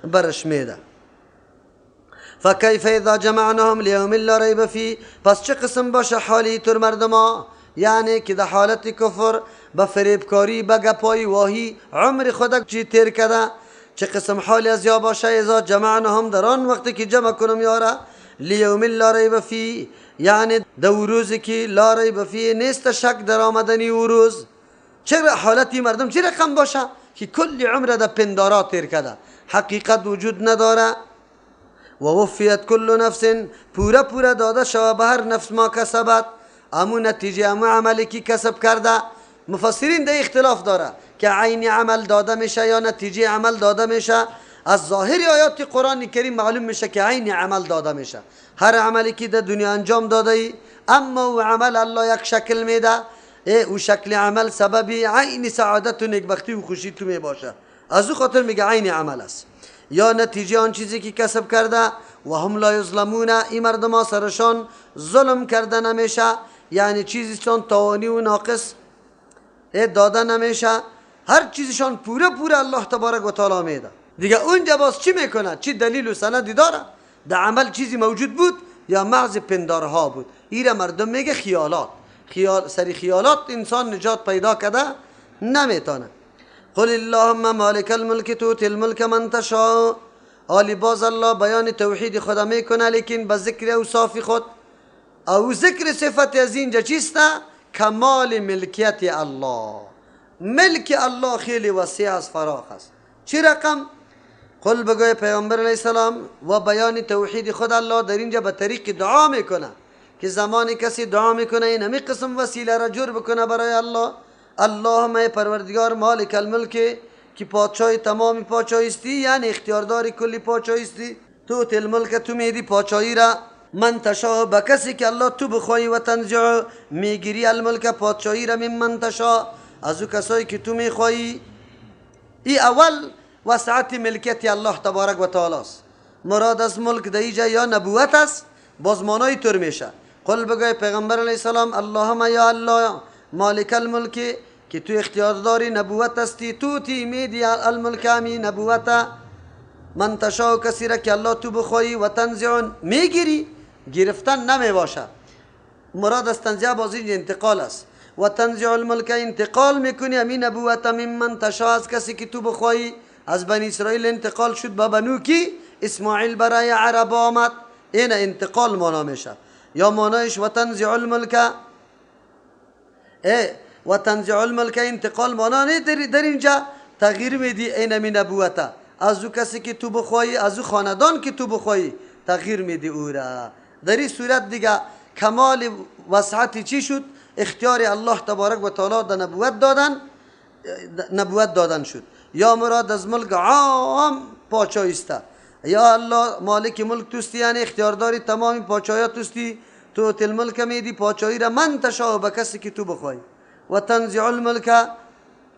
برش میده. فکیف اذا جمعناهم لیوم لا ریب فیه، پس چه قسم باشه حالی تر مردما، یعنی که در حالت کفر به فریبکاری به گپای واهی عمر خود چی تیر کرده، چه قسم حالی از یا باشه اذا جمعناهم در آن وقتی که جمع کنم یارا لیوم لا ریب فیه، یعنی در روزی که لا ریب فیه نیست شک در آمدنی او روز. چه حالتی مردم چه رقم باشه که کلی عمر در پندارات تیر کرده، حقیقت وجود نداره. و وفیت کل نفس، پورا داده شود به هر نفس ما کسبت، امو نتیجه امو عملی که کسب کرده. مفسرین ده اختلاف داره که عین عمل داده میشه یا نتیجه عمل داده میشه. از ظاهر آیات قرآن کریم معلوم میشه که عین عمل داده میشه. هر عملی که در دنیا انجام داده ای، اما او عمل الله یک شکل میده، او شکل عمل سببی عین سعادت و نیکبختی و خوشی تو می باشه. از او خاطر میگه عین عمل است یا نتیجه آن چیزی که کسب کرده. و هم لا یظلمون، این مردم ها سرشان ظلم کرده نمیشه، یعنی چیزشان تاوانی و ناقص داده نمیشه، هر چیزشان پورا الله تبارک و تعالی میده. دیگه اونجا باز چی میکنه؟ چی دلیل و سندی داره؟ در عمل چیزی موجود بود یا محض پندارها بود؟ ایره مردم میگه خیالات. سری خیالات انسان نجات پیدا کرده نمیتونه. قل اللهم مالک الملک توتی الملک من تشاء. آلی باز الله بیان توحید خدا میکنه لیکن به ذکر اوصاف خود او ذکر صفت از اینجا چیسته؟ کمال ملکیت الله. ملک الله خیلی وسیع است، فراخ است. چی رقم؟ قل بگوی پیامبر علیه السلام و بیان توحید خود الله در اینجا به طریق دعا میکنه که زمانی کسی دعا میکنه این همی قسم وسیله را جور بکنه برای الله. اللهم ای پروردگار مالک الملک، که پادشاه تمام پادشاهی استی، یعنی اختیارداری کلی پادشاهی استی. تو تل ملک، تو میدی پادشاهی را، من تشاء به کسی که الله تو بخوای، و تنزع میگیری الملک پادشاهی را من تشاء از او کسایی که تو میخوایی. این اول وسعت ملکیت الله تبارک و تعالی است. مراد از ملک در اینجا یا نبوت است، باز مانای طور میشه. قل بگوی پیغمبر علیه السلام اللهم یا الله مالک الملک، که تو اختیار داری نبوت استی، تو تی میدی الملک همی نبوت من تشاء، کسی را که الله تو بخواهی، و تنزع میگیری، گرفتن نمی باشه. مراد از تنزیع باز اینجا انتقال است. و تنزع الملک، انتقال میکنی همین نبوت من تشاء، از کسی که تو بخواهی. از بنی اسرائیل انتقال شد به بنو کی؟ اسماعیل برای عرب آمد، این انتقال مانا میشه. یا مانایش و تنزع الملک، و تنزع الملک انتقال مانا نه در اینجا تغییر میدی این می نبوته از او کسی که تو بخواهی، از او خاندان که تو بخواهی تغییر میدی او را. در این صورت دیگه کمال وسعت چی شد؟ اختیار الله تبارک و تعالی در نبوت دادن شد. یا مراد از ملک عام پاچایی است. یا الله مالک ملک توستی، یعنی اختیارداری تمام پاچایی توستی. تو تل ملک میدی پاچایی را من تشاء، به کسی که تو بخواهی. و تنزع الملک،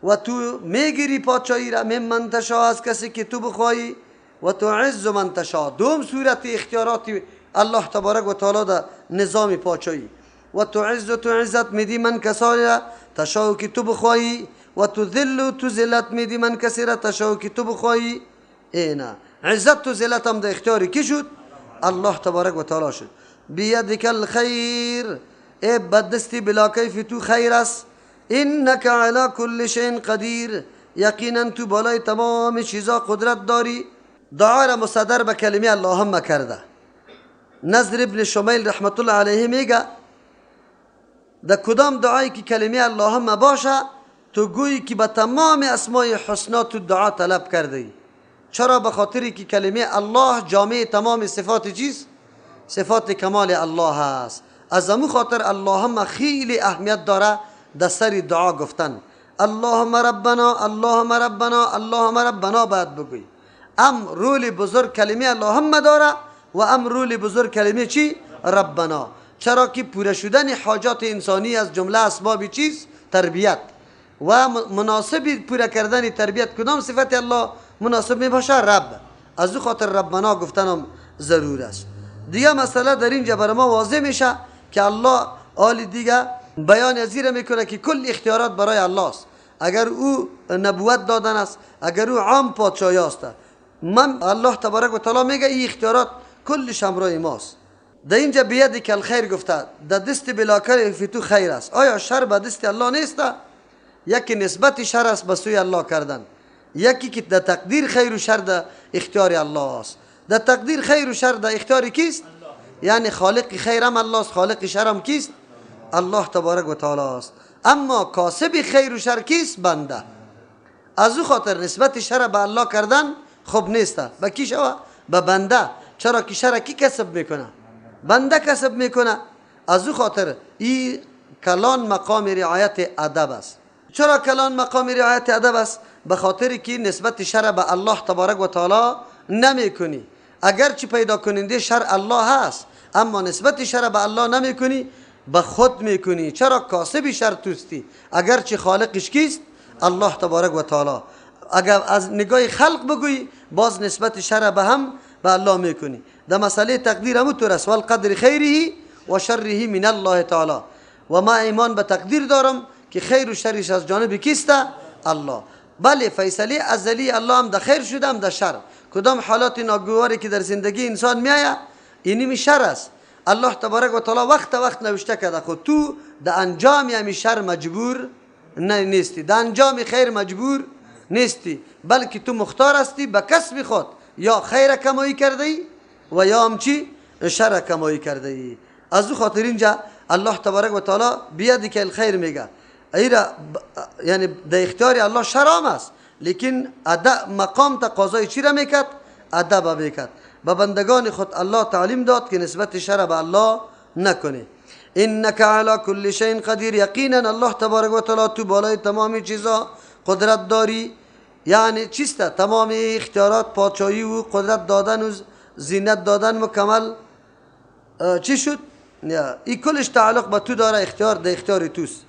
و تو میگیری پاچایی را من تشاء، از کسی که تو بخواهی. و تعز من تشاء، دوم صورت اختیارات الله تبارک و تعالی در نظام پاچایی. و تعز، تو عزت میدی من کسانی را تشاء که تو بخواهی. و تذل، تو ذلت میدی من کسی را تشاء که تو بخواهی. اینا عزت و ذلت هم در اختیاری کی شد؟ الله تبارک و تعالی شد. بیدک الخیر، ای بدستی بلا کیف تو خیر است. انک علی کل شیء قدیر، یقینا تو بالای تمام چیزا قدرت داری. دعا را مصدر به کلمه اللهم کرده. نضر ابن شمیل رحمت الله علیه میگه در کدام دعایی که کلمه اللهم باشه تو گویی که به تمام اسماء حسنا تو دعا طلب کرده. چرا؟ به خاطری که کلمه الله جامع تمام صفات چیست؟ صفات کمال الله هست. از همون خاطر اللهم خیلی اهمیت داره در سر دعا گفتن. اللهم ربنا اللهم ربنا اللهم ربنا باید بگوی. رول بزرگ کلمه اللهم داره و رول بزرگ کلمه چی؟ ربنا. چرا که پوره شدن حاجات انسانی از جمله اسباب چیز؟ تربیت. و مناسب پوره کردن تربیت کدام صفت الله مناسب می باشه؟ رب. از او خاطر ربنا گفتنم ضرور است. دیگه مسئله در اینجا برای ما واضح میشه که الله آل دیگه بیان ازیره میکنه که کل اختیارات برای الله است. اگر او نبوت دادن است، اگر او عام پادشاهی است، من الله تبارک و تعالی میگه این اختیارات کلش همراه ماست. در اینجا بیدی که الخیر گفته، در دست بلاکر فی تو خیر است. آیا شر به دست الله نیست؟ یکی نسبت شر است به سوی الله کردن، یکی که در تقدیر خیر و شر در اختیار الله است. در تقدیر خیر و شر در اختیار کیست؟ یعنی خالق خیر هم الله است، خالق شر هم کیست؟ الله تبارک و تعالی است. اما کاسب خیر و شر کیست؟ بنده. از او خاطر نسبت شر به الله کردن خوب نیست. به کی شوه؟ به بنده. چرا که شر کی کسب میکنه؟ بنده کسب میکنه. از او خاطر این کلان مقام رعایت ادب است. چرا کلان مقام رعایت ادب است؟ به خاطر که نسبت شر به الله تبارک و تعالی نمیکنی. اگر چی پیدا کننده شر الله هست، اما نسبت شر به الله نمیکنی، به خود میکنی. چرا؟ کاسب شر توستی. اگر چی خالقش کیست؟ الله تبارک و تعالی. اگر از نگاه خلق بگویی باز نسبت شر به هم به الله میکنی. در مسئله تقدیر هم طور است. والقدر خیره و شره من الله تعالی. و ما ایمان به تقدیر دارم که خیر و شرش از جانب کیست؟ الله. بله، فیصله ازلی الله هم در خیر شده هم در شر. کدام حالات ناگواری که در زندگی انسان میآید اینی می شر است. الله تبارک و تعالی وقت نوشته کرده خود تو در انجام همی شر مجبور نیستی، در انجام خیر مجبور نیستی، بلکه تو مختار هستی به کسب خود یا خیر کمایی کرده ای و یا هم چی؟ شر کمایی کرده ای. از او خاطر اینجا الله تبارک و تعالی بیادی که الخیر میگه. ایرا یعنی در اختیار الله شرام است، لیکن مقام تقاضای چی را میکرد؟ ادب میکرد. به بندگان خود الله تعلیم داد که نسبت شر به الله نکنه. انک علی کل شیء قدیر، یقینا الله تبارک و تعالی تو بالای تمام چیزا قدرت داری. یعنی چیست؟ تمام اختیارات پادشاهی و قدرت دادن و زینت دادن مکمل چی شد؟ این کلش تعلق به تو داره، اختیار در اختیار توست.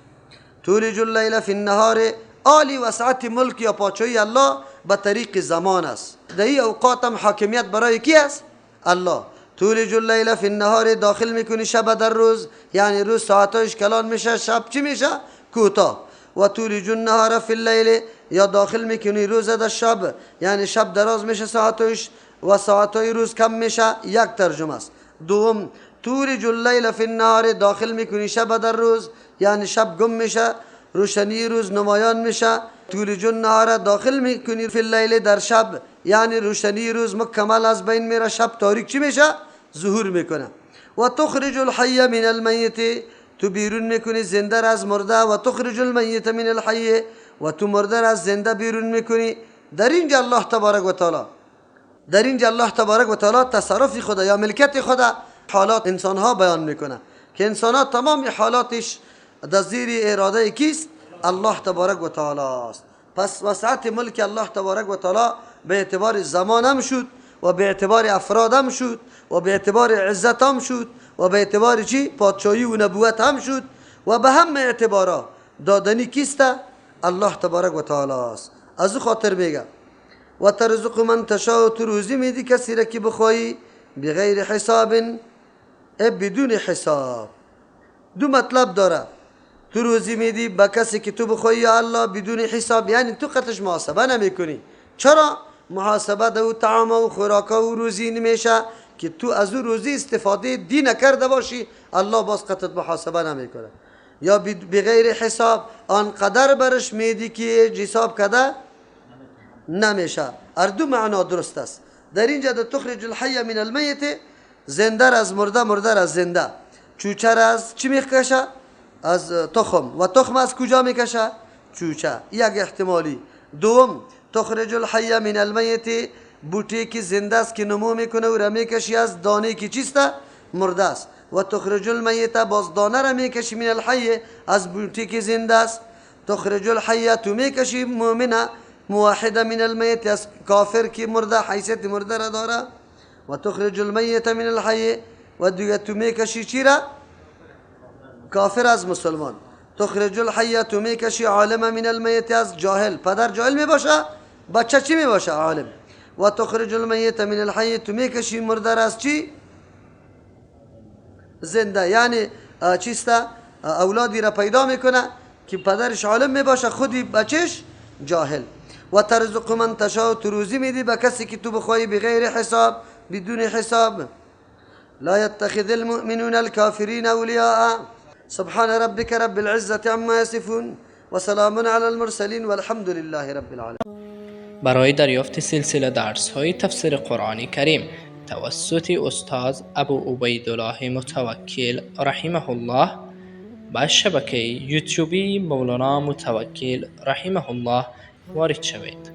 تولج اللیل فی النهار، عالی وسعت ملک یا پادشاهی الله به طریق زمان است. در این اوقات هم حاکمیت برای کی است؟ الله. تولج اللیل فی النهار، داخل میکنی شب در روز، یعنی روز ساعتاش کلان میشه، شب چی میشه؟ کوتاه. و تولج النهار فی اللیل، یا داخل میکنی روز در شب، یعنی شب دراز میشه ساعتاش و ساعتای روز کم میشه. یک ترجمه است. دوم، تولج اللیل فی النهار، داخل میکنی شب در روز، یعنی شب گم میشه، روشنی روز نمایان میشه. تولج النهار، داخل میکنی فی اللیل، در شب، یعنی روشنی روز مکمل از بین میره، شب تاریک چی میشه؟ ظهور میکنه. و تخرج الحی من المیت، تو بیرون میکنی زنده را از مرده. و تخرج المیت من الحی، و تو مرده را از زنده بیرون میکنی. در اینجا الله تبارک و تعالی تصرف خدا یا ملکت خدا حالات انسان ها بیان میکنه که انسان ها تمام حالاتش در زیر اراده کیست؟ الله تبارک و تعالی است. پس وسعت ملک الله تبارک و تعالی به اعتبار زمان هم شد و به اعتبار افراد هم شد و به اعتبار عزت هم شد و به اعتبار چی؟ پادشاهی و نبوت هم شد و به همه اعتبارا دادنی کیست؟ الله تبارک و تعالی است. از خاطر میگه و ترزق من تشاء، تو روزی میدی کسی را که بخواهی، بغیر حساب، بدون حساب. دو مطلب داره. تو روزی میدی به کسی که تو بخواهی یا الله بدون حساب، یعنی تو قطعش محاسبه نمیکنی. چرا؟ محاسبه دو طعام و خوراک و روزی نمیشه که تو از او روزی استفاده دی نکرده باشی، الله باز قطعت محاسبه نمیکنه. یا بغیر حساب، آنقدر برش میدی که حساب کده نمیشه. هر دو معنا درست است. در اینجا در تخرج الحی من المیت، زنده از مرده، مرده از زنده. چوچه از چی میکشه؟ از تخم. و تخم از کجا میکشه؟ چوچه. یک احتمالی. دوم، تخرج الحی من المیت، بوٹی که زنده است که نمو میکنه و را میکشی از دانه که چیسته؟ مرده است. و تخرج المیت، باز دانه را میکشی من الحی، از بوٹی که زنده است. تخرج الحی، تو میکشی مؤمنه موحد من المیت، از کافر که مرده، حیثیت مرده را داره. و تخرج المیت من الحی، و دیگه تو میکشی چی را؟ کافر از مسلمان. تخرج الحی، تو میکشی عالم من المیت، از جاهل. پدر جاهل میباشه، بچه چی میباشه؟ عالم. و تخرج المیت من الحی، تو میکشی مرده را از چی؟ زنده. یعنی چیسته؟ اولادی را پیدا میکنه که پدرش عالم میباشه، خودی بچش جاهل. و ترزق من تشاء، تو روزی میدی به کسی که تو بخوای، بغیر حساب، بدون حساب. لا يتخذ المؤمنون الكافرين أولياء. سبحان ربك رب العزة عما يصفون وسلام على المرسلين والحمد لله رب العالمين. برای دریافت سلسله درس‌های تفسیر قرآن کریم توسط استاد ابو عبیدالله متوکل رحمه الله با شبکه یوتیوبی مولانا متوکل رحمه الله وارد شوید.